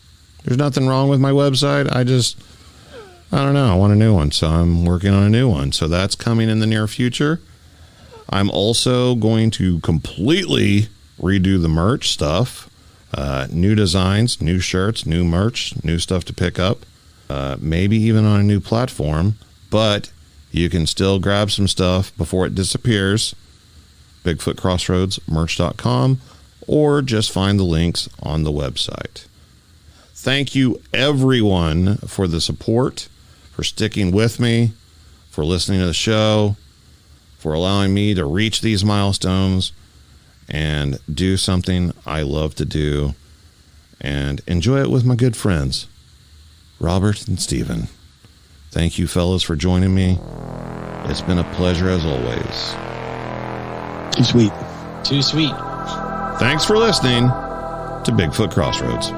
There's nothing wrong with my website. I don't know. I want a new one, so I'm working on a new one. So that's coming in the near future. I'm also going to completely redo the merch stuff. New designs, new shirts, new merch, new stuff to pick up. Maybe even on a new platform. But You can still grab some stuff before it disappears. Bigfoot Crossroads merch.com, or just find the links on the website. Thank you, everyone, for the support, for sticking with me, for listening to the show, for allowing me to reach these milestones and do something I love to do and enjoy it with my good friends, Robert and Steven. Thank you, fellas, for joining me. It's been a pleasure as always. Too sweet. Too sweet. Thanks for listening to Bigfoot Crossroads.